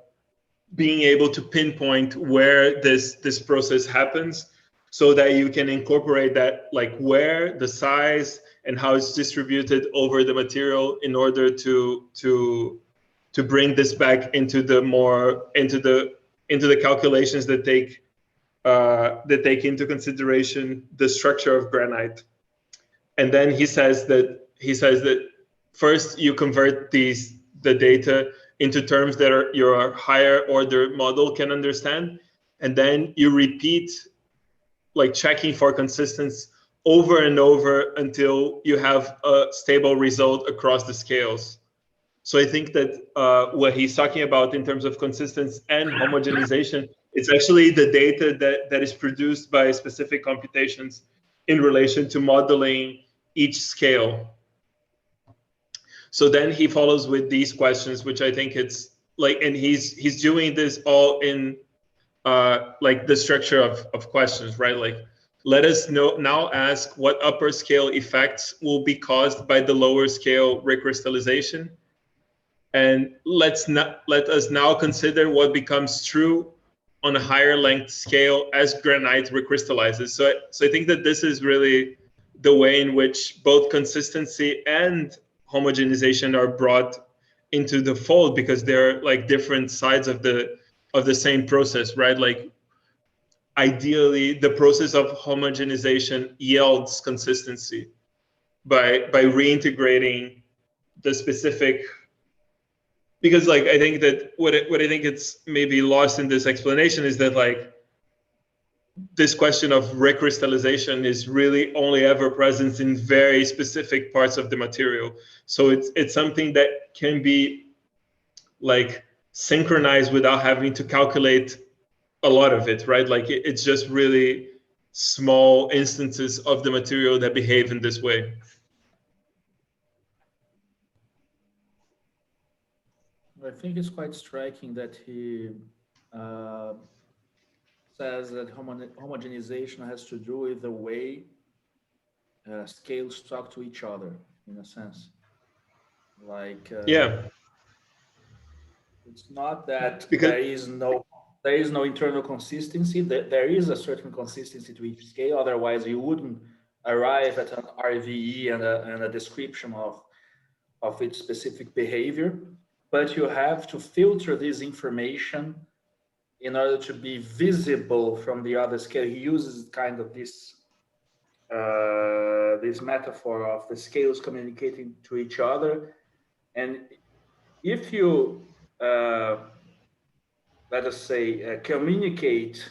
being able to pinpoint where this process happens, so that you can incorporate that, like where, the size, and how it's distributed over the material, in order to bring this back into the calculations that take into consideration the structure of granite. And then he says that first you convert the data into terms that your higher order model can understand, and then you repeat, like, checking for consistency over and over until you have a stable result across the scales. So I think that what he's talking about in terms of consistency and homogenization, it's actually the data that is produced by specific computations in relation to modeling each scale. So then he follows with these questions, which I think it's like, and he's doing this all in like the structure of questions, right? Like, let us now ask what upper scale effects will be caused by the lower scale recrystallization. And let us now consider what becomes true on a higher length scale as granite recrystallizes. So I think that this is really the way in which both consistency and homogenization are brought into the fold, because they're like different sides of the same process, right? Like, ideally, the process of homogenization yields consistency by reintegrating the specific. Because, like, I think that what I think it's maybe lost in this explanation is that, like, this question of recrystallization is really only ever present in very specific parts of the material. So it's something that can be, like, synchronized without having to calculate a lot of it, right? Like, it's just really small instances of the material that behave in this way. I think it's quite striking that he says that homogenization has to do with the way scales talk to each other, in a sense. Like, yeah, it's not that there is no internal consistency. There is a certain consistency to each scale. Otherwise, you wouldn't arrive at an RVE and a description of its specific behavior. But you have to filter this information in order to be visible from the other scale. He uses kind of this metaphor of the scales communicating to each other. And if you, let us say, communicate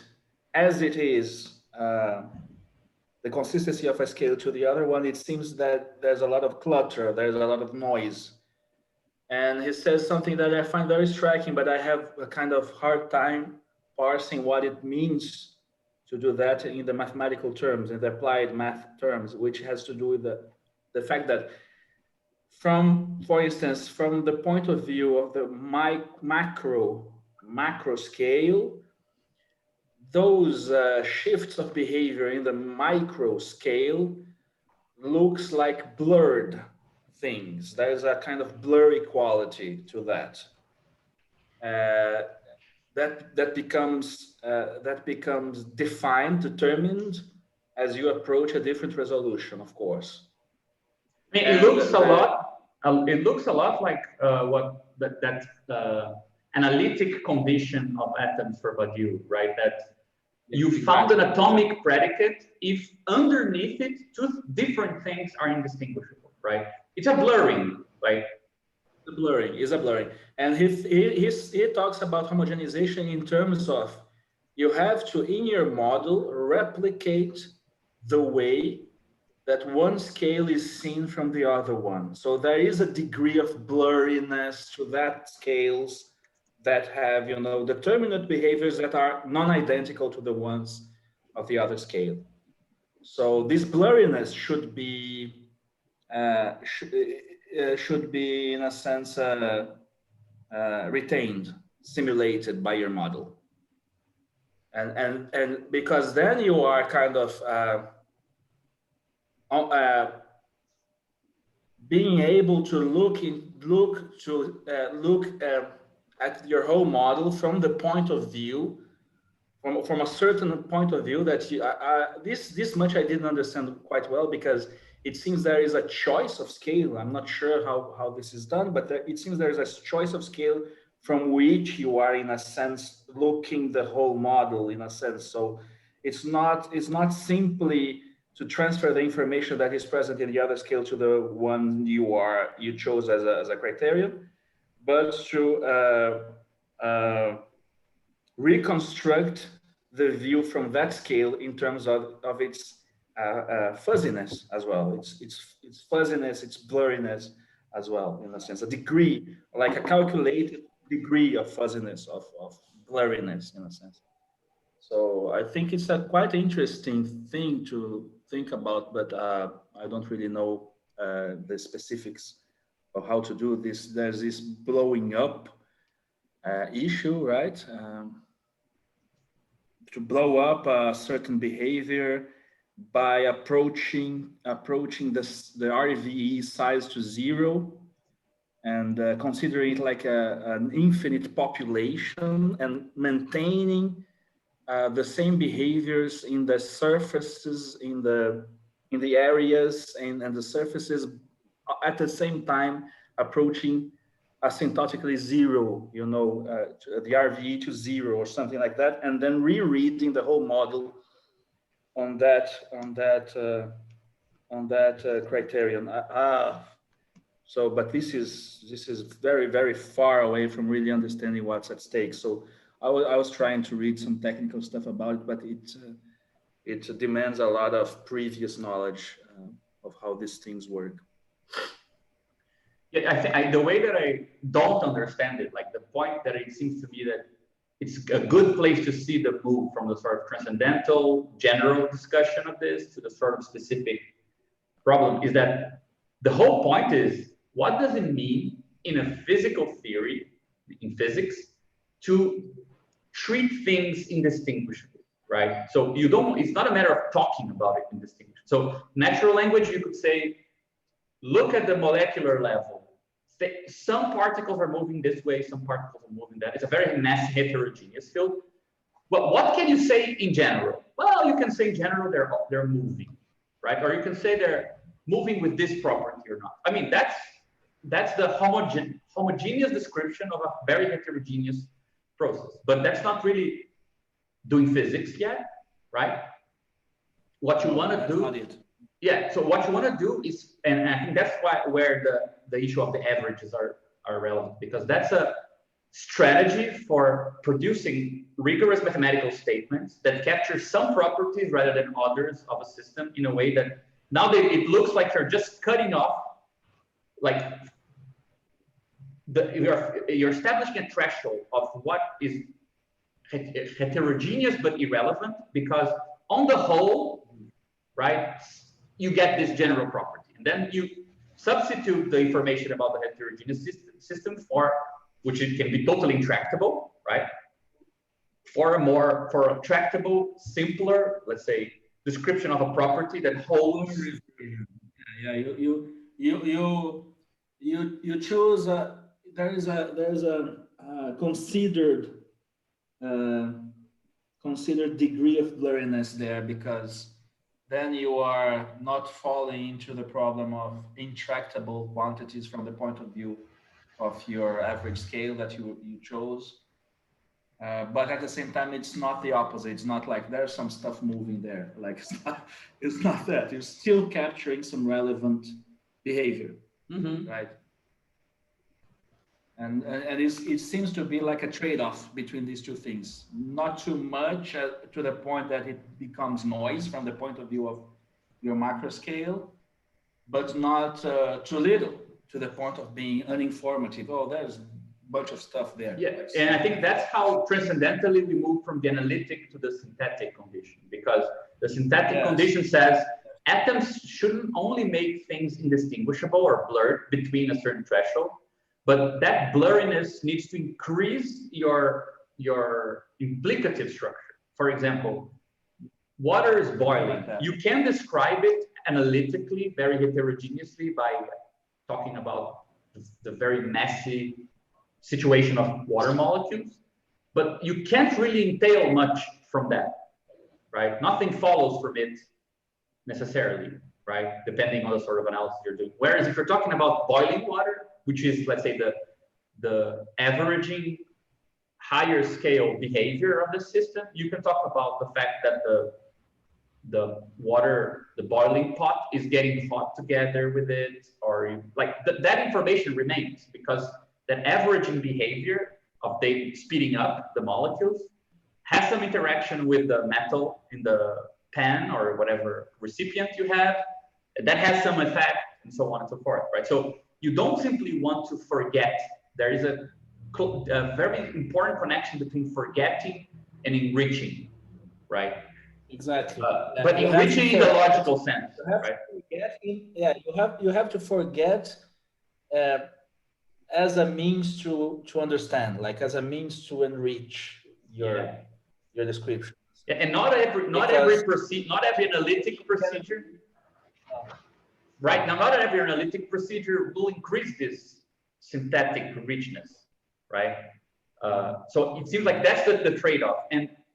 as it is the consistency of a scale to the other one, it seems that there's a lot of clutter, there's a lot of noise. And he says something that I find very striking, but I have a kind of hard time parsing what it means to do that in the mathematical terms, in the applied math terms, which has to do with the fact that, for instance, from the point of view of the macro scale, those shifts of behavior in the micro scale looks like blurred things. There's a kind of blurry quality to that. That becomes defined, determined as you approach a different resolution, of course. I mean, it looks a lot like what that analytic condition of atoms for Badiou, right? That you found an atomic predicate if underneath it two different things are indistinguishable, right? It's a blurring, right? The blurring is a blurring. And he talks about homogenization in terms of you have to, in your model, replicate the way that one scale is seen from the other one. So there is a degree of blurriness to that scales that have, you know, determinate behaviors that are non-identical to the ones of the other scale. So this blurriness should be should be in a sense retained, simulated by your model, and because then you are kind of being able to look at your whole model from the point of view, from a certain point of view that you, this much I didn't understand quite well, because it seems there is a choice of scale. I'm not sure how this is done, but it seems there is a choice of scale from which you are, in a sense, looking the whole model, in a sense. So it's not simply to transfer the information that is present in the other scale to the one you chose as a criterion, but to reconstruct the view from that scale in terms of its fuzziness as well. Its fuzziness, its blurriness as well, in a sense, a degree, like a calculated degree of fuzziness, of blurriness, in a sense. So I think it's a quite interesting thing to think about, but I don't really know the specifics of how to do this. There's this blowing up issue, right? To blow up a certain behavior by approaching the RVE size to 0, and considering it like an infinite population, and maintaining the same behaviors in the surfaces, in the areas and the surfaces, at the same time approaching asymptotically 0, you know, the RVE to 0 or something like that, and then rereading the whole model on that criterion. So, but this is very, very far away from really understanding what's at stake. So I was trying to read some technical stuff about it, but it demands a lot of previous knowledge of how these things work. Yeah, the way that I don't understand it, like the point that it seems to me that it's a good place to see the move from the sort of transcendental general discussion of this to the sort of specific problem, is that the whole point is, what does it mean in a physical theory, in physics, to treat things indistinguishably, right? So you don't, it's not a matter of talking about it indistinguishably. So natural language, you could say, look at the molecular level. Some particles are moving this way, some particles are moving that. It's a very mass heterogeneous field. Well, what can you say in general? Well, you can say in general they're moving, right? Or you can say they're moving with this property or not. I mean, that's the homogeneous description of a very heterogeneous process. But that's not really doing physics yet, right? What you want to do, yeah. So what you want to do is, and I think that's where the issue of the averages are relevant, because that's a strategy for producing rigorous mathematical statements that capture some properties rather than others of a system, in a way that now it looks like you're just cutting off, like you're establishing a threshold of what is heterogeneous but irrelevant, because on the whole, right, you get this general property, and then you substitute the information about the heterogeneous system for, which it can be totally intractable, right, for a tractable, simpler, let's say, description of a property that holds. Yeah, you choose there's a considered degree of blurriness there, because then you are not falling into the problem of intractable quantities from the point of view of your average scale that you chose. But at the same time, it's not the opposite. It's not like there's some stuff moving there. Like it's not that. You're still capturing some relevant behavior, right? And it seems to be like a trade-off between these two things. Not too much to the point that it becomes noise from the point of view your macro scale, but not too little to the point of being uninformative. Oh, there's a bunch of stuff there. Yeah, and I think that's how transcendentally we move from the analytic to the synthetic condition, because the synthetic condition says atoms shouldn't only make things indistinguishable or blurred between a certain threshold, but that blurriness needs to increase your implicative structure. For example, water is boiling. You can describe it analytically, very heterogeneously by talking about the very messy situation of water molecules, but you can't really entail much from that, right? Nothing follows from it necessarily, right? Depending on the sort of analysis you're doing. Whereas if you're talking about boiling water, which is, let's say, the averaging higher scale behavior of the system, you can talk about the fact that the water, the boiling pot is getting hot together with it, or like that information remains, because that averaging behavior of they speeding up the molecules has some interaction with the metal in the pan or whatever recipient you have. That has some effect, and so on and so forth, right? So you don't simply want to forget. There is a very important connection between forgetting and enriching, right? Exactly. But enriching in the logical sense, right? You have to forget as a means to understand, like as a means to enrich your description. Yeah, and not every analytic procedure. Right now, not every analytic procedure will increase this synthetic richness, right? So it seems like that's the trade-off.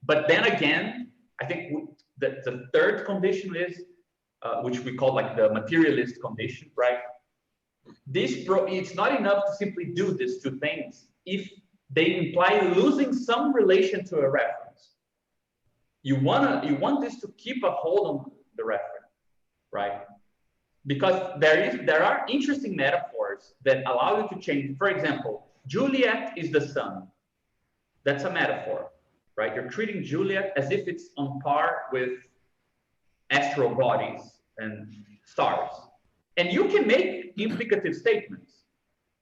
But then again, I think the third condition is, which we call like the materialist condition, right? It's not enough to simply do these two things if they imply losing some relation to a reference. You want this to keep a hold on the reference, right? Because there are interesting metaphors that allow you to change. For example, Juliet is the sun. That's a metaphor, right? You're treating Juliet as if it's on par with astral bodies and stars. And you can make implicative statements.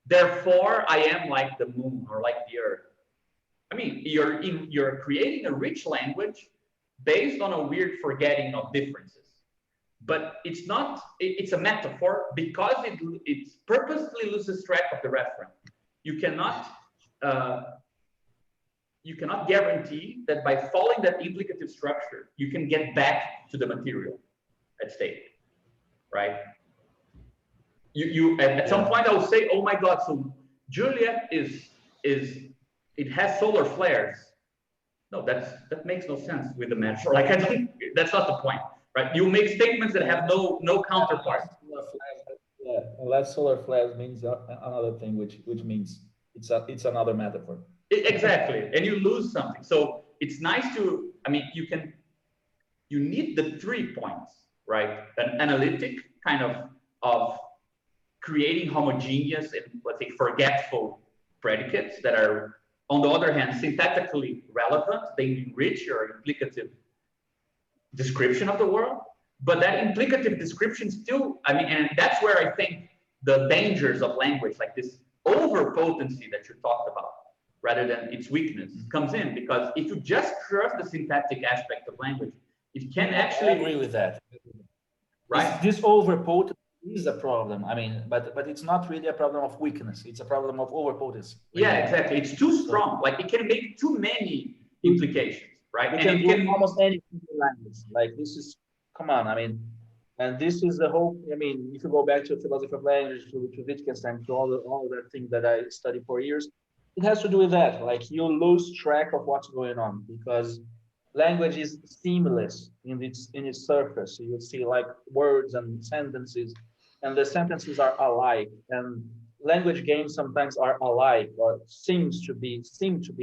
Therefore, I am like the moon or like the earth. I mean, you're creating a rich language based on a weird forgetting of differences. But it's not, it's a metaphor because it purposely loses track of the reference. You cannot guarantee that by following that implicative structure, you can get back to the material at stake, right? At some point I will say, oh my God, so Juliet it has solar flares. No, that makes no sense with the metaphor. Like, I think that's not the point, right? You make statements that have no counterpart. Yeah, unless solar flares means another thing, which means it's another metaphor. Exactly, and you lose something. So it's nice to, I mean, you need the 3 points, right? An analytic kind of creating homogeneous and, let's say, forgetful predicates that are, on the other hand, synthetically relevant. They enrich your implicative description of the world, but that implicative description still, I mean, and that's where I think the dangers of language, like this overpotency that you talked about, rather than its weakness, comes in. Because if you just trust the syntactic aspect of language, it can actually... I agree with that. Right? This overpotency is a problem. I mean, but it's not really a problem of weakness. It's a problem of overpotency. Yeah, exactly. It's too strong. Like, it can make too many implications, right? And it can almost anything in language. Like, this is, come on, I mean, and this is the whole, I mean, if you go back to philosophy of language, to Wittgenstein, to all that thing that I studied for years, it has to do with that. Like, you lose track of what's going on because language is seamless in its surface. So you see like words and sentences, and the sentences are alike. And language games sometimes are alike, or seem to be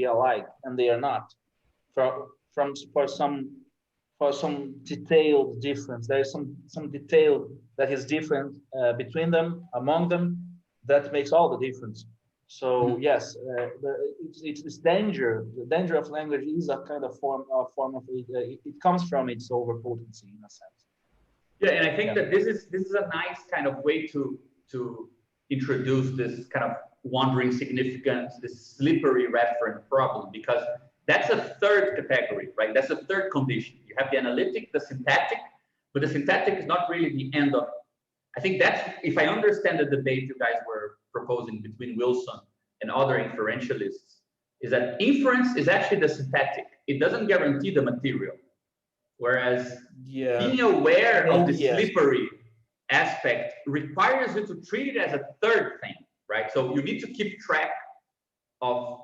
alike, and they are not. For some detailed difference, there is some detail that is different between them, among them, that makes all the difference. So yes, it's danger. The danger of language is a kind of form of it comes from its overpotency in a sense. Yeah, and I think that this is a nice kind of way to introduce this kind of wandering significance, this slippery referent problem, because that's a third category, right? That's a third condition. You have the analytic, the syntactic, but the syntactic is not really the end of it. I think that's, if I understand the debate you guys were proposing between Wilson and other inferentialists, is that inference is actually the syntactic. It doesn't guarantee the material. Whereas being aware of the slippery aspect requires you to treat it as a third thing, right? So you need to keep track of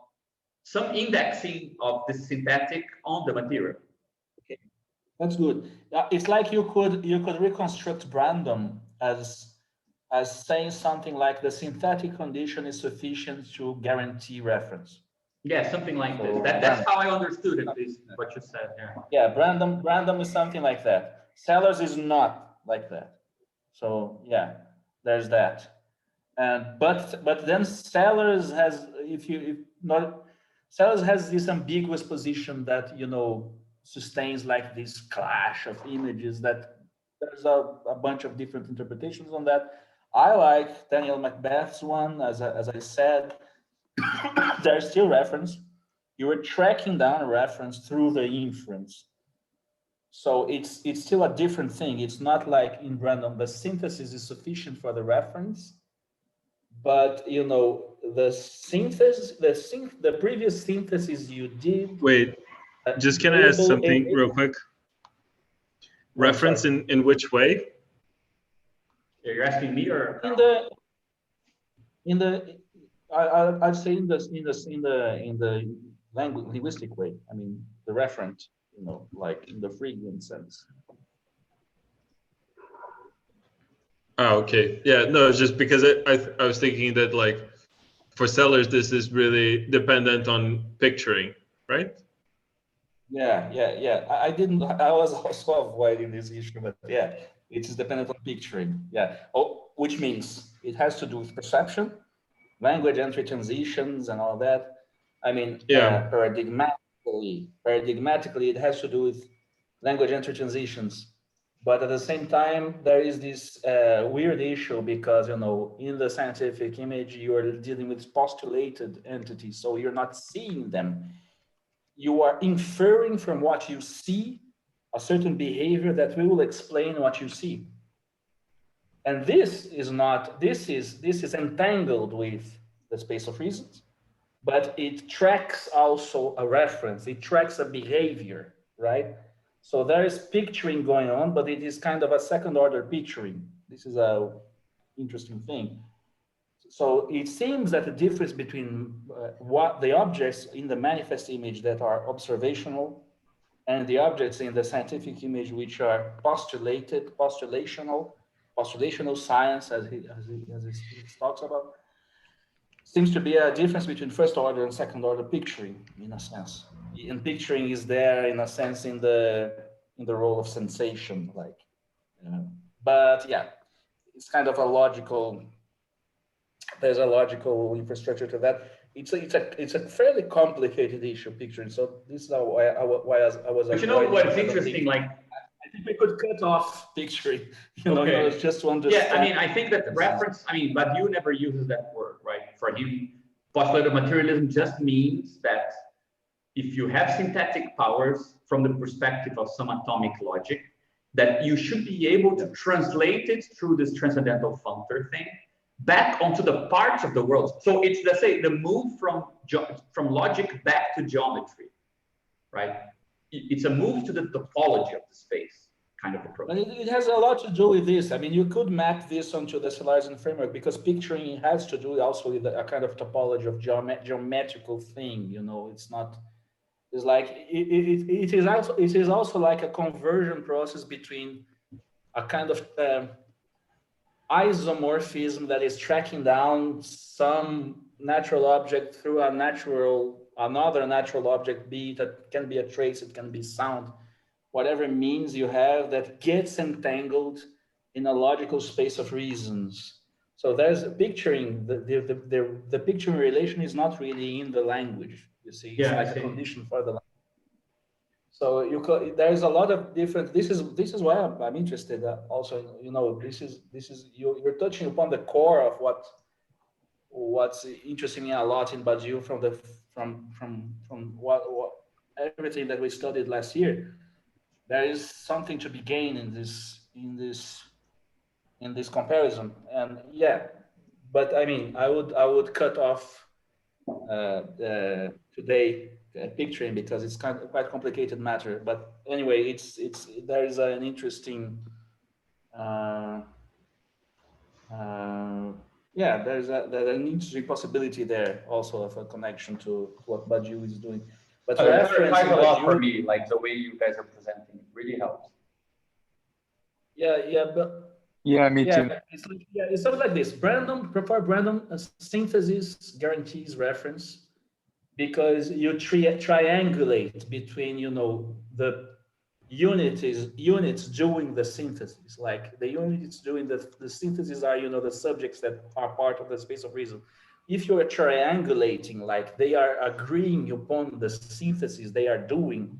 some indexing of the syntactic on the material. Okay, that's good. It's like you could reconstruct random as saying something like the syntactic condition is sufficient to guarantee reference. Yeah, something like this. That's how I understood it, is what you said. Yeah, random is something like that. Sellers is not like that. So yeah, there's that. And but then Sellers has Sellers has this ambiguous position that, you know, sustains like this clash of images, that there's a bunch of different interpretations on that. I like Daniel Macbeth's one, as I said. There's still reference. You were tracking down a reference through the inference. So it's still a different thing. It's not like in random, the synthesis is sufficient for the reference, but you know, the synthesis, the previous synthesis you did. Wait, just can I ask something real quick? Reference in which way? You're asking me, or I'd say in the linguistic way. I mean, the referent, you know, like in the Freudian sense. Oh, okay. Yeah, no, it's just because I was thinking that, like, for Sellers, this is really dependent on picturing, right? Yeah. I was also avoiding this issue, but yeah, it is dependent on picturing. Yeah. Oh, which means it has to do with perception, language entry transitions, and all that. I mean, paradigmatically, it has to do with language entry transitions. But at the same time, there is this weird issue because, you know, in the scientific image, you are dealing with postulated entities, so you're not seeing them. You are inferring from what you see a certain behavior that will explain what you see. And this is entangled with the space of reasons, but it tracks also a reference, it tracks a behavior, right? So there is picturing going on, but it is kind of a second order picturing. This is a interesting thing. So it seems that the difference between what the objects in the manifest image that are observational and the objects in the scientific image, which are postulational science, as he talks about, seems to be a difference between first order and second order picturing, in a sense. And picturing is there, in a sense, in the role of sensation, like. But yeah, it's kind of a logical. There's a logical infrastructure to that. It's a fairly complicated issue, picturing. So this is why I was. But you know what's interesting? Like, I think we could cut off picturing. You know, just to understand. Yeah, I mean, I think that the reference. I mean, but you never uses that word, right? For him, postulated materialism just means that if you have syntactic powers from the perspective of some atomic logic, that you should be able to translate it through this transcendental functor thing back onto the parts of the world. So it's, let's say, the move from logic back to geometry, right? It's a move to the topology of the space kind of approach. And it has a lot to do with this. I mean, you could map this onto the Theorizing framework because picturing has to do also with a kind of topology of geometrical thing. You know, it's not. It's like it is also like a conversion process between a kind of isomorphism that is tracking down some natural object through another natural object, be it that can be a trace, it can be sound, whatever means you have that gets entangled in a logical space of reasons. So there's a picturing, the picturing relation is not really in the language, you see, it's like a condition for the language. So there is a lot of different. This is why I'm interested. Also, you know, this is you're touching upon the core of what's interesting me a lot in Badiou from what everything that we studied last year. There is something to be gained in this comparison, and yeah. But I mean, I would cut off today picturing because it's quite complicated matter. But anyway, there is an interesting yeah, there's an interesting possibility there also of a connection to what Badiou is doing. But it clarifies a lot for me, like the way you guys are presenting. It really helps. Yeah, but yeah, me too. It's something like this. For Brandon, a synthesis guarantees reference because you triangulate between, you know, the units doing the synthesis. Like the units doing the synthesis are, you know, the subjects that are part of the space of reason. If you are triangulating, like they are agreeing upon the synthesis they are doing,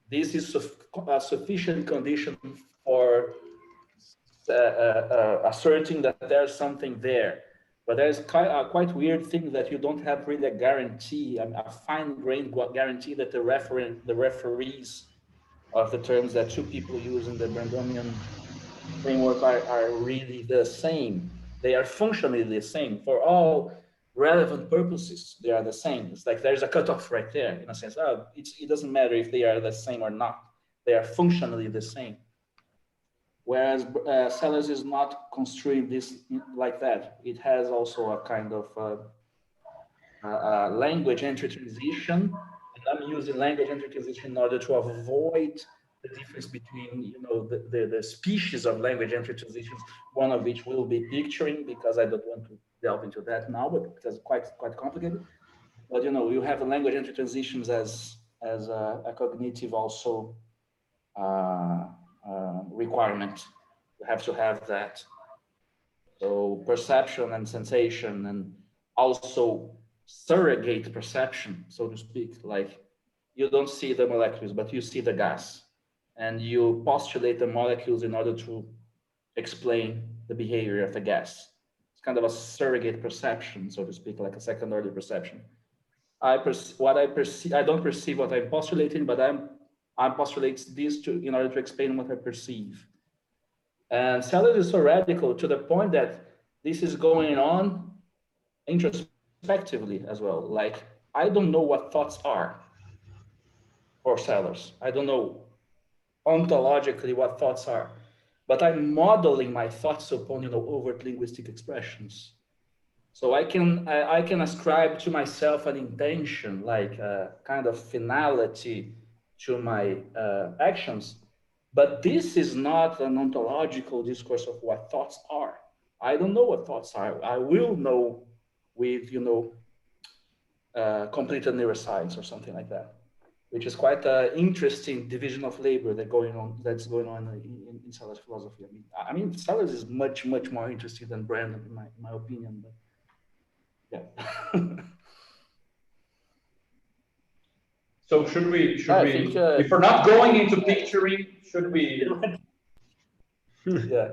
this is a sufficient condition for asserting that there's something there. But there's a quite weird thing that you don't have really a guarantee, a fine-grained guarantee that the referees of the terms that two people use in the Brandonian framework are really the same. They are functionally the same. For all relevant purposes, they are the same. It's like there's a cutoff right there, in a sense. It doesn't matter if they are the same or not. They are functionally the same. Whereas Sellers is not construing this like that. It has also a kind of language entry transition. And I'm using language entry transition in order to avoid the difference between, you know, the species of language entry transitions, one of which will be picturing, because I don't want to delve into that now, but because it's quite complicated. But, you know, you have a language entry transitions as a cognitive also requirement. You have to have that. So perception and sensation, and also surrogate perception, so to speak. Like you don't see the molecules, but you see the gas, and you postulate the molecules in order to explain the behavior of the gas. It's kind of a surrogate perception, so to speak, like a second order perception. I don't perceive what I'm postulating, but I postulate this in order to explain what I perceive. And Sellers is so radical to the point that this is going on introspectively as well. Like, I don't know what thoughts are for Sellers. I don't know ontologically what thoughts are, but I'm modeling my thoughts upon, you know, overt linguistic expressions. So I can ascribe to myself an intention, like a kind of finality to my actions. But this is not an ontological discourse of what thoughts are. I don't know what thoughts are. I will know with, you know, completed neuroscience or something like that, which is quite an interesting division of labor that's going on in Sellers' philosophy. I mean, Sellers is much more interesting than Brandon, in my opinion. But yeah. So should we think, if we're not going into picturing, should we? Yeah.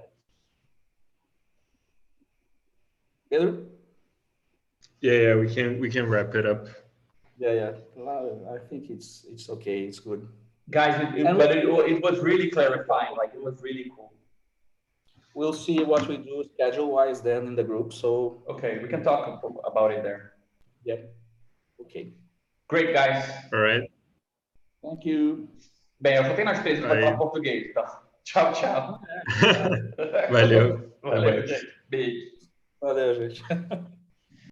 Pedro? Yeah, we can wrap it up. Yeah. I think it's okay. It's good, guys. It was really clarifying. Like, it was really cool. We'll see what we do schedule-wise then in the group. So okay, we can talk about it there. Yeah. Okay. Great, guys. All right. Thank you. Bem, eu só tenho na experiência para falar português, tá? Tchau, tchau. Valeu. Valeu, gente. Beijo. Valeu, gente.